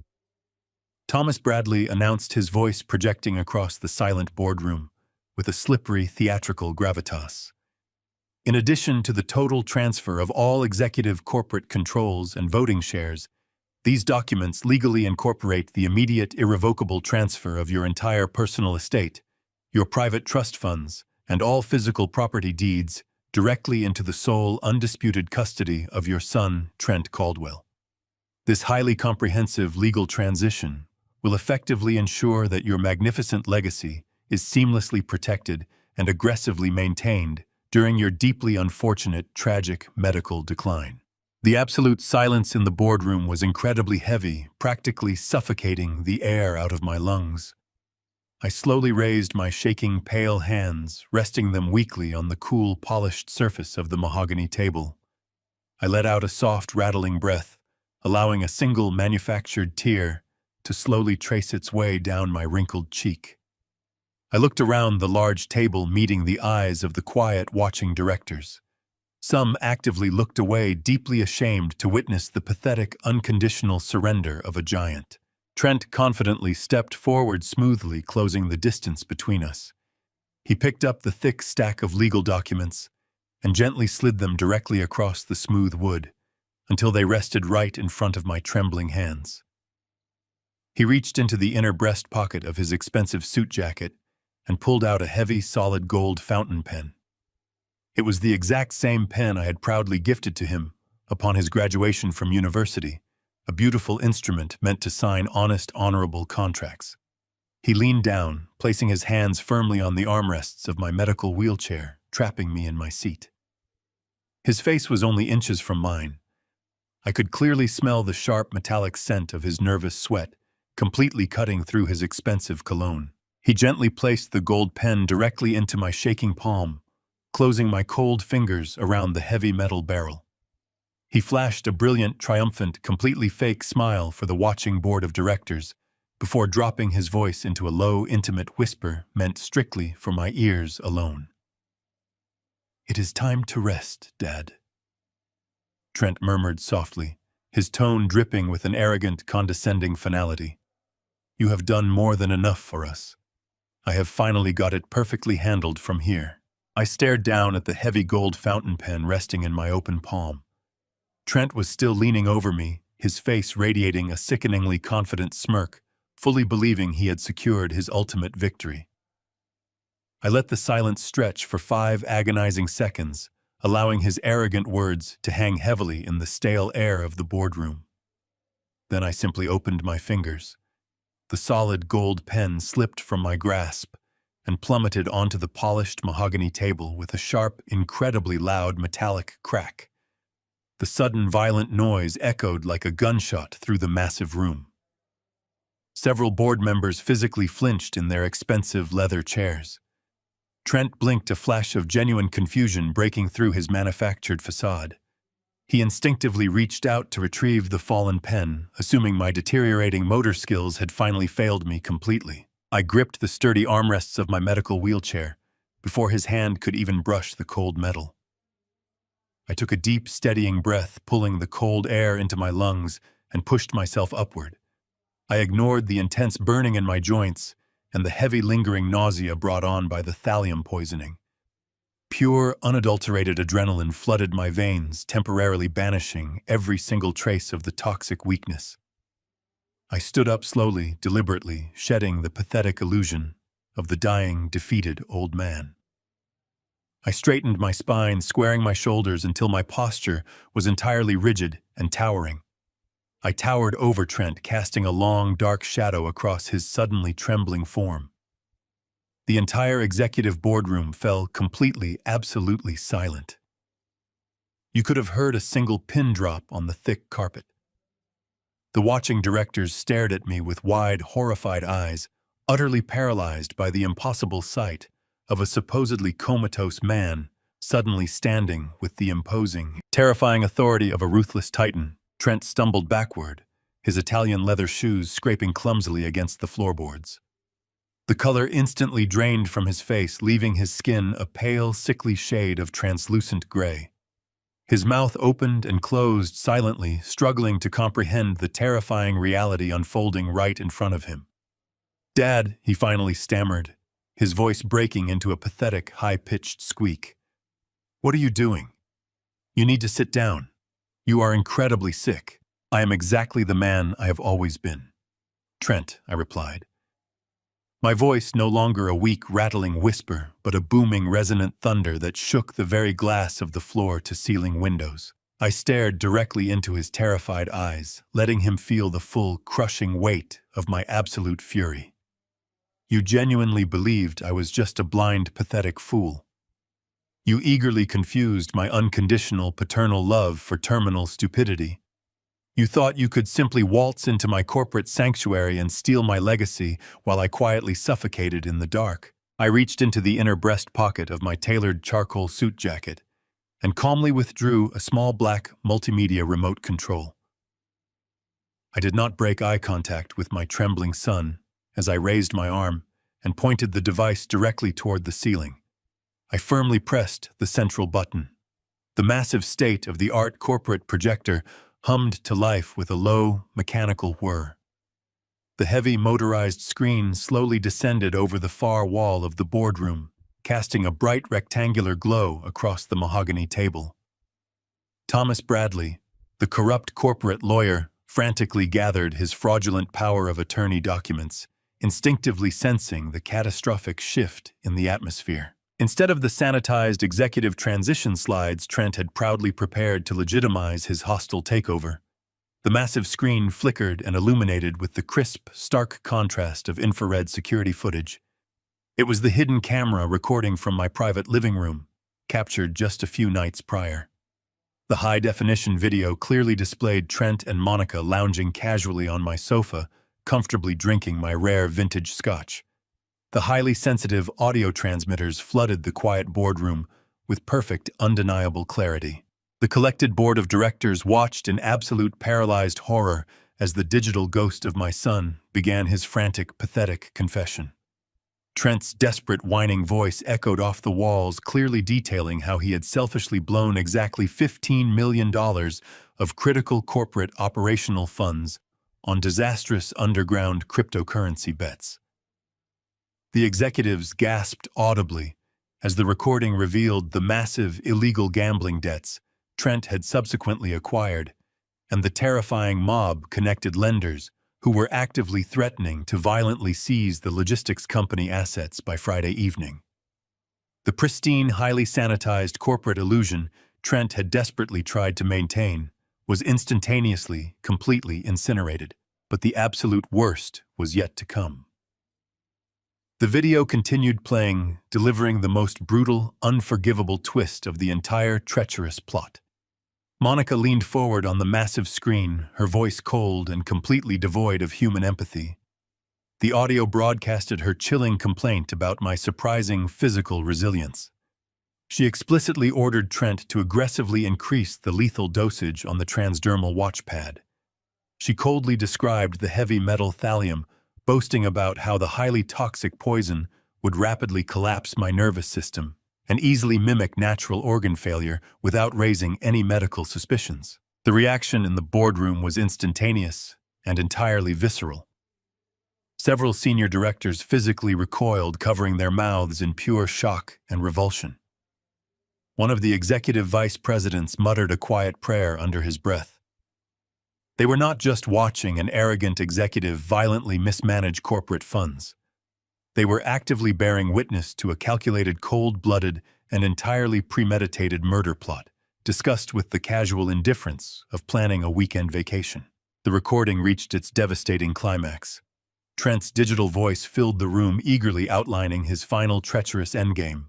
Thomas Bradley announced, his voice projecting across the silent boardroom with a slippery, theatrical gravitas. In addition to the total transfer of all executive corporate controls and voting shares, these documents legally incorporate the immediate, irrevocable transfer of your entire personal estate, your private trust funds, and all physical property deeds directly into the sole, undisputed custody of your son, Trent Caldwell. This highly comprehensive legal transition will effectively ensure that your magnificent legacy is seamlessly protected and aggressively maintained during your deeply unfortunate, tragic medical decline. The absolute silence in the boardroom was incredibly heavy, practically suffocating the air out of my lungs. I slowly raised my shaking, pale hands, resting them weakly on the cool, polished surface of the mahogany table. I let out a soft, rattling breath, allowing a single manufactured tear to slowly trace its way down my wrinkled cheek. I looked around the large table, meeting the eyes of the quiet, watching directors. Some actively looked away, deeply ashamed to witness the pathetic, unconditional surrender of a giant. Trent confidently stepped forward, smoothly closing the distance between us. He picked up the thick stack of legal documents and gently slid them directly across the smooth wood until they rested right in front of my trembling hands. He reached into the inner breast pocket of his expensive suit jacket and pulled out a heavy, solid gold fountain pen. It was the exact same pen I had proudly gifted to him upon his graduation from university, a beautiful instrument meant to sign honest, honorable contracts. He leaned down, placing his hands firmly on the armrests of my medical wheelchair, trapping me in my seat. His face was only inches from mine. I could clearly smell the sharp, metallic scent of his nervous sweat, completely cutting through his expensive cologne. He gently placed the gold pen directly into my shaking palm, closing my cold fingers around the heavy metal barrel. He flashed a brilliant, triumphant, completely fake smile for the watching board of directors, before dropping his voice into a low, intimate whisper meant strictly for my ears alone. "It is time to rest, Dad," Trent murmured softly, his tone dripping with an arrogant, condescending finality. "You have done more than enough for us. I have finally got it perfectly handled from here." I stared down at the heavy gold fountain pen resting in my open palm. Trent was still leaning over me, his face radiating a sickeningly confident smirk, fully believing he had secured his ultimate victory. I let the silence stretch for 5 agonizing seconds, allowing his arrogant words to hang heavily in the stale air of the boardroom. Then I simply opened my fingers. The solid gold pen slipped from my grasp and plummeted onto the polished mahogany table with a sharp, incredibly loud metallic crack. The sudden violent noise echoed like a gunshot through the massive room. Several board members physically flinched in their expensive leather chairs. Trent blinked, a flash of genuine confusion breaking through his manufactured facade. He instinctively reached out to retrieve the fallen pen, assuming my deteriorating motor skills had finally failed me completely. I gripped the sturdy armrests of my medical wheelchair before his hand could even brush the cold metal. I took a deep, steadying breath, pulling the cold air into my lungs, and pushed myself upward. I ignored the intense burning in my joints and the heavy, lingering nausea brought on by the thallium poisoning. Pure, unadulterated adrenaline flooded my veins, temporarily banishing every single trace of the toxic weakness. I stood up slowly, deliberately, shedding the pathetic illusion of the dying, defeated old man. I straightened my spine, squaring my shoulders until my posture was entirely rigid and towering. I towered over Trent, casting a long, dark shadow across his suddenly trembling form. The entire executive boardroom fell completely, absolutely silent. You could have heard a single pin drop on the thick carpet. The watching directors stared at me with wide, horrified eyes, utterly paralyzed by the impossible sight of a supposedly comatose man suddenly standing with the imposing, terrifying authority of a ruthless titan. Trent stumbled backward, his Italian leather shoes scraping clumsily against the floorboards. The color instantly drained from his face, leaving his skin a pale, sickly shade of translucent gray. His mouth opened and closed silently, struggling to comprehend the terrifying reality unfolding right in front of him. "Dad," he finally stammered, his voice breaking into a pathetic, high-pitched squeak. "What are you doing? You need to sit down. You are incredibly sick." "I am exactly the man I have always been." "Trent," I replied. My voice no longer a weak, rattling whisper, but a booming, resonant thunder that shook the very glass of the floor-to-ceiling windows. I stared directly into his terrified eyes, letting him feel the full, crushing weight of my absolute fury. "You genuinely believed I was just a blind, pathetic fool. You eagerly confused my unconditional paternal love for terminal stupidity. You thought you could simply waltz into my corporate sanctuary and steal my legacy while I quietly suffocated in the dark." I reached into the inner breast pocket of my tailored charcoal suit jacket and calmly withdrew a small black multimedia remote control. I did not break eye contact with my trembling son as I raised my arm and pointed the device directly toward the ceiling. I firmly pressed the central button. The massive state-of-the-art corporate projector hummed to life with a low, mechanical whir. The heavy motorized screen slowly descended over the far wall of the boardroom, casting a bright rectangular glow across the mahogany table. Thomas Bradley, the corrupt corporate lawyer, frantically gathered his fraudulent power of attorney documents, instinctively sensing the catastrophic shift in the atmosphere. Instead of the sanitized executive transition slides Trent had proudly prepared to legitimize his hostile takeover, the massive screen flickered and illuminated with the crisp, stark contrast of infrared security footage. It was the hidden camera recording from my private living room, captured just a few nights prior. The high-definition video clearly displayed Trent and Monica lounging casually on my sofa, comfortably drinking my rare vintage scotch. The highly sensitive audio transmitters flooded the quiet boardroom with perfect, undeniable clarity. The collected board of directors watched in absolute paralyzed horror as the digital ghost of my son began his frantic, pathetic confession. Trent's desperate, whining voice echoed off the walls, clearly detailing how he had selfishly blown exactly $15 million of critical corporate operational funds on disastrous underground cryptocurrency bets. The executives gasped audibly as the recording revealed the massive illegal gambling debts Trent had subsequently acquired, and the terrifying mob-connected lenders who were actively threatening to violently seize the logistics company assets by Friday evening. The pristine, highly sanitized corporate illusion Trent had desperately tried to maintain was instantaneously, completely incinerated, but the absolute worst was yet to come. The video continued playing, delivering the most brutal, unforgivable twist of the entire treacherous plot. Monica leaned forward on the massive screen, her voice cold and completely devoid of human empathy. The audio broadcasted her chilling complaint about my surprising physical resilience. She explicitly ordered Trent to aggressively increase the lethal dosage on the transdermal watchpad. She coldly described the heavy metal thallium, boasting about how the highly toxic poison would rapidly collapse my nervous system and easily mimic natural organ failure without raising any medical suspicions. The reaction in the boardroom was instantaneous and entirely visceral. Several senior directors physically recoiled, covering their mouths in pure shock and revulsion. One of the executive vice presidents muttered a quiet prayer under his breath. They were not just watching an arrogant executive violently mismanage corporate funds. They were actively bearing witness to a calculated, cold-blooded, and entirely premeditated murder plot, discussed with the casual indifference of planning a weekend vacation. The recording reached its devastating climax. Trent's digital voice filled the room, eagerly outlining his final treacherous endgame.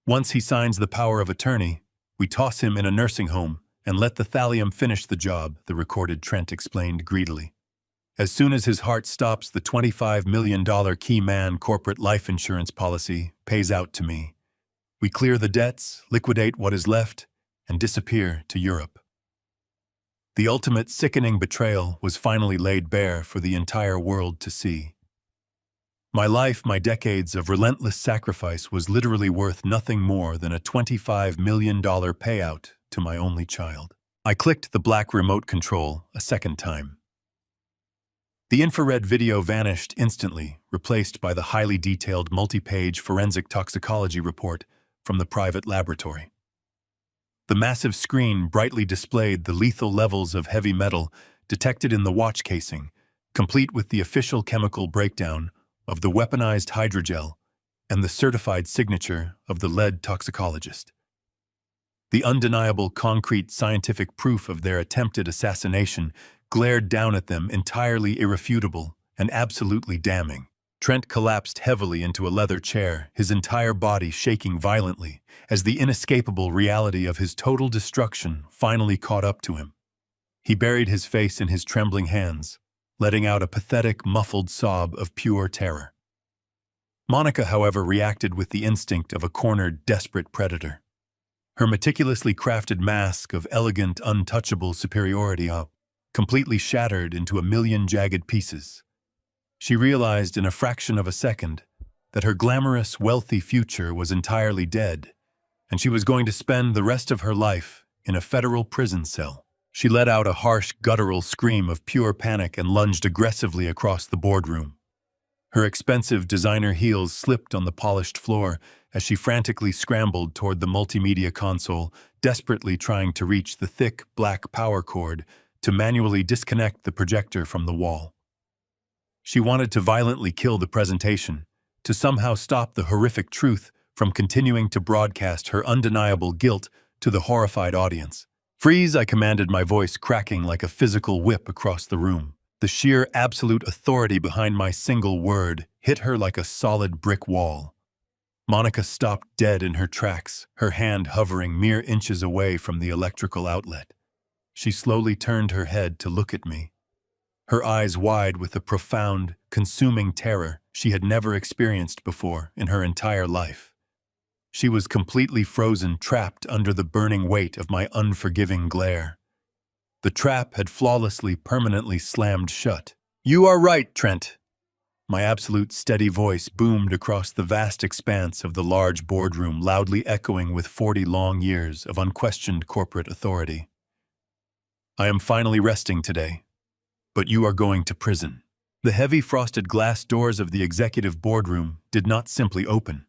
Once he signs the power of attorney, we toss him in a nursing home and let the thallium finish the job, the recorded Trent explained greedily. As soon as his heart stops, the $25 million Key Man corporate life insurance policy pays out to me. We clear the debts, liquidate what is left, and disappear to Europe. The ultimate sickening betrayal was finally laid bare for the entire world to see. My life, my decades of relentless sacrifice was literally worth nothing more than a $25 million payout to my only child. I clicked the black remote control a second time. The infrared video vanished instantly, replaced by the highly detailed multi-page forensic toxicology report from the private laboratory. The massive screen brightly displayed the lethal levels of heavy metal detected in the watch casing, complete with the official chemical breakdown of the weaponized hydrogel and the certified signature of the lead toxicologist. The undeniable concrete scientific proof of their attempted assassination glared down at them, entirely irrefutable and absolutely damning. Trent collapsed heavily into a leather chair, his entire body shaking violently as the inescapable reality of his total destruction finally caught up to him. He buried his face in his trembling hands, letting out a pathetic, muffled sob of pure terror. Monica, however, reacted with the instinct of a cornered, desperate predator. Her meticulously crafted mask of elegant, untouchable superiority completely shattered into a million jagged pieces. She realized in a fraction of a second that her glamorous, wealthy future was entirely dead, and she was going to spend the rest of her life in a federal prison cell. She let out a harsh, guttural scream of pure panic and lunged aggressively across the boardroom. Her expensive designer heels slipped on the polished floor as she frantically scrambled toward the multimedia console, desperately trying to reach the thick, black power cord to manually disconnect the projector from the wall. She wanted to violently kill the presentation, to somehow stop the horrific truth from continuing to broadcast her undeniable guilt to the horrified audience. "Freeze!" I commanded, my voice cracking like a physical whip across the room. The sheer absolute authority behind my single word hit her like a solid brick wall. Monica stopped dead in her tracks, her hand hovering mere inches away from the electrical outlet. She slowly turned her head to look at me, her eyes wide with a profound, consuming terror she had never experienced before in her entire life. She was completely frozen, trapped under the burning weight of my unforgiving glare. The trap had flawlessly, permanently slammed shut. "You are right, Trent." My absolute steady voice boomed across the vast expanse of the large boardroom, loudly echoing with 40 long years of unquestioned corporate authority. "I am finally resting today, but you are going to prison." The heavy frosted glass doors of the executive boardroom did not simply open.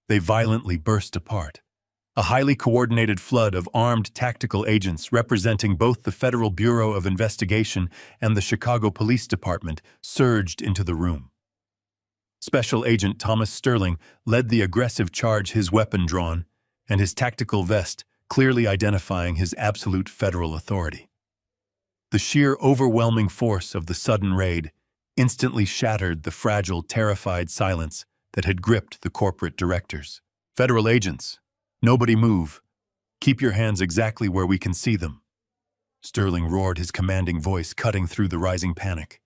They violently burst apart. A highly coordinated flood of armed tactical agents representing both the Federal Bureau of Investigation and the Chicago Police Department surged into the room. Special Agent Thomas Sterling led the aggressive charge, his weapon drawn, and his tactical vest clearly identifying his absolute federal authority. The sheer overwhelming force of the sudden raid instantly shattered the fragile, terrified silence that had gripped the corporate directors. "Federal agents, nobody move. Keep your hands exactly where we can see them." Sterling roared, his commanding voice cutting through the rising panic.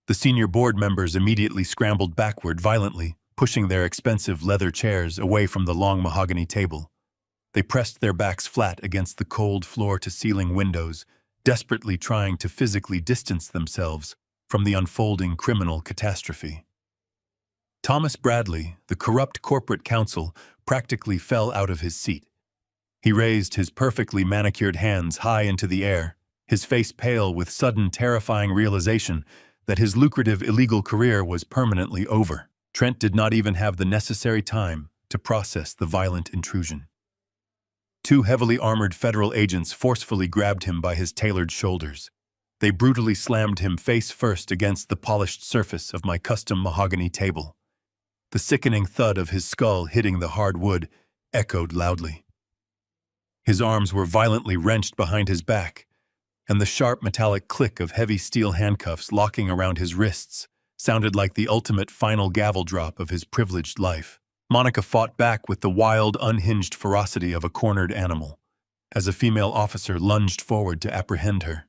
The senior board members immediately scrambled backward violently, pushing their expensive leather chairs away from the long mahogany table. They pressed their backs flat against the cold floor-to-ceiling windows, desperately trying to physically distance themselves from the unfolding criminal catastrophe. Thomas Bradley, the corrupt corporate counsel, practically fell out of his seat. He raised his perfectly manicured hands high into the air, his face pale with sudden terrifying realization that his lucrative illegal career was permanently over. Trent did not even have the necessary time to process the violent intrusion. Two heavily armored federal agents forcefully grabbed him by his tailored shoulders. They brutally slammed him face first against the polished surface of my custom mahogany table. The sickening thud of his skull hitting the hard wood echoed loudly. His arms were violently wrenched behind his back, and the sharp metallic click of heavy steel handcuffs locking around his wrists sounded like the ultimate final gavel drop of his privileged life. Monica fought back with the wild, unhinged ferocity of a cornered animal, as a female officer lunged forward to apprehend her.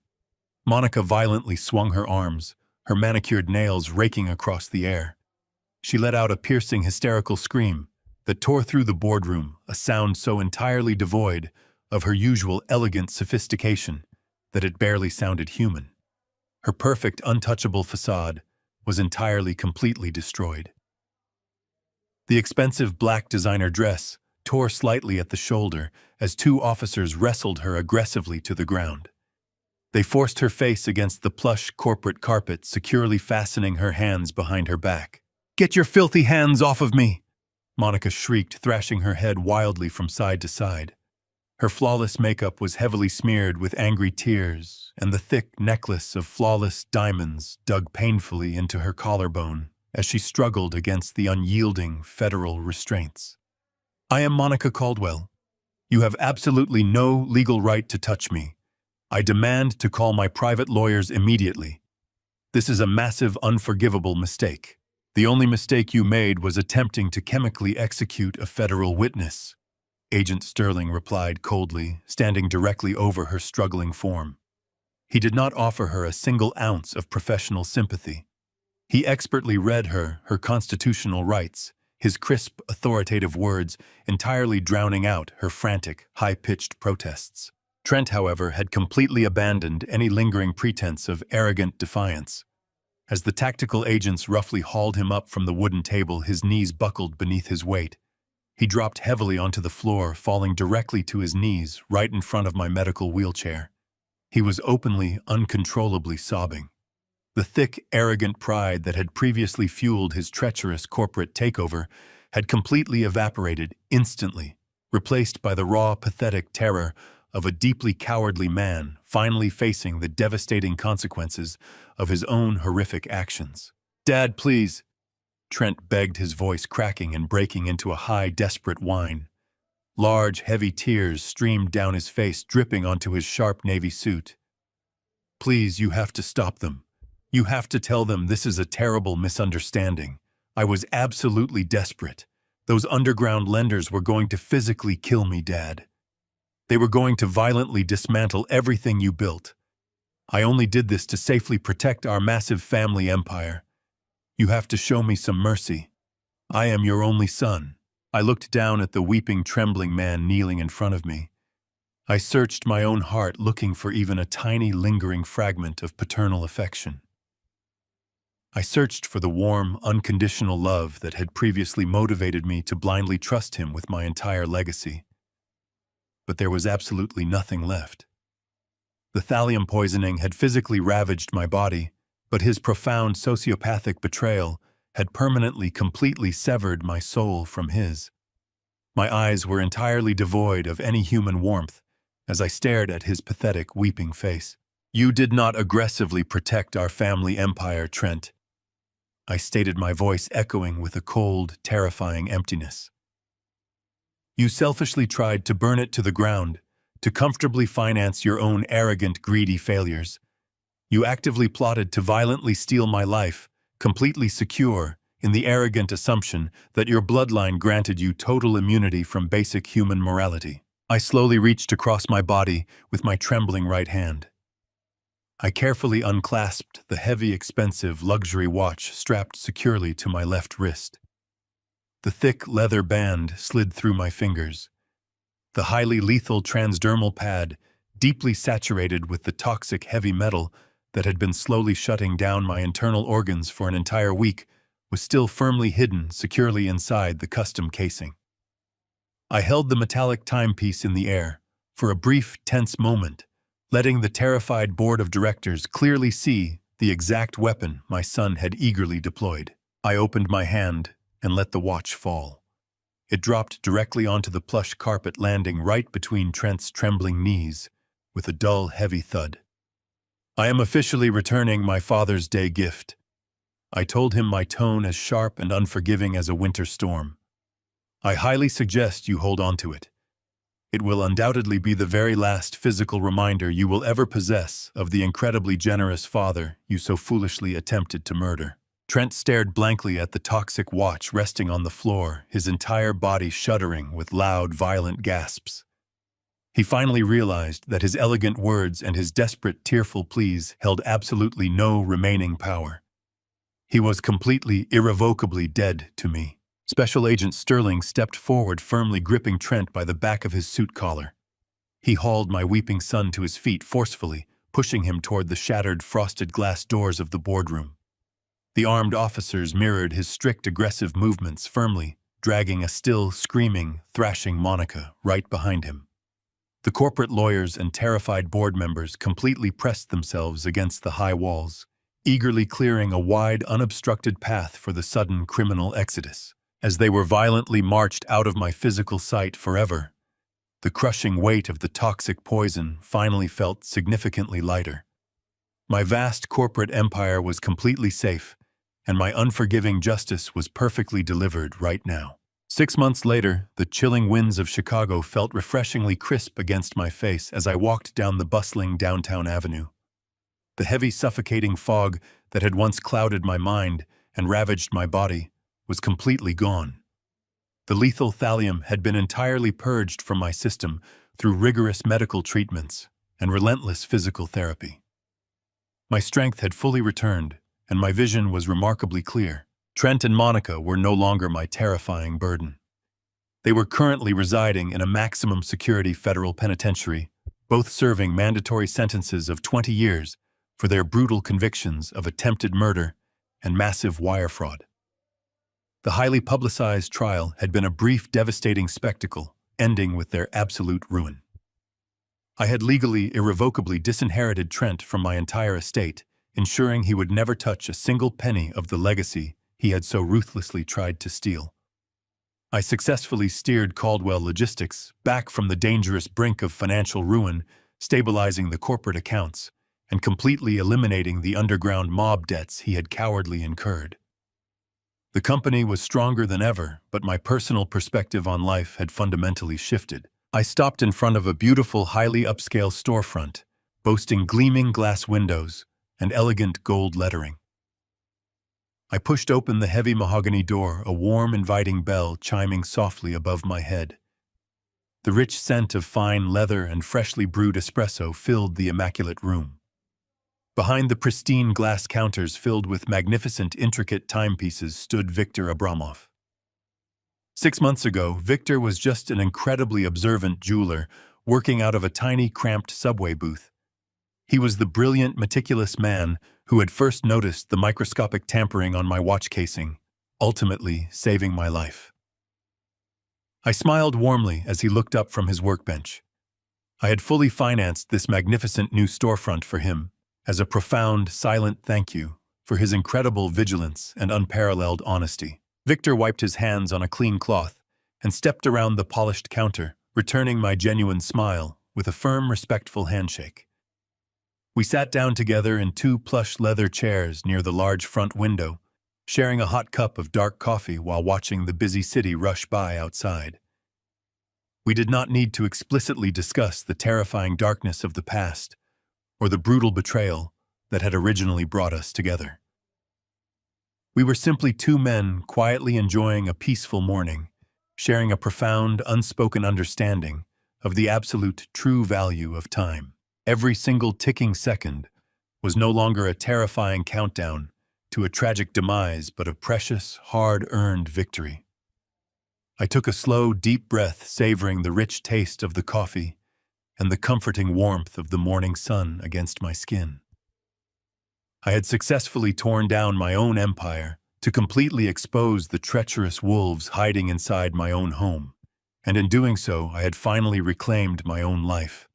Monica violently swung her arms, her manicured nails raking across the air. She let out a piercing, hysterical scream that tore through the boardroom, a sound so entirely devoid of her usual elegant sophistication that it barely sounded human. Her perfect, untouchable facade was entirely, completely destroyed. The expensive black designer dress tore slightly at the shoulder as two officers wrestled her aggressively to the ground. They forced her face against the plush corporate carpet, securely fastening her hands behind her back. "Get your filthy hands off of me!" Monica shrieked, thrashing her head wildly from side to side. Her flawless makeup was heavily smeared with angry tears, and the thick necklace of flawless diamonds dug painfully into her collarbone as she struggled against the unyielding federal restraints. "I am Monica Caldwell. You have absolutely no legal right to touch me. I demand to call my private lawyers immediately. This is a massive, unforgivable mistake. The only mistake you made was attempting to chemically execute a federal witness," Agent Sterling replied coldly, standing directly over her struggling form. He did not offer her a single ounce of professional sympathy. He expertly read her constitutional rights, his crisp, authoritative words entirely drowning out her frantic, high-pitched protests. Trent, however, had completely abandoned any lingering pretense of arrogant defiance. As the tactical agents roughly hauled him up from the wooden table, his knees buckled beneath his weight. He dropped heavily onto the floor, falling directly to his knees right in front of my medical wheelchair. He was openly, uncontrollably sobbing. The thick, arrogant pride that had previously fueled his treacherous corporate takeover had completely evaporated instantly, replaced by the raw, pathetic terror of a deeply cowardly man finally facing the devastating consequences of his own horrific actions. "Dad, please," Trent begged, his voice cracking and breaking into a high, desperate whine. Large, heavy tears streamed down his face, dripping onto his sharp navy suit. "Please, you have to stop them. You have to tell them this is a terrible misunderstanding. I was absolutely desperate. Those underground lenders were going to physically kill me, Dad. They were going to violently dismantle everything you built. I only did this to safely protect our massive family empire. You have to show me some mercy. I am your only son." I looked down at the weeping, trembling man kneeling in front of me. I searched my own heart, looking for even a tiny, lingering fragment of paternal affection. I searched for the warm, unconditional love that had previously motivated me to blindly trust him with my entire legacy. But there was absolutely nothing left. The thallium poisoning had physically ravaged my body, but his profound sociopathic betrayal had permanently, completely severed my soul from his. My eyes were entirely devoid of any human warmth as I stared at his pathetic, weeping face. "You did not aggressively protect our family empire, Trent," I stated, my voice echoing with a cold, terrifying emptiness. "You selfishly tried to burn it to the ground, to comfortably finance your own arrogant, greedy failures. You actively plotted to violently steal my life, completely secure, in the arrogant assumption that your bloodline granted you total immunity from basic human morality." I slowly reached across my body with my trembling right hand. I carefully unclasped the heavy, expensive luxury watch strapped securely to my left wrist. The thick leather band slid through my fingers. The highly lethal transdermal pad, deeply saturated with the toxic heavy metal that had been slowly shutting down my internal organs for an entire week, was still firmly hidden securely inside the custom casing. I held the metallic timepiece in the air for a brief, tense moment, letting the terrified board of directors clearly see the exact weapon my son had eagerly deployed. I opened my hand and let the watch fall. It dropped directly onto the plush carpet, landing right between Trent's trembling knees with a dull, heavy thud. "I am officially returning my Father's Day gift," I told him, my tone as sharp and unforgiving as a winter storm. "I highly suggest you hold on to it. It will undoubtedly be the very last physical reminder you will ever possess of the incredibly generous father you so foolishly attempted to murder." Trent stared blankly at the toxic watch resting on the floor, his entire body shuddering with loud, violent gasps. He finally realized that his elegant words and his desperate, tearful pleas held absolutely no remaining power. He was completely, irrevocably dead to me. Special Agent Sterling stepped forward, firmly gripping Trent by the back of his suit collar. He hauled my weeping son to his feet forcefully, pushing him toward the shattered, frosted glass doors of the boardroom. The armed officers mirrored his strict, aggressive movements, firmly dragging a still, screaming, thrashing Monica right behind him. The corporate lawyers and terrified board members completely pressed themselves against the high walls, eagerly clearing a wide, unobstructed path for the sudden criminal exodus. As they were violently marched out of my physical sight forever, the crushing weight of the toxic poison finally felt significantly lighter. My vast corporate empire was completely safe, and my unforgiving justice was perfectly delivered right now. 6 months later, the chilling winds of Chicago felt refreshingly crisp against my face as I walked down the bustling downtown avenue. The heavy, suffocating fog that had once clouded my mind and ravaged my body was completely gone. The lethal thallium had been entirely purged from my system through rigorous medical treatments and relentless physical therapy. My strength had fully returned, and my vision was remarkably clear. Trent and Monica were no longer my terrifying burden. They were currently residing in a maximum security federal penitentiary, both serving mandatory sentences of 20 years for their brutal convictions of attempted murder and massive wire fraud. The highly publicized trial had been a brief, devastating spectacle, ending with their absolute ruin. I had legally, irrevocably disinherited Trent from my entire estate, ensuring he would never touch a single penny of the legacy he had so ruthlessly tried to steal. I successfully steered Caldwell Logistics back from the dangerous brink of financial ruin, stabilizing the corporate accounts and completely eliminating the underground mob debts he had cowardly incurred. The company was stronger than ever, but my personal perspective on life had fundamentally shifted. I stopped in front of a beautiful, highly upscale storefront, boasting gleaming glass windows and elegant gold lettering. I pushed open the heavy mahogany door, a warm, inviting bell chiming softly above my head. The rich scent of fine leather and freshly brewed espresso filled the immaculate room. Behind the pristine glass counters filled with magnificent, intricate timepieces stood Viktor Abramov. 6 months ago, Victor was just an incredibly observant jeweler working out of a tiny, cramped subway booth. He was the brilliant, meticulous man who had first noticed the microscopic tampering on my watch casing, ultimately saving my life. I smiled warmly as he looked up from his workbench. I had fully financed this magnificent new storefront for him as a profound, silent thank you for his incredible vigilance and unparalleled honesty. Victor wiped his hands on a clean cloth and stepped around the polished counter, returning my genuine smile with a firm, respectful handshake. We sat down together in 2 plush leather chairs near the large front window, sharing a hot cup of dark coffee while watching the busy city rush by outside. We did not need to explicitly discuss the terrifying darkness of the past or the brutal betrayal that had originally brought us together. We were simply 2 men quietly enjoying a peaceful morning, sharing a profound, unspoken understanding of the absolute true value of time. Every single ticking second was no longer a terrifying countdown to a tragic demise, but a precious, hard-earned victory. I took a slow, deep breath, savoring the rich taste of the coffee and the comforting warmth of the morning sun against my skin. I had successfully torn down my own empire to completely expose the treacherous wolves hiding inside my own home, and in doing so, I had finally reclaimed my own life.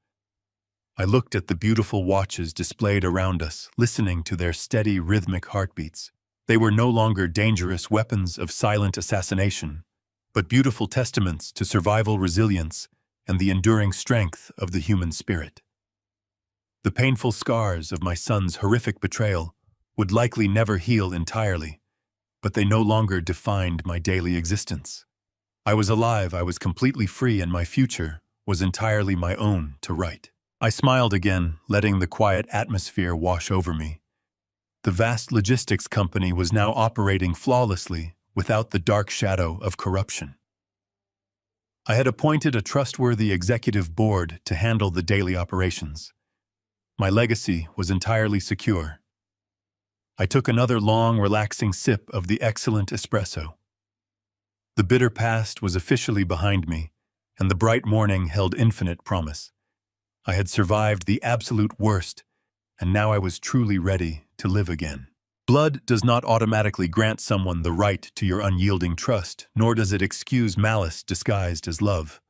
I looked at the beautiful watches displayed around us, listening to their steady, rhythmic heartbeats. They were no longer dangerous weapons of silent assassination, but beautiful testaments to survival resilience and the enduring strength of the human spirit. The painful scars of my son's horrific betrayal would likely never heal entirely, but they no longer defined my daily existence. I was alive, I was completely free, and my future was entirely my own to write. I smiled again, letting the quiet atmosphere wash over me. The vast logistics company was now operating flawlessly without the dark shadow of corruption. I had appointed a trustworthy executive board to handle the daily operations. My legacy was entirely secure. I took another long, relaxing sip of the excellent espresso. The bitter past was officially behind me, and the bright morning held infinite promise. I had survived the absolute worst, and now I was truly ready to live again. Blood does not automatically grant someone the right to your unyielding trust, nor does it excuse malice disguised as love.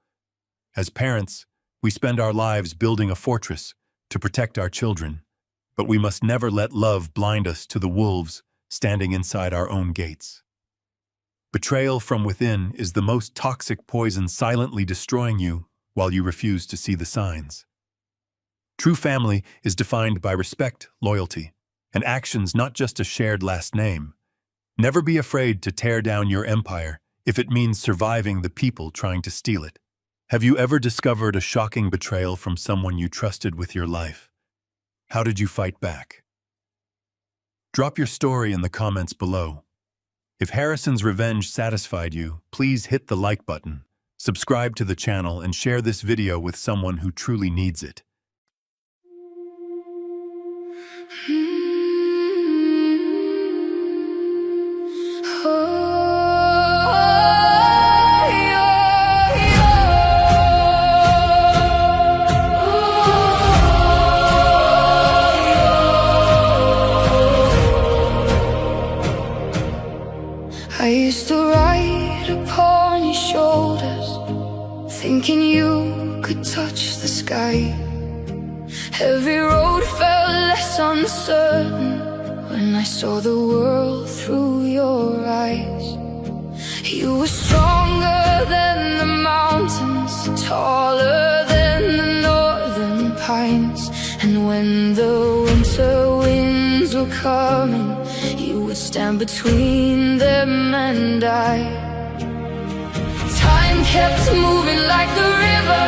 As parents, we spend our lives building a fortress to protect our children, but we must never let love blind us to the wolves standing inside our own gates. Betrayal from within is the most toxic poison, silently destroying you while you refuse to see the signs. True family is defined by respect, loyalty, and actions, not just a shared last name. Never be afraid to tear down your empire if it means surviving the people trying to steal it. Have you ever discovered a shocking betrayal from someone you trusted with your life? How did you fight back? Drop your story in the comments below. If Harrison's revenge satisfied you, please hit the like button, subscribe to the channel, and share this video with someone who truly needs it. I used to ride upon your shoulders, thinking you could touch the sky. Every road felt less uncertain when I saw the world through your eyes. You were stronger than the mountains, taller than the northern pines. And when the winter winds were coming, you would stand between them and I. Time kept moving like the river,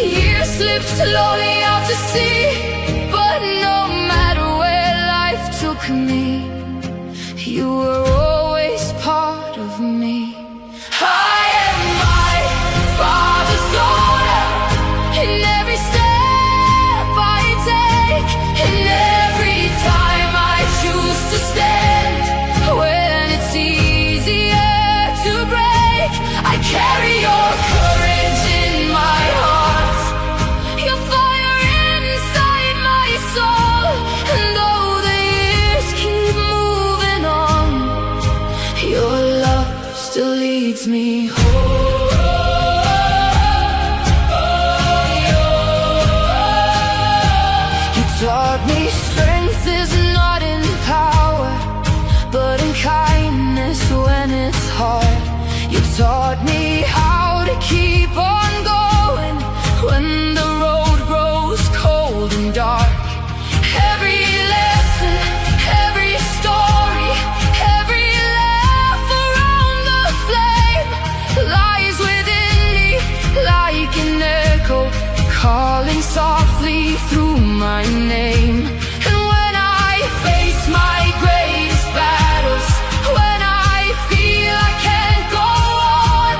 years slipped slowly out to sea. But no matter where life took me, you were always part of me. I am my father's daughter, in every step I take, and every time I choose to stand when it's easier to break. keep on going when the road grows cold and dark. Every lesson, every story, every laugh around the flame lies within me like an echo, calling softly through my name. And when I face my greatest battles, when I feel I can't go on,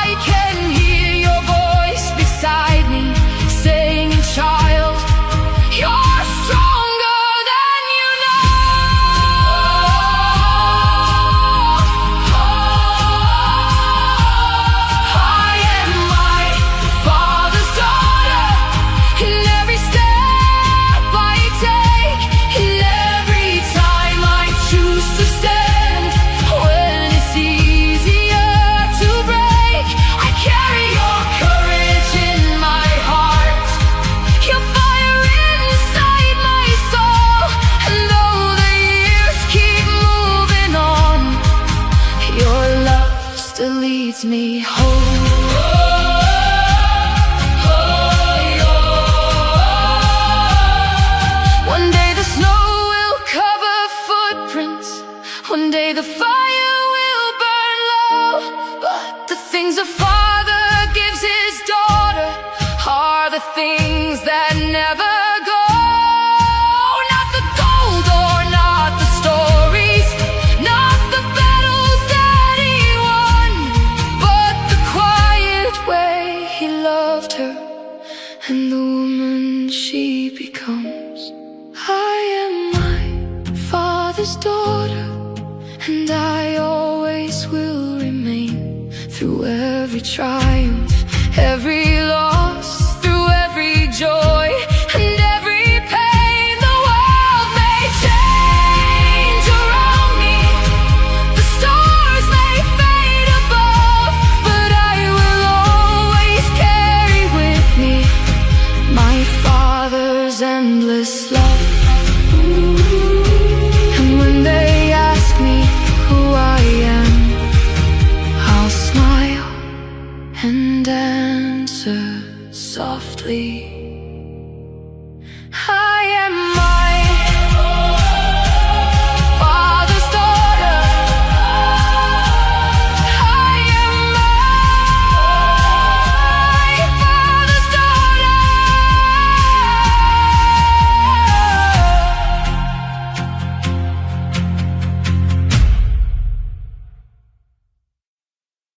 I can hear your voice beside me saying, child, you're stronger than you know. I am my Father's daughter, in every step I take, in every time I choose to stand. When it's easier to break, I carry your courage in my heart, your fire inside my soul. And though the years keep moving on, your love still leads me home. One day the snow will cover footprints, one day the fire will burn low, but the things a father gives his daughter are the things that never go. Not the gold or not the stories, not the battles that he won, but the quiet way he loved her and the woman she becomes. I am my Father's daughter, and I always will remain. Through every triumph, every